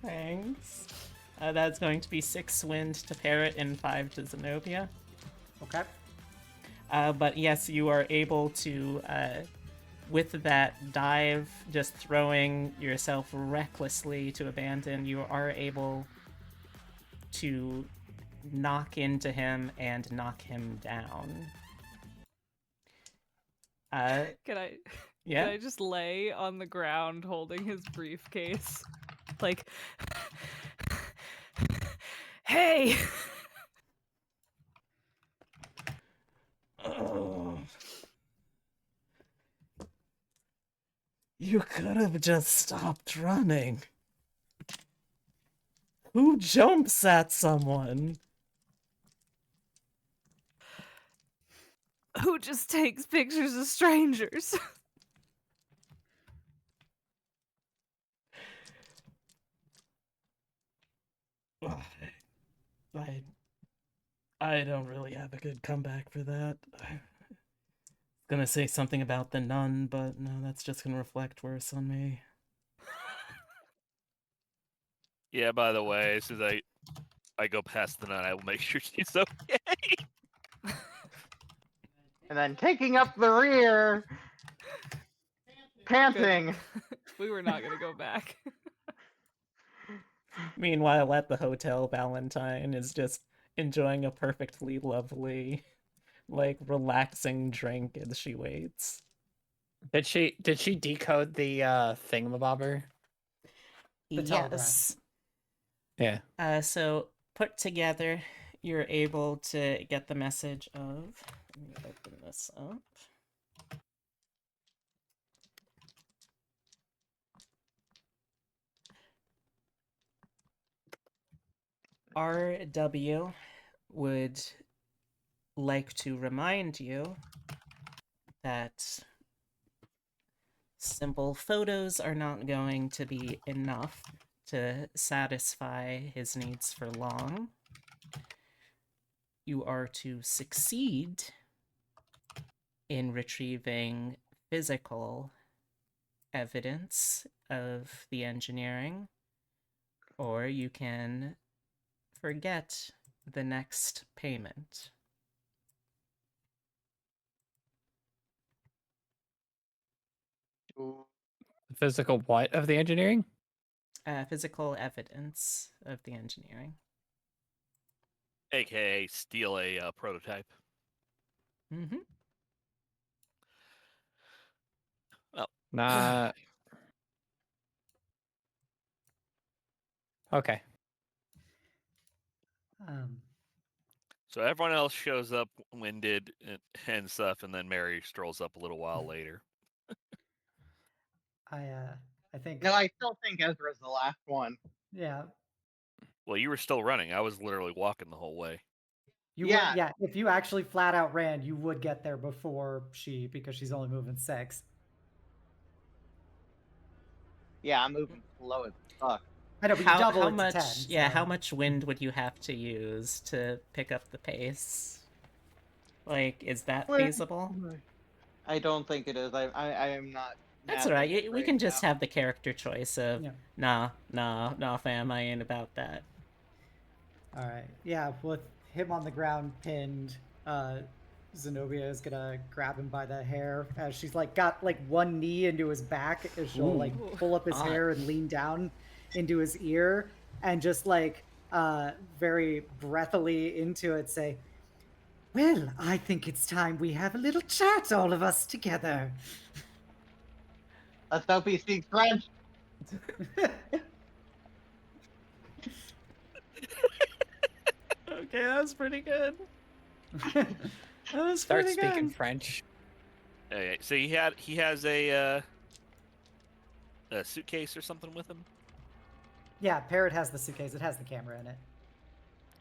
Thanks. That's going to be 6 wind to Parrot and 5 to Xenobia. Okay. But yes, you are able to, with that dive, just throwing yourself recklessly to abandon, you are able to knock into him and knock him down. Can I Yeah? just lay on the ground holding his briefcase? Like, hey! Oh. You could have just stopped running. Who jumps at someone? Who just takes pictures of strangers? I don't really have a good comeback for that. I was gonna say something about the nun, but no, that's just gonna reflect worse on me. Yeah, by the way, as soon as I go past the nun, I will make sure she's okay. And then taking up the rear, panting. We were not gonna go back. Meanwhile, at the hotel, Valentine is just enjoying a perfectly lovely, like, relaxing drink as she waits. Did she decode the thingamabobber? The telegraph. Yes. Yeah. So, put together, you're able to get the message of... Let me open this up. RW would like to remind you that simple photos are not going to be enough to satisfy his needs for long. You are to succeed in retrieving physical evidence of the engineering, or you can forget the next payment. Physical what of the engineering? Physical evidence of the engineering. AKA steal a prototype. Mm-hmm. Nah. Okay. So everyone else shows up winded and stuff, and then Mary strolls up a little while later. I think. No, I still think Ezra's the last one. Yeah. Well, you were still running. I was literally walking the whole way. You Yeah. would, yeah. If you actually flat out ran, you would get there before she, because she's only moving 6. Yeah, I'm moving slow as fuck. I know, but you double How it to much? 10. Yeah, so- how much wind would you have to use to pick up the pace? Like, is that Well, feasible? I don't think it is. I am not. That's navigating alright. it We right can just now. have the character choice of Yeah. nah, fam, I ain't about that. All right. Yeah, with him on the ground pinned, Xenobia is gonna grab him by the hair as she's like got like one knee into his back as she'll like pull up his hot. hair and lean down into his ear and just like very breathily into it say, "Well, I think it's time we have a little chat, all of us together." Let's hope he speaks French. Okay, that was pretty good. That was Start pretty speaking good. French. Okay, so he has a suitcase or something with him. Yeah, Parrot has the suitcase. It has the camera in it.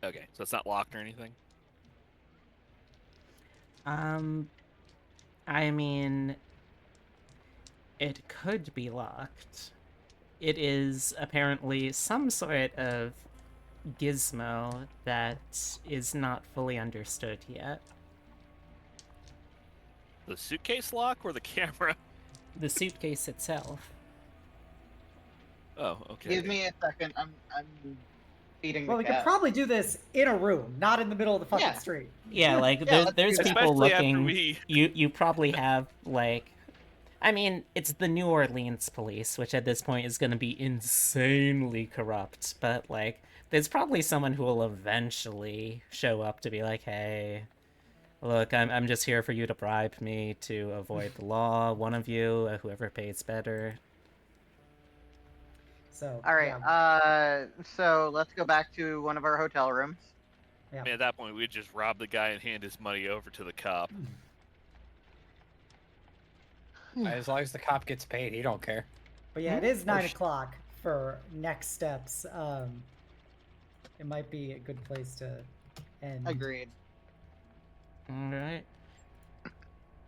Okay, so it's not locked or anything. I mean, it could be locked. It is apparently some sort of gizmo that is not fully understood yet. The suitcase lock or the camera? The suitcase itself. Oh, okay. Give me a second. I'm feeding Well, the we could cat. probably do this in a room, not in the middle of the fucking Yeah. street. Yeah, like Yeah, there's let's there's do that. people Especially after looking. we- You probably have like, I mean, it's the New Orleans police, which at this point is going to be insanely corrupt. But like, there's probably someone who will eventually show up to be like, "Hey, look, I'm just here for you to bribe me to avoid the law. One of you, whoever pays better." So, All right. yeah. So let's go back to one of our hotel rooms. Yeah. I mean, at that point, we'd just rob the guy and hand his money over to the cop. As long as the cop gets paid, he don't care. But yeah, it is 9 Push. o'clock for next steps. It might be a good place to end. Agreed. All right.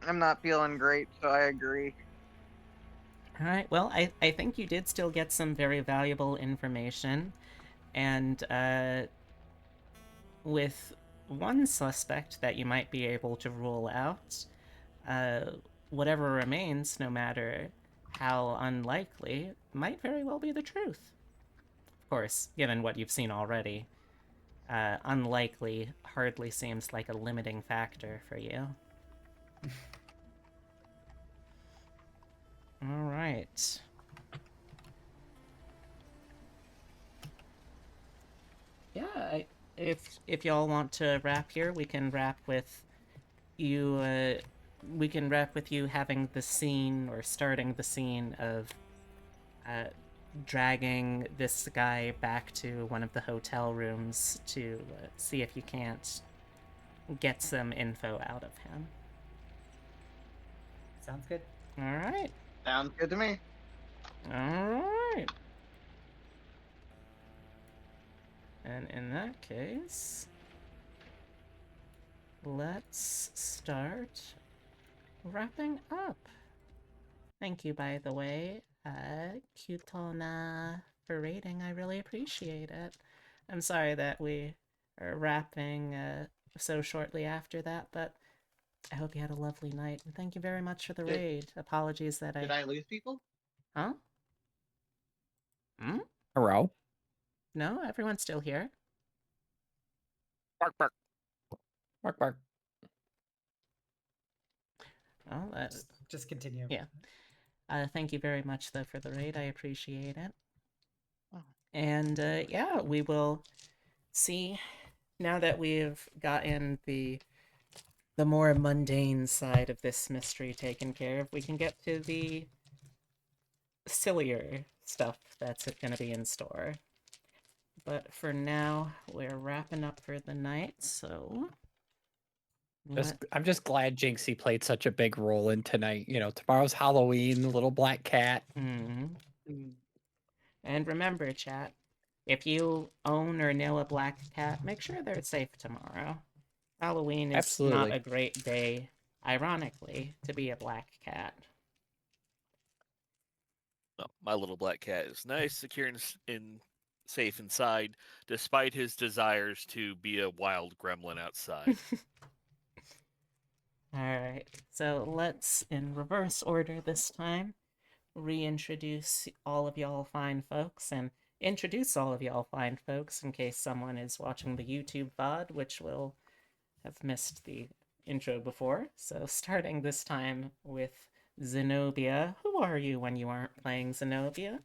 I'm not feeling great, so I agree. All right. Well, I think you did still get some very valuable information, and with one suspect that you might be able to rule out, whatever remains, no matter how unlikely, might very well be the truth. Of course, given what you've seen already, unlikely hardly seems like a limiting factor for you. All right. Yeah, if y'all want to wrap here, we can wrap with you. We can wrap with you having the scene or starting the scene of dragging this guy back to one of the hotel rooms to see if you can't get some info out of him. Sounds good. All right. Sounds good to me. All right. And in that case, let's start wrapping up. Thank you, by the way, Cutona, for rating. I really appreciate it. I'm sorry that we are wrapping so shortly after that, but I hope you had a lovely night. And thank you very much for the raid. Apologies that Did I lose people? Huh? Hmm? Hello? No, everyone's still here. Bark, bark. Bark, bark. Well, Just continue. Yeah. Thank you very much, though, for the raid. I appreciate it. Oh. And yeah, we will see, now that we've gotten the more mundane side of this mystery taken care of, we can get to the sillier stuff that's going to be in store. But for now, we're wrapping up for the night, so... I'm just glad Jinxie played such a big role in tonight. You know, tomorrow's Halloween, the little black cat. Mm-hmm. And remember, chat, if you own or know a black cat, make sure they're safe tomorrow. Halloween is Absolutely. not a great day, ironically, to be a black cat. No, my little black cat is nice, secure, and safe inside, despite his desires to be a wild gremlin outside. Alright, so let's, in reverse order this time, reintroduce all of y'all fine folks, and introduce all of y'all fine folks in case someone is watching the YouTube VOD, which will have missed the intro before. So starting this time with Xenobia. Who are you when you aren't playing Xenobia?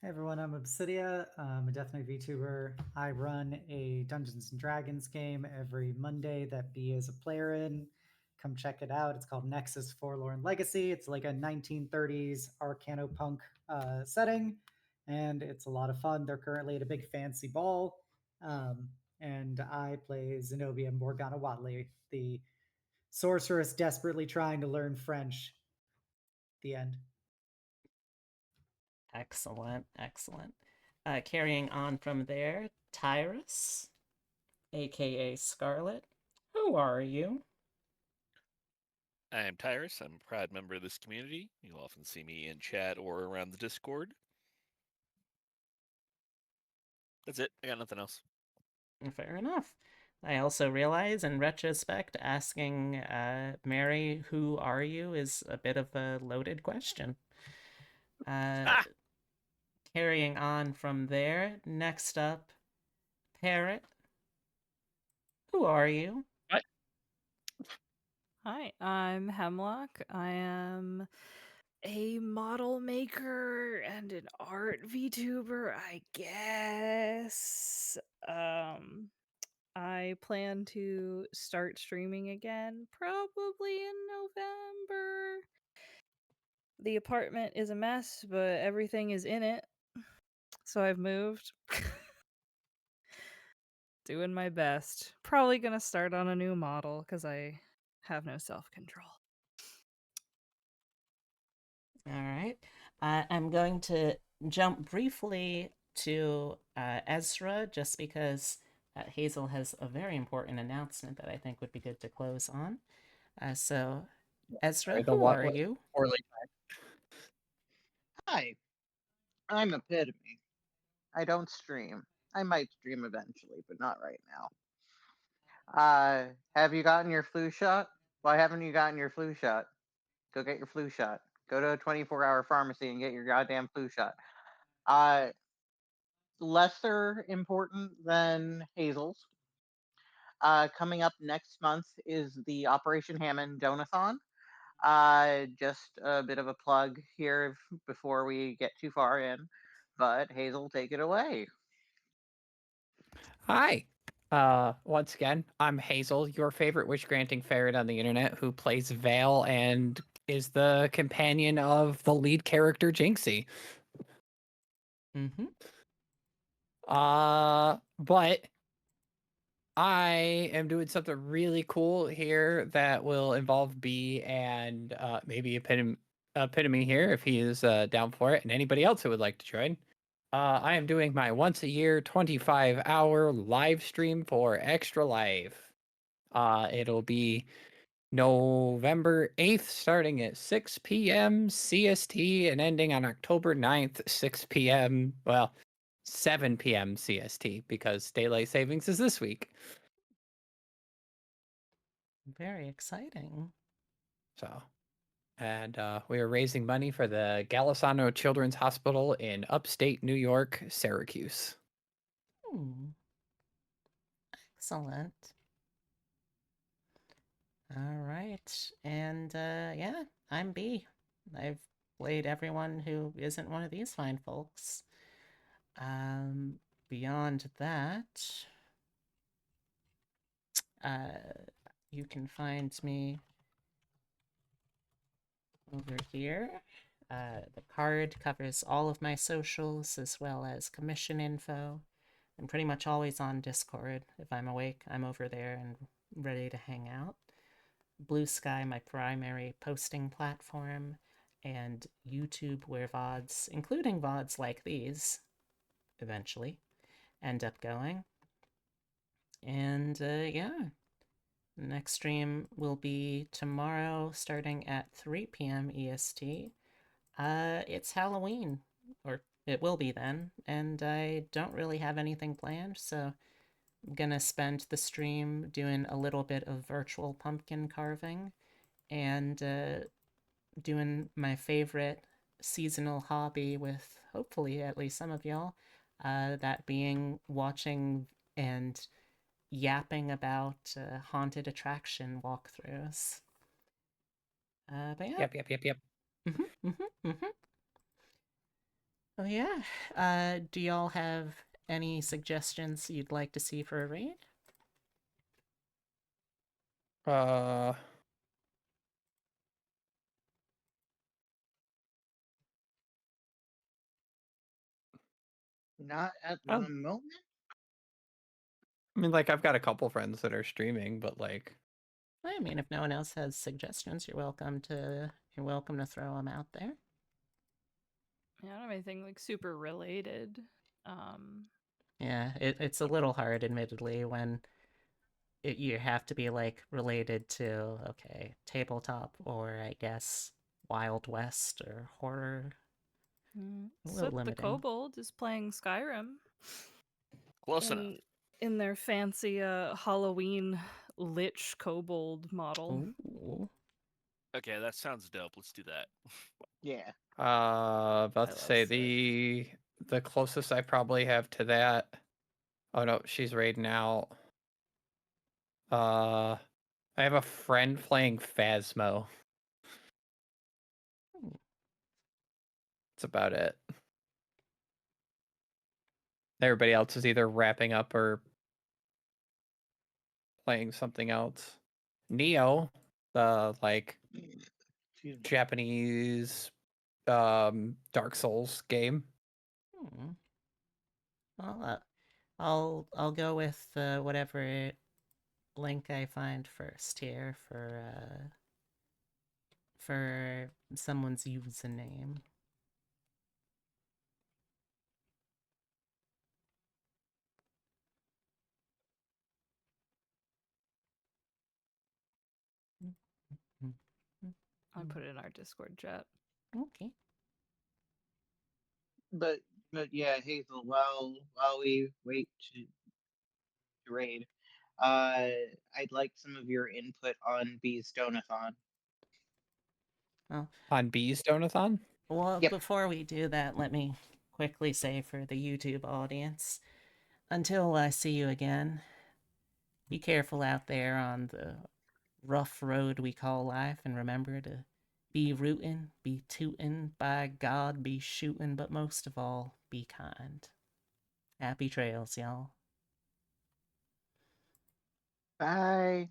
Hey everyone, I'm Obsidia. I'm a Death Knight VTuber. I run a Dungeons and Dragons game every Monday that B is a player in. Come check it out. It's called Nexus Forlorn Legacy. It's like a 1930s Arcanopunk setting, and it's a lot of fun. They're currently at a big fancy ball, and I play Xenobia Morgana Watley, the sorceress desperately trying to learn French. The end. Excellent, excellent. Carrying on from there, Tyrus, aka Scarlet. Who are you? I am Tyrus. I'm a proud member of this community. You'll often see me in chat or around the Discord. That's it. I got nothing else. Fair enough. I also realize, in retrospect, asking Mary, who are you, is a bit of a loaded question. Carrying on from there, next up, Parrot. Who are you? Hi, I'm Hemlocke. I am a model maker and an art VTuber, I guess. I plan to start streaming again probably in November. The apartment is a mess, but everything is in it. So I've moved. Doing my best. Probably gonna start on a new model because I have no self-control. All right. I'm going to jump briefly to Ezra, just because Hazel has a very important announcement that I think would be good to close on. So, Ezra, who are you? Hi, I'm Epitome. I don't stream. I might stream eventually, but not right now. Have you gotten your flu shot? Why haven't you gotten your flu shot? Go get your flu shot. Go to a 24-hour pharmacy and get your goddamn flu shot. Lesser important than Hazel's. Coming up next month is the Operation Hammond Donathon. Just a bit of a plug here before we get too far in. But Hazel, take it away. Hi. Once again, I'm Hazel, your favorite wish-granting ferret on the internet, who plays Vale and is the companion of the lead character Jinxie. Mm-hmm. But I am doing something really cool here that will involve B and maybe Epitome here if he is down for it, and anybody else who would like to join. I am doing my once a year 25-hour live stream for Extra Life. It'll be November 8th, starting at 6 p.m. CST and ending on October 9th, 6 p.m. Well, 7 p.m. CST because daylight savings is this week. Very exciting. So, and we are raising money for the Galisano Children's Hospital in upstate New York, Syracuse. Excellent. All right. And yeah, I'm B. I've played everyone who isn't one of these fine folks. Beyond that, you can find me over here. The card covers all of my socials as well as commission info. I'm pretty much always on Discord. If I'm awake, I'm over there and ready to hang out. Blue Sky, my primary posting platform, and YouTube, where VODs, including VODs like these, eventually end up going. And yeah, next stream will be tomorrow starting at 3 p.m. EST. It's Halloween, or it will be then, and I don't really have anything planned, so I'm gonna spend the stream doing a little bit of virtual pumpkin carving and doing my favorite seasonal hobby with hopefully at least some of y'all, that being watching and yapping about haunted attraction walkthroughs. But yeah. Yep. Oh yeah. Do y'all have any suggestions you'd like to see for a raid? Not at the moment. I mean, like, I've got a couple friends that are streaming, but like, I mean, if no one else has suggestions, you're welcome to throw them out there. I don't have anything like super related. Yeah, it's a little hard, admittedly, when you have to be like related to, okay, tabletop or I guess Wild West or horror. A little Soot the limiting. Kobold is playing Skyrim. Close enough. In their fancy Halloween lich kobold model. Ooh. Okay, that sounds dope. Let's do that. Yeah. about to say the closest I probably have to that. Oh no, she's raiding out. I have a friend playing Phasmo. That's about it. Everybody else is either wrapping up or playing something else. Neo, the like Japanese Dark Souls game. Well, I'll go with whatever link I find first here for someone's username. I put it in our Discord chat. Okay. But yeah, Hazel. While we wait to raid, I'd like some of your input on B's Donathon. Well, on B's Donathon? Well, Yep. Before we do that, let me quickly say for the YouTube audience, until I see you again, be careful out there on the rough road we call life, and remember to be rootin', be tootin', by God, be shootin', but most of all, be kind. Happy trails, y'all. Bye.